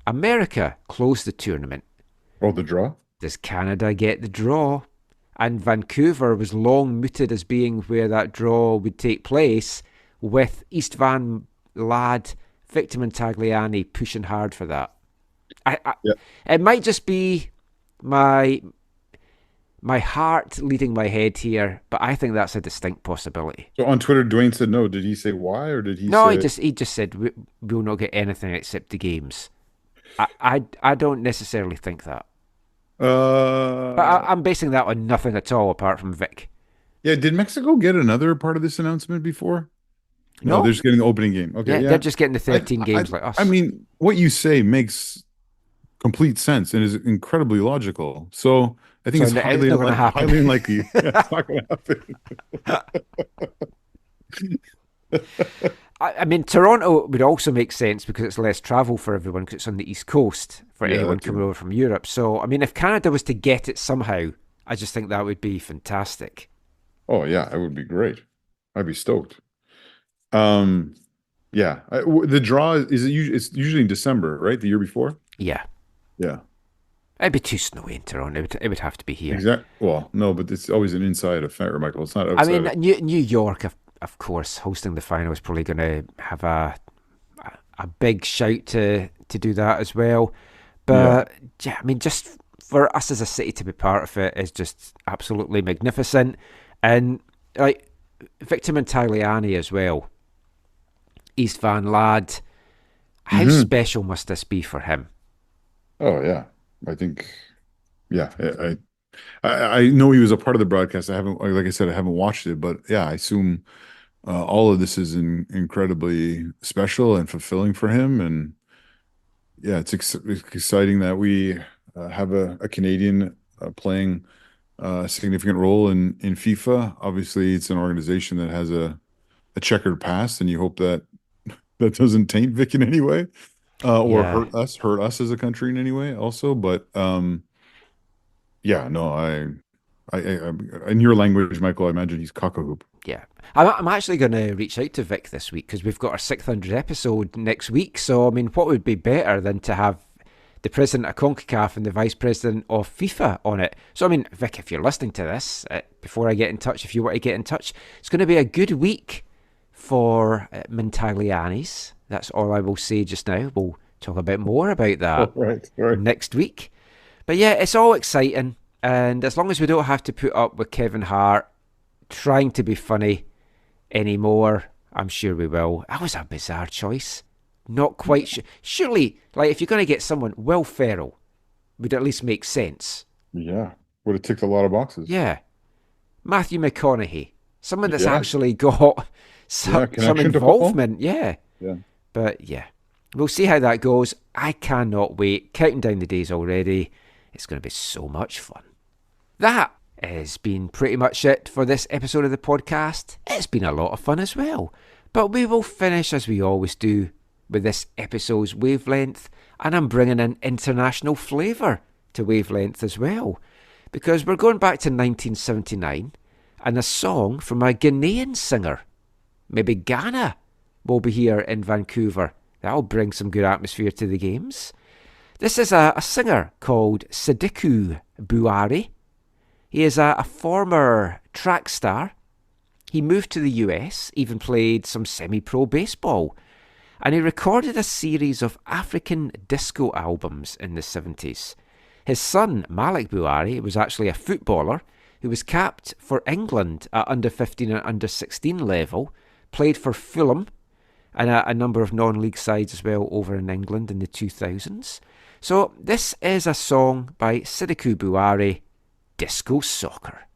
America close the tournament. Oh, the draw? Does Canada get the draw? And Vancouver was long mooted as being where that draw would take place, with East Van lad Victor Montagliani pushing hard for that. It might just be my heart leading my head here, but I think that's a distinct possibility. So on Twitter, Dwayne said no. Did he say why, or did he No, say... he just said we'll not get anything except the games. I don't necessarily think that. But I'm basing that on nothing at all apart from Vic. Yeah, did Mexico get another part of this announcement before? No, they're just getting the opening game. Okay, yeah, they're just getting the 13 games like us. I mean, what you say makes complete sense and is incredibly logical. So I think it's highly unlikely. Yeah, it's not going to happen. I mean, Toronto would also make sense because it's less travel for everyone because it's on the East Coast for anyone coming over from Europe. So, I mean, if Canada was to get it somehow, I just think that would be fantastic. Oh, yeah, it would be great. I'd be stoked. Yeah. The draw, it's usually in December, right? The year before? Yeah. Yeah. It'd be too snowy in Toronto. It would have to be here. Exactly. Well, no, but it's always an inside affair, Michael. It's not outside. I mean, New York, of course, hosting the final is probably going to have a big shout to do that as well. But yeah, I mean, just for us as a city to be part of it is just absolutely magnificent. And like Victor Montagliani as well, East Van lad, how special must this be for him? Oh yeah, I think, yeah, I know he was a part of the broadcast. I haven't, like I said, I haven't watched it, but yeah, I assume all of this is incredibly special and fulfilling for him. And yeah, it's exciting that we have a Canadian playing a significant role in FIFA. Obviously, it's an organization that has a checkered past, and you hope that doesn't taint Vic in any way, or hurt us as a country in any way also. But yeah, no, I in your language, Michael, I imagine he's cock-a-hoop. Yeah. I'm actually going to reach out to Vic this week because we've got our 600th episode next week. So, I mean, what would be better than to have the president of CONCACAF and the vice president of FIFA on it? So, I mean, Vic, if you're listening to this, before I get in touch, if you want to get in touch, it's going to be a good week for Montagliani's. That's all I will say just now. We'll talk a bit more about that next week. But yeah, it's all exciting. And as long as we don't have to put up with Kevin Hart trying to be funny anymore, I'm sure we will. That was a bizarre choice. Not quite sure. Surely, like, if you're going to get someone, Will Ferrell would at least make sense. Yeah, would have ticked a lot of boxes. Yeah. Matthew McConaughey, someone that's actually got some involvement. Yeah. But yeah, we'll see how that goes. I cannot wait. Counting down the days already. It's going to be so much fun. That has been pretty much it for this episode of the podcast. It's been a lot of fun as well. But we will finish as we always do with this episode's wavelength, and I'm bringing an international flavour to wavelength as well, because we're going back to 1979 and a song from a Ghanaian singer. Maybe Ghana will be here in Vancouver. That'll bring some good atmosphere to the games. This is a singer called Sidiku Buhari. He is a former track star. He moved to the US, even played some semi-pro baseball, and he recorded a series of African disco albums in the 70s. His son, Malik Buhari, was actually a footballer who was capped for England at under 15 and under 16 level, played for Fulham and a number of non-league sides as well over in England in the 2000s. So this is a song by Sidiku Buhari, Disco Soccer.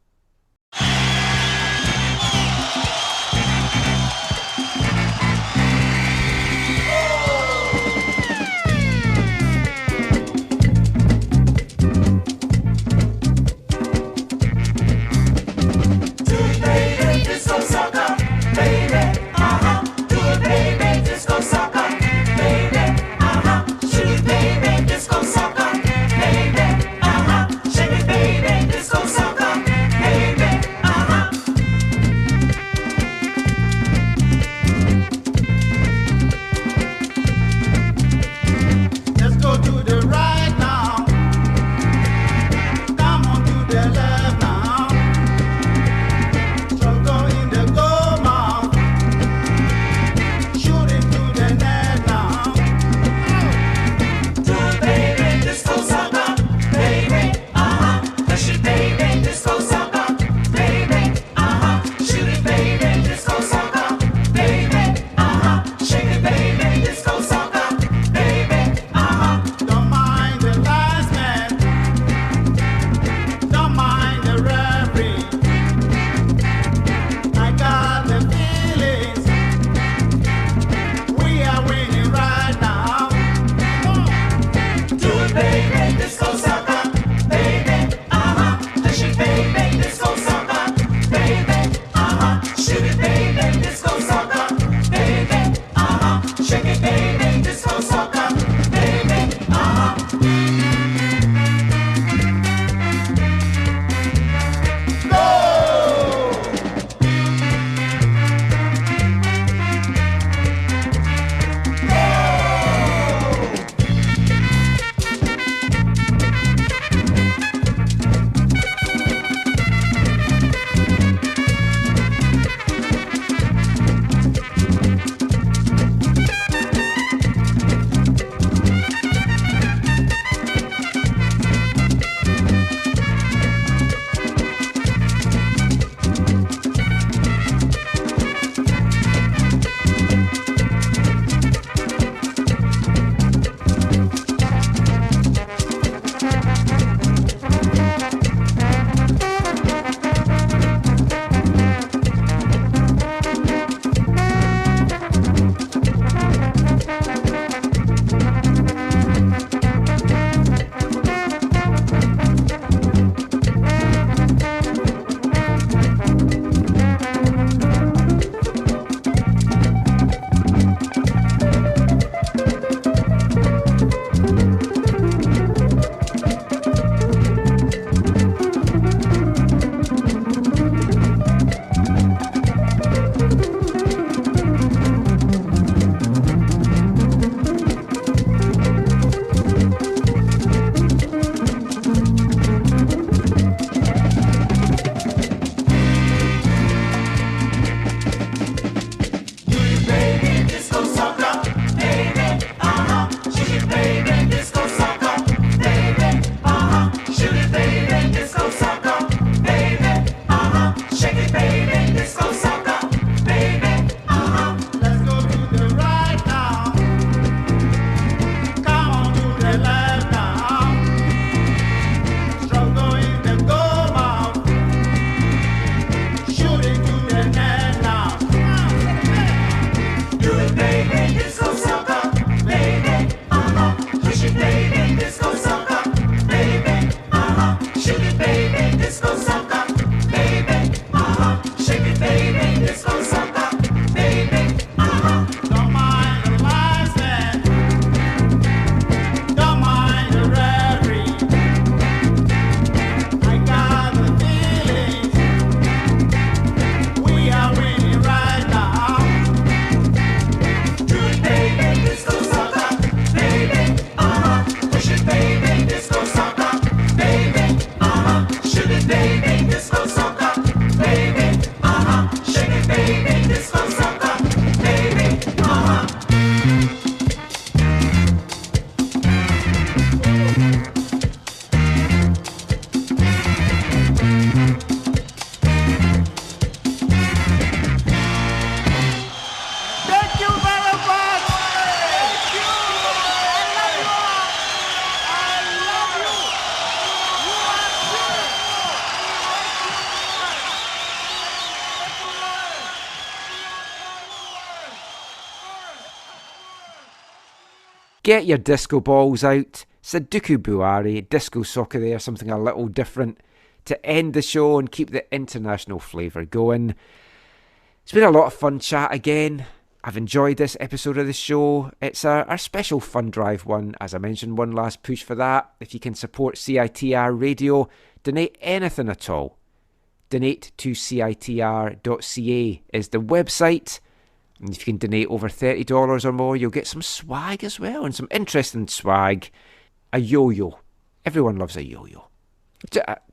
Get your disco balls out. Sudoku Buari, disco soccer there, something a little different to end the show and keep the international flavour going. It's been a lot of fun chat again. I've enjoyed this episode of the show. It's our special fund drive one. As I mentioned, one last push for that. If you can support CITR Radio, donate anything at all. Donate to CITR.ca is the website. And if you can donate over $30 or more, you'll get some swag as well, and some interesting swag. A yo-yo. Everyone loves a yo-yo.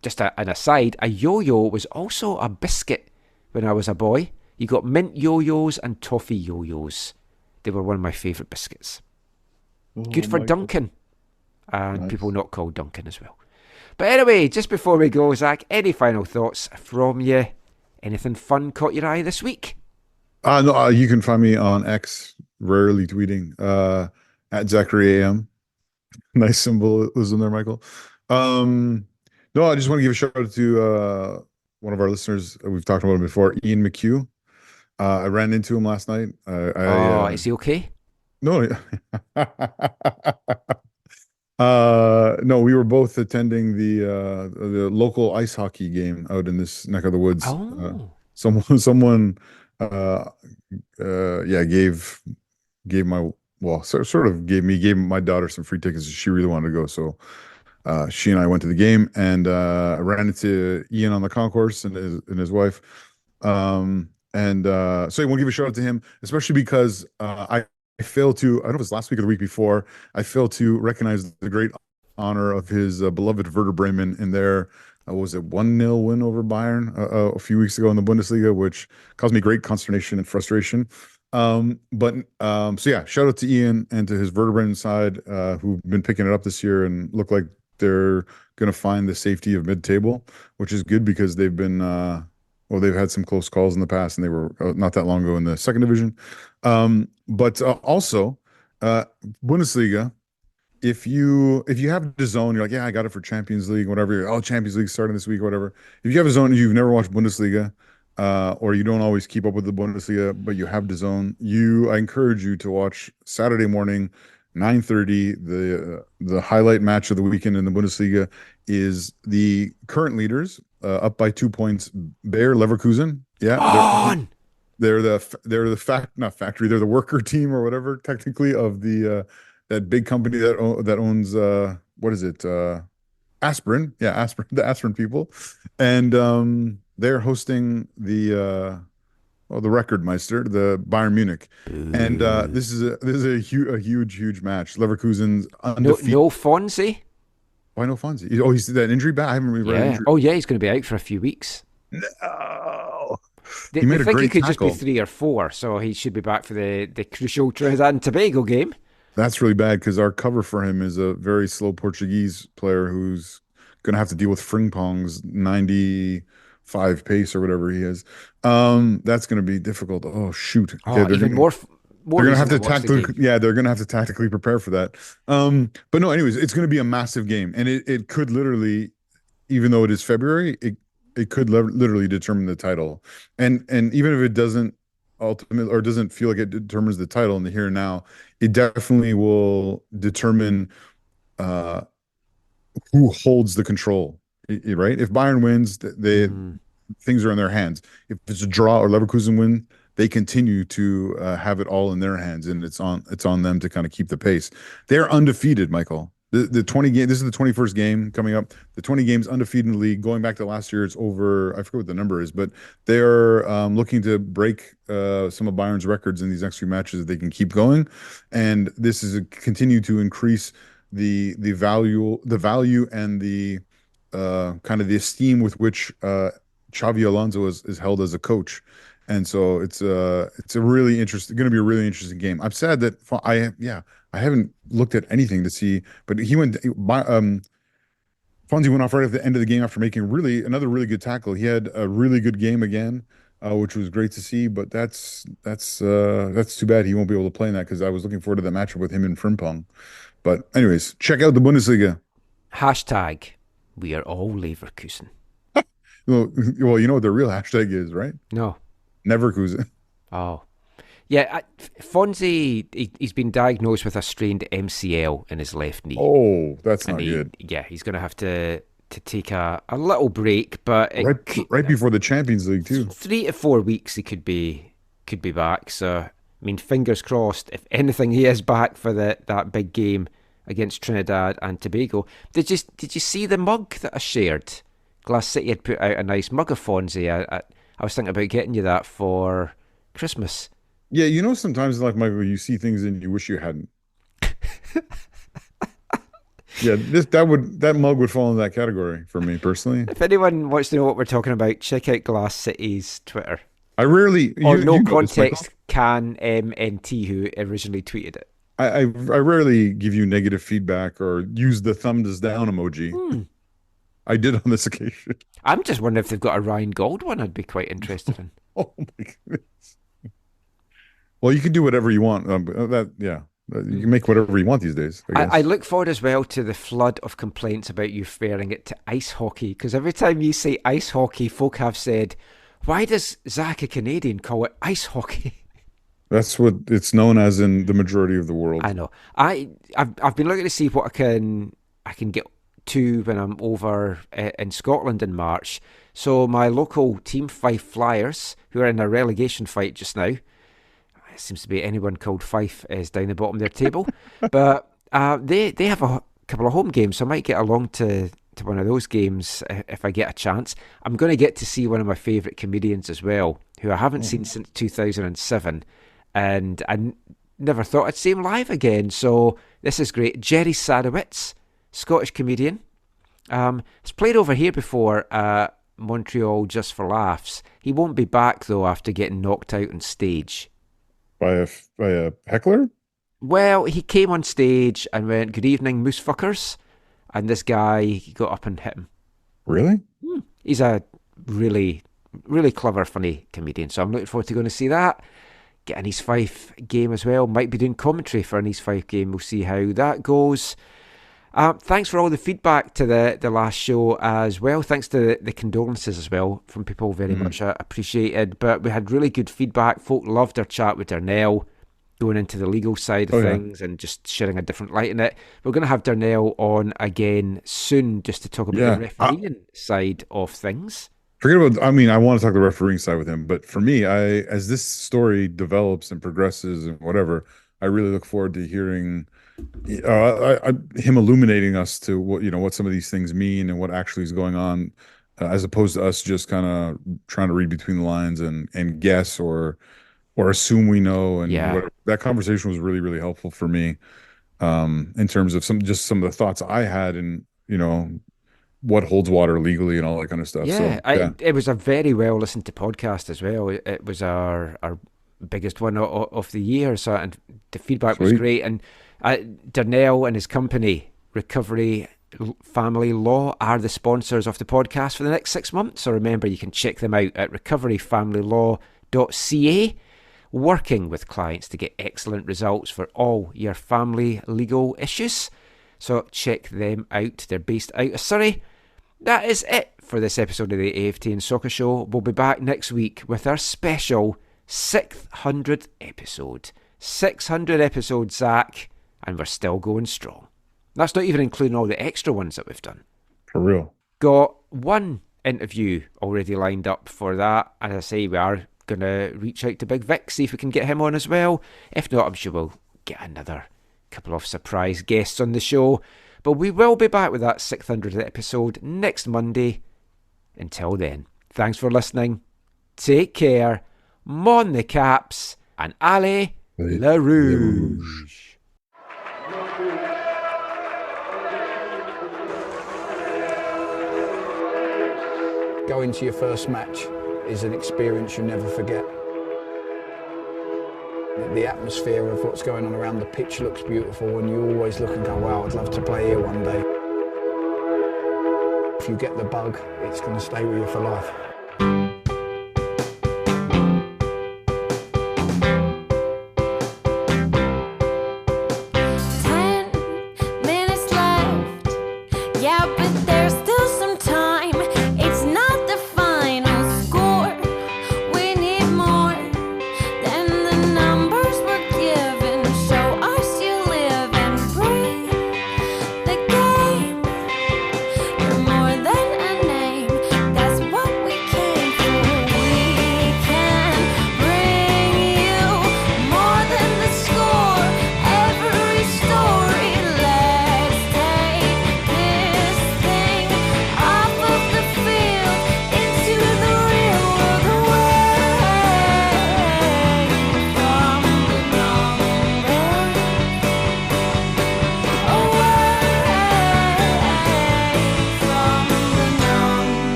Just an aside, a yo-yo was also a biscuit when I was a boy. You got mint yo-yos and toffee yo-yos. They were one of my favourite biscuits. Good for Duncan. And nice. People not called Duncan as well. But anyway, just before we go, Zach, any final thoughts from you? Anything fun caught your eye this week? No, you can find me on X, rarely tweeting, at Zachary AM. Nice symbolism there, Michael. No, I just want to give a shout out to one of our listeners. We've talked about him before, Ian McHugh. I ran into him last night. Is he okay? No. No, we were both attending the local ice hockey game out in this neck of the woods. Someone gave my gave my daughter some free tickets. She really wanted to go, so she and I went to the game, and I ran into Ian on the concourse and his wife. So I want to give a shout out to him, especially because I failed to, I don't know if it was last week or the week before, I failed to recognize the great honor of his beloved Werder Bremen in their, was it 1-0 win over Bayern a few weeks ago in the Bundesliga, which caused me great consternation and frustration. So yeah, shout out to Ian and to his Werder Bremen side, who've been picking it up this year and look like they're going to find the safety of mid-table, which is good because they've been, they've had some close calls in the past, and they were not that long ago in the second division. Also, Bundesliga, if you have DAZN, you're like, yeah, I got it for Champions League, whatever. Oh, Champions League starting this week, whatever. If you have DAZN and you've never watched Bundesliga, or you don't always keep up with the Bundesliga, but you have DAZN, I encourage you to watch Saturday morning, 9:30. The highlight match of the weekend in the Bundesliga is the current leaders, up by 2 points, Bayer Leverkusen. Yeah, they're not factory. They're the worker team or whatever, technically, of the that big company that owns what is it? Aspirin. Yeah, Aspirin. The Aspirin people, and they're hosting the Rekordmeister, the Bayern Munich, and this is a huge match. Leverkusen's undefeated. No Fonzie. Why no Fonzie? Oh, he's that injury back. I haven't really read injury. Oh yeah, he's going to be out for a few weeks. No. They think he could tackle. Just be 3 or 4, so he should be back for the crucial Trinidad and Tobago game. That's really bad because our cover for him is a very slow Portuguese player who's going to have to deal with Frimpong's 95 pace or whatever he is. That's going to be difficult. Oh shoot! They're going to have to tactically prepare for that. But no, anyways, it's going to be a massive game, and it could literally, even though it is February, it could literally determine the title, and even if it doesn't ultimately, or doesn't feel like it determines the title in the here and now, it definitely will determine who holds the control. Right? If Bayern wins, things are in their hands. If it's a draw or Leverkusen win, they continue to have it all in their hands, and it's on them to kind of keep the pace. They're undefeated, Michael. The 20 game. This is the 21st game coming up. The 20 games undefeated in the league. Going back to last year, it's over. I forget what the number is, but they're looking to break some of Bayern's records in these next few matches if they can keep going, and this is continue to increase the value and the kind of the esteem with which Xavi Alonso is held as a coach. And so it's a really interesting, going to be a really interesting game. I'm sad that I haven't looked at anything to see, but Fonzie went off right at the end of the game after making another really good tackle. He had a really good game again, which was great to see. But that's too bad he won't be able to play in that, because I was looking forward to that matchup with him and Frimpong. But anyways, check out the Bundesliga. # we are all Leverkusen. Well, you know what the real hashtag is, right? No. Neverkusen. Oh. Yeah, Fonzie, he's been diagnosed with a strained MCL in his left knee. Oh, that's not good. Yeah, he's going to have to take a little break, but right before the Champions League too. 3 to 4 weeks he could be back. So I mean, fingers crossed. If anything, he is back for that big game against Trinidad and Tobago. Did you see the mug that I shared? Glass City had put out a nice mug of Fonzie. I was thinking about getting you that for Christmas. Yeah, you know, sometimes like Michael, you see things and you wish you hadn't. Yeah, that mug would fall in that category for me personally. If anyone wants to know what we're talking about, check out Glass City's Twitter. I rarely no context can MNT who originally tweeted it. I rarely give you negative feedback or use the thumbs down emoji. I did on this occasion. I'm just wondering if they've got a Ryan Gold one. I'd be quite interested in. Oh my goodness. Well, you can do whatever you want. You can make whatever you want these days. I look forward as well to the flood of complaints about you referring it to ice hockey, because every time you say ice hockey, folk have said, why does Zach, a Canadian, call it ice hockey? That's what it's known as in the majority of the world. I know. I've been looking to see what I can get to when I'm over in Scotland in March. So my local team, Fife Flyers, who are in a relegation fight just now, it seems to be anyone called Fife is down the bottom of their table, but they have a couple of home games, so I might get along to one of those games if I get a chance. I'm going to get to see one of my favourite comedians as well, who I haven't seen since 2007, and I never thought I'd see him live again, so this is great. Jerry Sadowitz, Scottish comedian, has played over here before at Montreal just for laughs. He won't be back though after getting knocked out on stage. By a heckler? Well, he came on stage and went, "Good evening, moose fuckers," and this guy got up and hit him. Really? He's a really, really clever, funny comedian, so I'm looking forward to going to see that. Get an East Fife game as well. Might be doing commentary for an East Fife game. We'll see how that goes. Thanks for all the feedback to the last show as well. Thanks to the condolences as well from people, very much appreciated. But we had really good feedback. Folk loved our chat with Darnell, going into the legal side of things and just sharing a different light in it. We're going to have Darnell on again soon just to talk about the refereeing side of things. I want to talk the refereeing side with him, but for me, as this story develops and progresses and whatever, I really look forward to hearing him illuminating us to what some of these things mean and what actually is going on, as opposed to us just kind of trying to read between the lines and guess or assume we know. And whatever. That conversation was really, really helpful for me in terms of some of the thoughts I had and what holds water legally and all that kind of stuff. It was a very well listened to podcast as well. It was our biggest one of the year, so and the feedback was great. And Darnell and his company, Recovery Family Law, are the sponsors of the podcast for the next 6 months. So remember, you can check them out at recoveryfamilylaw.ca, working with clients to get excellent results for all your family legal issues. So check them out. They're based out of Surrey. That is it for this episode of the AFTN Soccer Show. We'll be back next week with our special 600th episode. 600 episodes, Zach, and we're still going strong. That's not even including all the extra ones that we've done. For real. Got one interview already lined up for that. As I say, we are going to reach out to Big Vic, see if we can get him on as well. If not, I'm sure we'll get another couple of surprise guests on the show. But we will be back with that 600th episode next Monday. Until then, thanks for listening. Take care. Mon the Caps and Allez Le Rouge. Going to your first match is an experience you never forget. The atmosphere of what's going on around the pitch looks beautiful, and you always look and go, wow, I'd love to play here one day. If you get the bug, it's going to stay with you for life. Number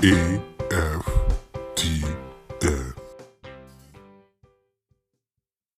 AFTN